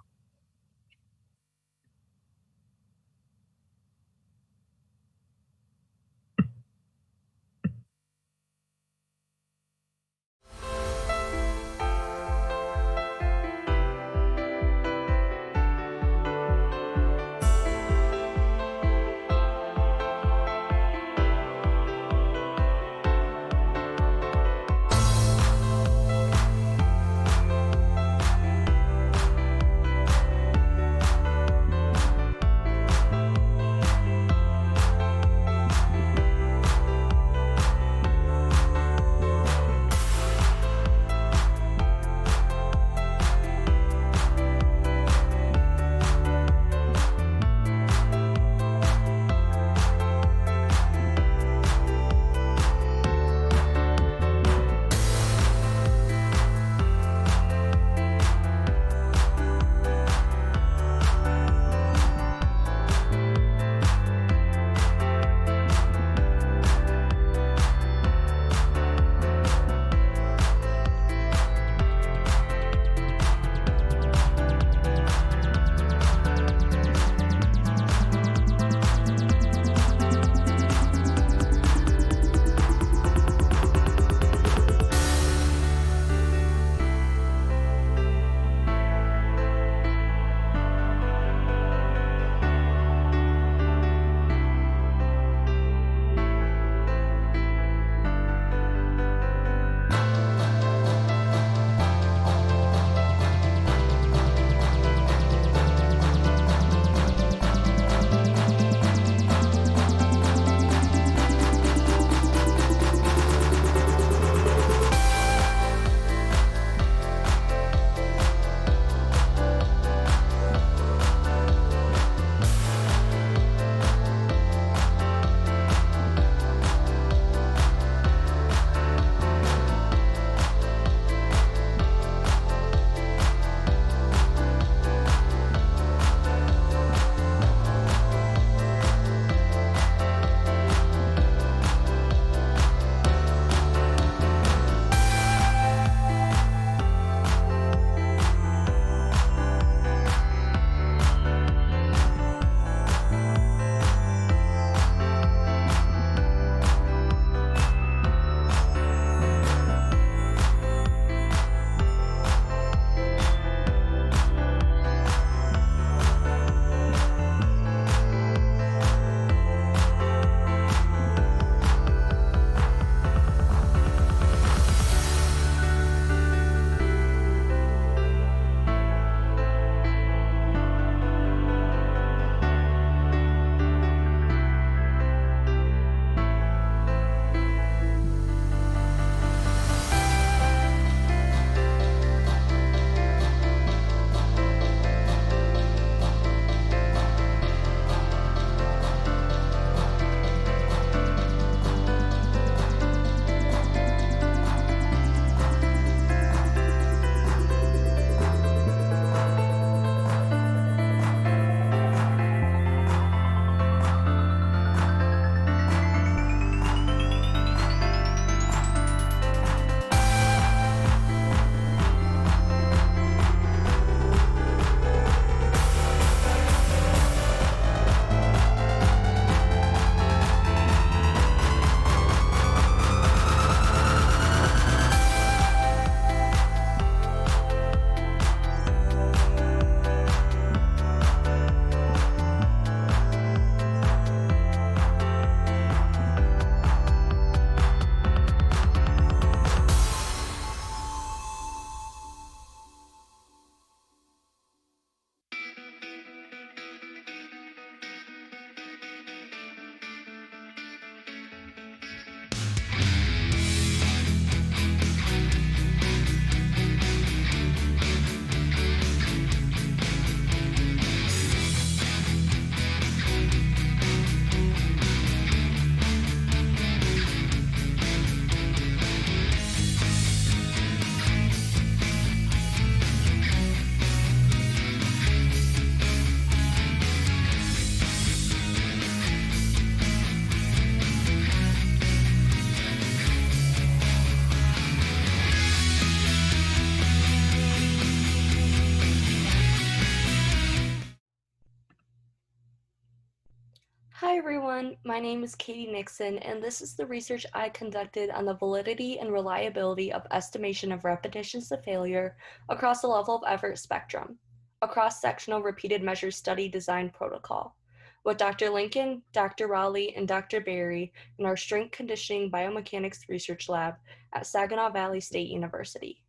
Speaker 19: Hi everyone, my name is Katie Nixon, and this is the research I conducted on the validity and reliability of estimation of repetitions to failure across the level of effort spectrum, a cross-sectional repeated measure study design protocol, with Dr. Lincoln, Dr. Rowley, and Dr. Berry in our Strength Conditioning Biomechanics Research Lab at Saginaw Valley State University.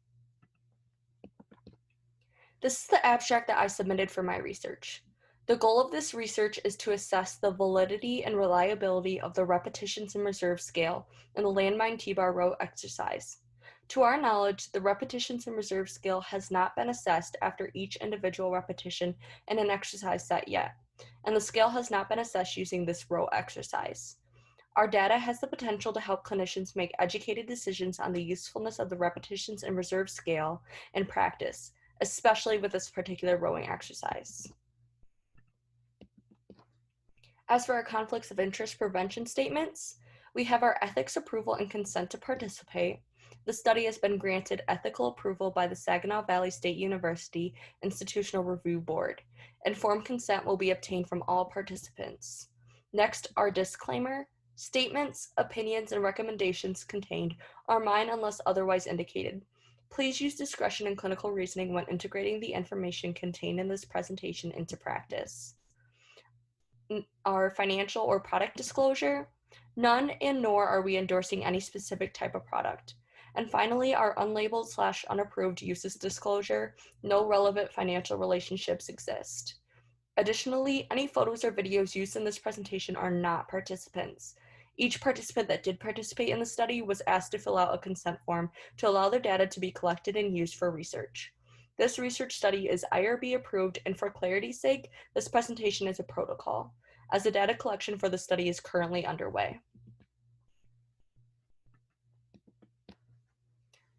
Speaker 19: This is the abstract that I submitted for my research. The goal of this research is to assess the validity and reliability of the repetitions in reserve scale in the landmine T-bar row exercise. To our knowledge, the repetitions in reserve scale has not been assessed after each individual repetition in an exercise set yet, and the scale has not been assessed using this row exercise. Our data has the potential to help clinicians make educated decisions on the usefulness of the repetitions in reserve scale in practice, especially with this particular rowing exercise. As for our conflicts of interest prevention statements, we have our ethics approval and consent to participate. The study has been granted ethical approval by the Saginaw Valley State University Institutional Review Board. Informed consent will be obtained from all participants. Next, our disclaimer. Statements, opinions, and recommendations contained are mine unless otherwise indicated. Please use discretion in clinical reasoning when integrating the information contained in this presentation into practice. Our financial or product disclosure, none and nor are we endorsing any specific type of product. And finally, our unlabeled/unapproved uses disclosure, no relevant financial relationships exist. Additionally, any photos or videos used in this presentation are not participants. Each participant that did participate in the study was asked to fill out a consent form to allow their data to be collected and used for research. This research study is IRB approved, and for clarity's sake, this presentation is a protocol, as the data collection for the study is currently underway.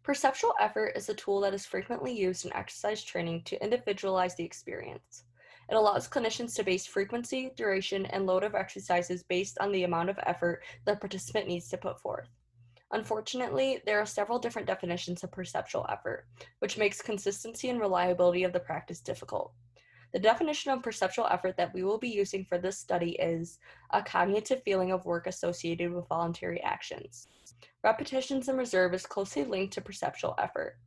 Speaker 19: Perceptual effort is a tool that is frequently used in exercise training to individualize the experience. It allows clinicians to base frequency, duration, and load of exercises based on the amount of effort the participant needs to put forth. Unfortunately, there are several different definitions of perceptual effort, which makes consistency and reliability of the practice difficult. The definition of perceptual effort that we will be using for this study is a cognitive feeling of work associated with voluntary actions. Repetitions in reserve is closely linked to perceptual effort.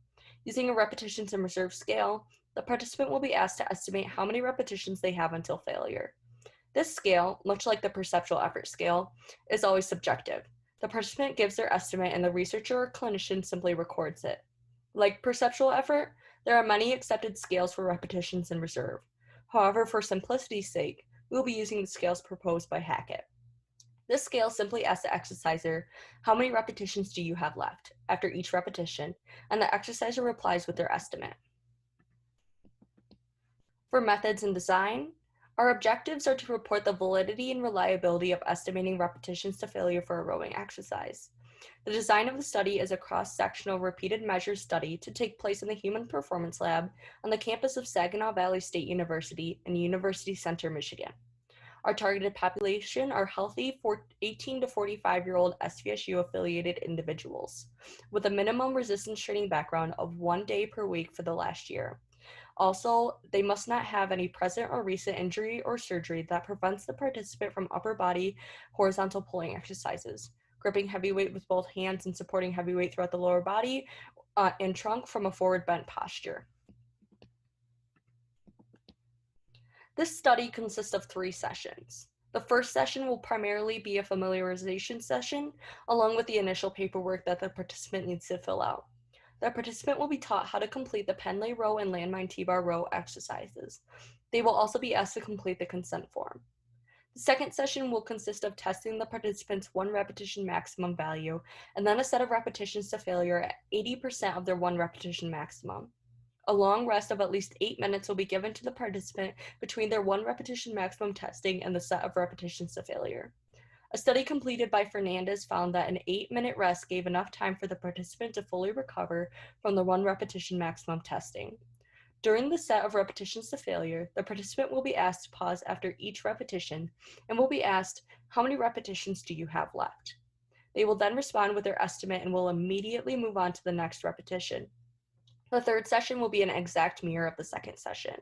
Speaker 19: Using a repetitions in reserve scale, the participant will be asked to estimate how many repetitions they have until failure. This scale, much like the perceptual effort scale, is always subjective. The participant gives their estimate and the researcher or clinician simply records it. Like perceptual effort, there are many accepted scales for repetitions in reserve. However, for simplicity's sake, we will be using the scales proposed by Hackett. This scale simply asks the exerciser, how many repetitions do you have left after each repetition, and the exerciser replies with their estimate. For methods and design, our objectives are to report the validity and reliability of estimating repetitions to failure for a rowing exercise. The design of the study is a cross-sectional repeated measures study to take place in the Human Performance Lab on the campus of Saginaw Valley State University in University Center, Michigan. Our targeted population are healthy 18 to 45-year-old SVSU affiliated individuals with a minimum resistance training background of 1 day per week for the last year. Also, they must not have any present or recent injury or surgery that prevents the participant from upper body horizontal pulling exercises, gripping heavy weight with both hands and supporting heavy weight throughout the lower body and trunk from a forward bent posture. This study consists of 3 sessions. The first session will primarily be a familiarization session, along with the initial paperwork that the participant needs to fill out. The participant will be taught how to complete the Penlay row and landmine T-bar row exercises. They will also be asked to complete the consent form. The second session will consist of testing the participant's 1 repetition maximum value, and then a set of repetitions to failure at 80% of their 1 repetition maximum. A long rest of at least 8 minutes will be given to the participant between their 1 repetition maximum testing and the set of repetitions to failure. A study completed by Fernandez found that an 8-minute rest gave enough time for the participant to fully recover from the 1 repetition maximum testing. During the set of repetitions to failure, the participant will be asked to pause after each repetition and will be asked, how many repetitions do you have left? They will then respond with their estimate and will immediately move on to the next repetition. The third session will be an exact mirror of the second session.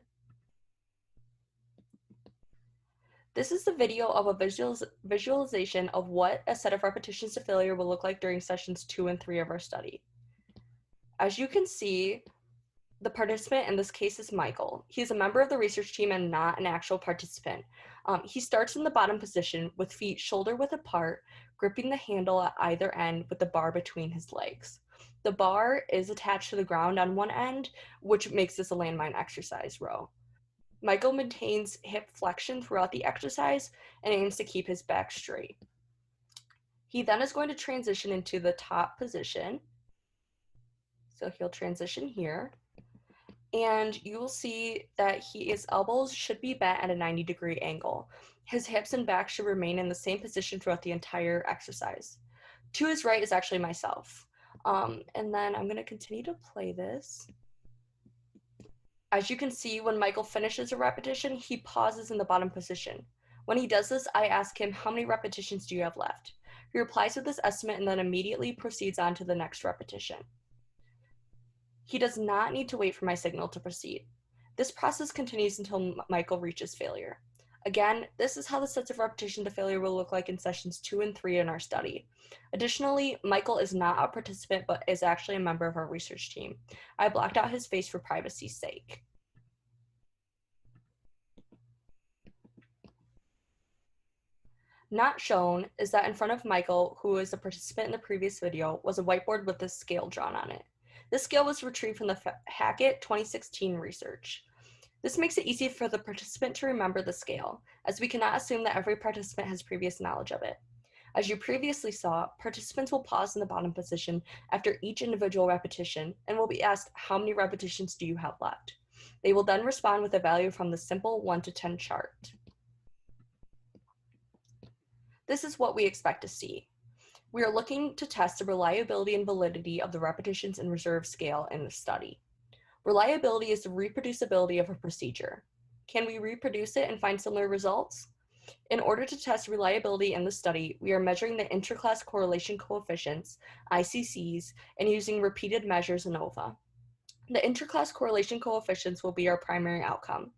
Speaker 19: This is the video of a visualization of what a set of repetitions to failure will look like during sessions 2 and 3 of our study. As you can see, the participant in this case is Michael. He's a member of the research team and not an actual participant. He starts in the bottom position with feet shoulder width apart, gripping the handle at either end with the bar between his legs. The bar is attached to the ground on one end, which makes this a landmine exercise row. Michael maintains hip flexion throughout the exercise and aims to keep his back straight. He then is going to transition into the top position. So he'll transition here. And you will see that his elbows should be bent at a 90-degree angle. His hips and back should remain in the same position throughout the entire exercise. To his right is actually myself. And then I'm going to continue to play this. As you can see, when Michael finishes a repetition, he pauses in the bottom position. When he does this, I ask him, how many repetitions do you have left? He replies with this estimate and then immediately proceeds on to the next repetition. He does not need to wait for my signal to proceed. This process continues until Michael reaches failure. Again, this is how the sets of repetition to failure will look like in sessions 2 and 3 in our study. Additionally, Michael is not a participant, but is actually a member of our research team. I blocked out his face for privacy's sake. Not shown is that in front of Michael, who is a participant in the previous video, was a whiteboard with this scale drawn on it. This scale was retrieved from the Hackett 2016 research. This makes it easy for the participant to remember the scale, as we cannot assume that every participant has previous knowledge of it. As you previously saw, participants will pause in the bottom position after each individual repetition and will be asked, how many repetitions do you have left? They will then respond with a value from the simple 1 to 10 chart. This is what we expect to see. We are looking to test the reliability and validity of the repetitions and reserve scale in the study. Reliability is the reproducibility of a procedure. Can we reproduce it and find similar results? In order to test reliability in the study, we are measuring the interclass correlation coefficients, ICCs, and using repeated measures ANOVA. The interclass correlation coefficients will be our primary outcome.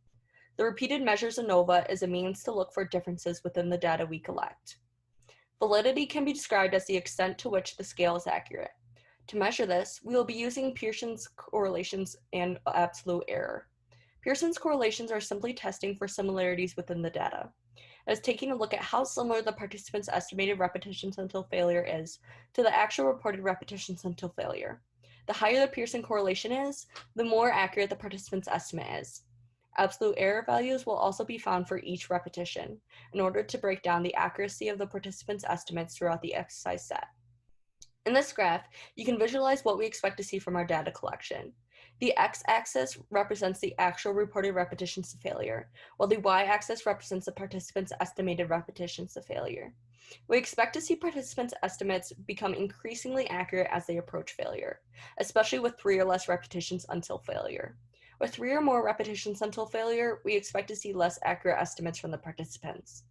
Speaker 19: The repeated measures ANOVA is a means to look for differences within the data we collect. Validity can be described as the extent to which the scale is accurate. To measure this, we will be using Pearson's correlations and absolute error. Pearson's correlations are simply testing for similarities within the data. It is taking a look at how similar the participant's estimated repetitions until failure is to the actual reported repetitions until failure. The higher the Pearson correlation is, the more accurate the participant's estimate is. Absolute error values will also be found for each repetition in order to break down the accuracy of the participants' estimates throughout the exercise set. In this graph, you can visualize what we expect to see from our data collection. The x-axis represents the actual reported repetitions to failure, while the y-axis represents the participants' estimated repetitions to failure. We expect to see participants' estimates become increasingly accurate as they approach failure, especially with 3 or less repetitions until failure. With 3 or more repetitions until failure, we expect to see less accurate estimates from the participants.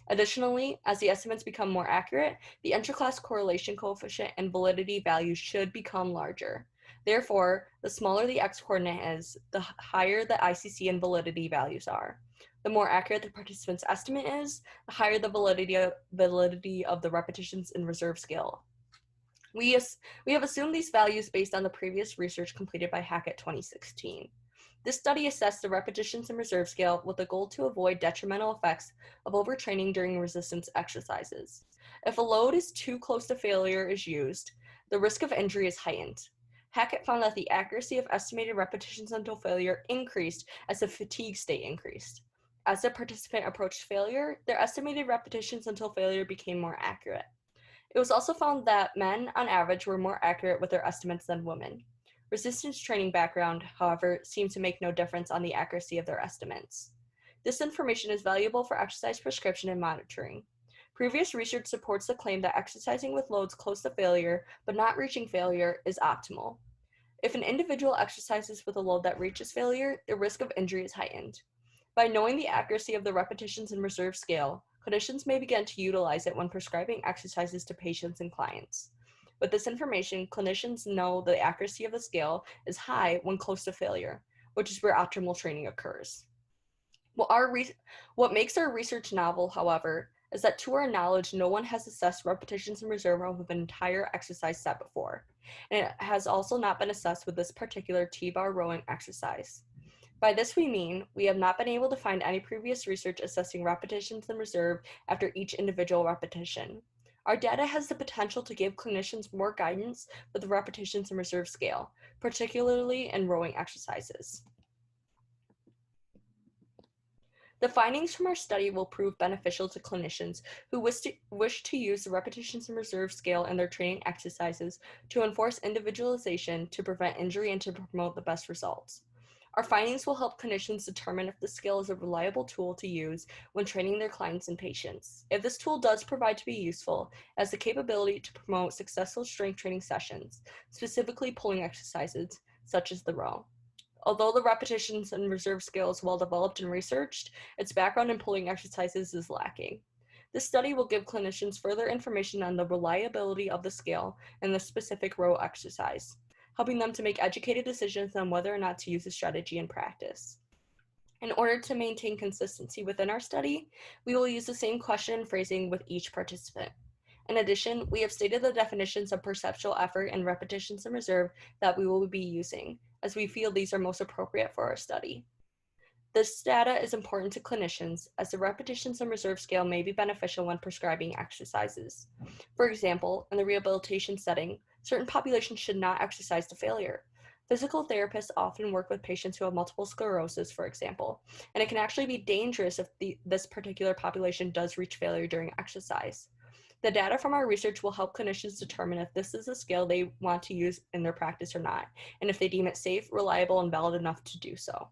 Speaker 19: Additionally, as the estimates become more accurate, the interclass correlation coefficient and validity values should become larger. Therefore, the smaller the x-coordinate is, the higher the ICC and validity values are. The more accurate the participant's estimate is, the higher the validity of the repetitions in reserve scale. We have assumed these values based on the previous research completed by Hackett 2016. This study assessed the repetitions in reserve scale with the goal to avoid detrimental effects of overtraining during resistance exercises. If a load is too close to failure is used, the risk of injury is heightened. Hackett found that the accuracy of estimated repetitions until failure increased as the fatigue state increased. As the participant approached failure, their estimated repetitions until failure became more accurate. It was also found that men, on average, were more accurate with their estimates than women. Resistance training background, however, seems to make no difference on the accuracy of their estimates. This information is valuable for exercise prescription and monitoring. Previous research supports the claim that exercising with loads close to failure but not reaching failure is optimal. If an individual exercises with a load that reaches failure, the risk of injury is heightened. By knowing the accuracy of the repetitions in reserve scale, clinicians may begin to utilize it when prescribing exercises to patients and clients. With this information, clinicians know the accuracy of the scale is high when close to failure, which is where optimal training occurs. What makes our research novel, however, is that to our knowledge, no one has assessed repetitions in reserve of an entire exercise set before, and it has also not been assessed with this particular T-bar rowing exercise. By this we mean, we have not been able to find any previous research assessing repetitions in reserve after each individual repetition. Our data has the potential to give clinicians more guidance with the repetitions in reserve scale, particularly in rowing exercises. The findings from our study will prove beneficial to clinicians who wish to use the repetitions in reserve scale in their training exercises to enforce individualization, to prevent injury, and to promote the best results. Our findings will help clinicians determine if the scale is a reliable tool to use when training their clients and patients. If this tool does provide to be useful, it has the capability to promote successful strength training sessions, specifically pulling exercises, such as the row. Although the repetitions and reserve scale is well developed and researched, its background in pulling exercises is lacking. This study will give clinicians further information on the reliability of the scale and the specific row exercise, helping them to make educated decisions on whether or not to use the strategy in practice. In order to maintain consistency within our study, we will use the same question and phrasing with each participant. In addition, we have stated the definitions of perceptual effort and repetitions in reserve that we will be using, as we feel these are most appropriate for our study. This data is important to clinicians, as the repetitions in reserve scale may be beneficial when prescribing exercises. For example, in the rehabilitation setting, certain populations should not exercise to failure. Physical therapists often work with patients who have multiple sclerosis, for example, and it can actually be dangerous if this particular population does reach failure during exercise. The data from our research will help clinicians determine if this is a scale they want to use in their practice or not, and if they deem it safe, reliable, and valid enough to do so.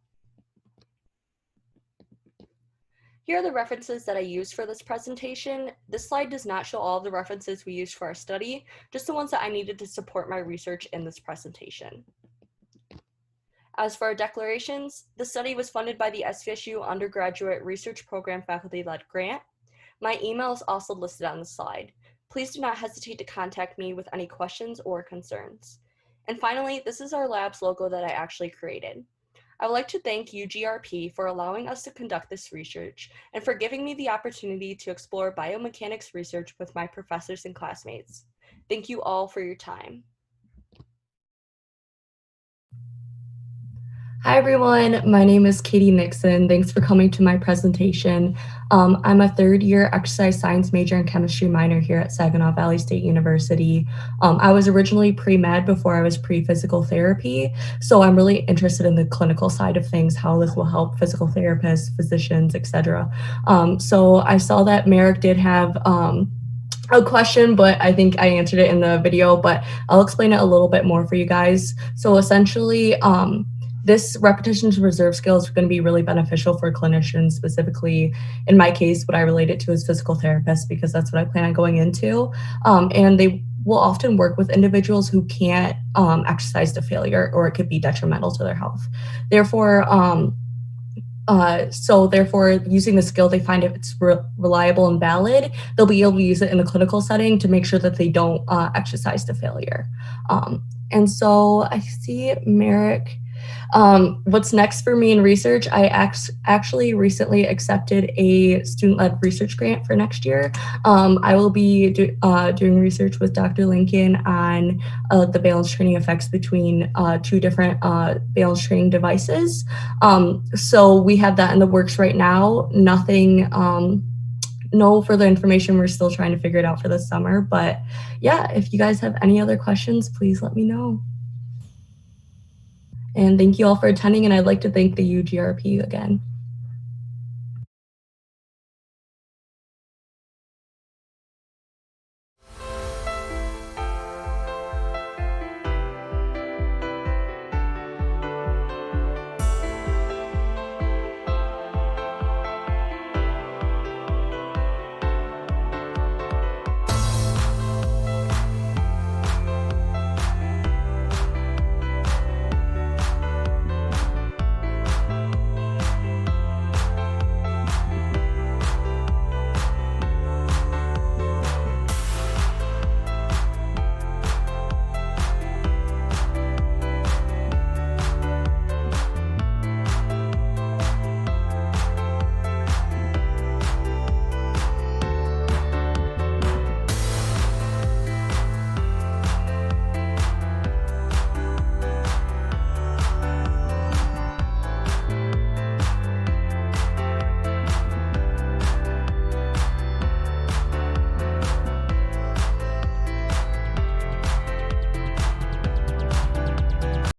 Speaker 19: Here are the references that I used for this presentation. This slide does not show all of the references we used for our study, just the ones that I needed to support my research in this presentation. As for our declarations, the study was funded by the SVSU Undergraduate Research Program Faculty-Led Grant. My email is also listed on the slide. Please do not hesitate to contact me with any questions or concerns. And finally, this is our lab's logo that I actually created. I would like to thank UGRP for allowing us to conduct this research and for giving me the opportunity to explore biomechanics research with my professors and classmates. Thank you all for your time. Hi everyone, my name is Katie Nixon. Thanks for coming to my presentation. I'm a third-year exercise science major and chemistry minor here at Saginaw Valley State University. I was originally pre-med before I was pre-physical therapy, so I'm really interested in the clinical side of things, how this will help physical therapists, physicians, etc. So I saw that Merrick did have a question, but I think I answered it in the video, but I'll explain it a little bit more for you guys. So essentially, this repetition to reserve scale is going to be really beneficial for clinicians, specifically in my case, what I relate it to is physical therapists, because that's what I plan on going into. And they will often work with individuals who can't exercise to failure, or it could be detrimental to their health. Therefore, using the skill, they find if it's reliable and valid, they'll be able to use it in the clinical setting to make sure that they don't exercise to failure. And so I see Merrick. What's next for me in research, I actually recently accepted a student-led research grant for next year. I will be doing research with Dr. Lincoln on the balance training effects between two different balance training devices. So we have that in the works right now. Nothing, no further information. We're still trying to figure it out for this summer. But yeah, if you guys have any other questions, please let me know. And thank you all for attending, and I'd like to thank the UGRP again.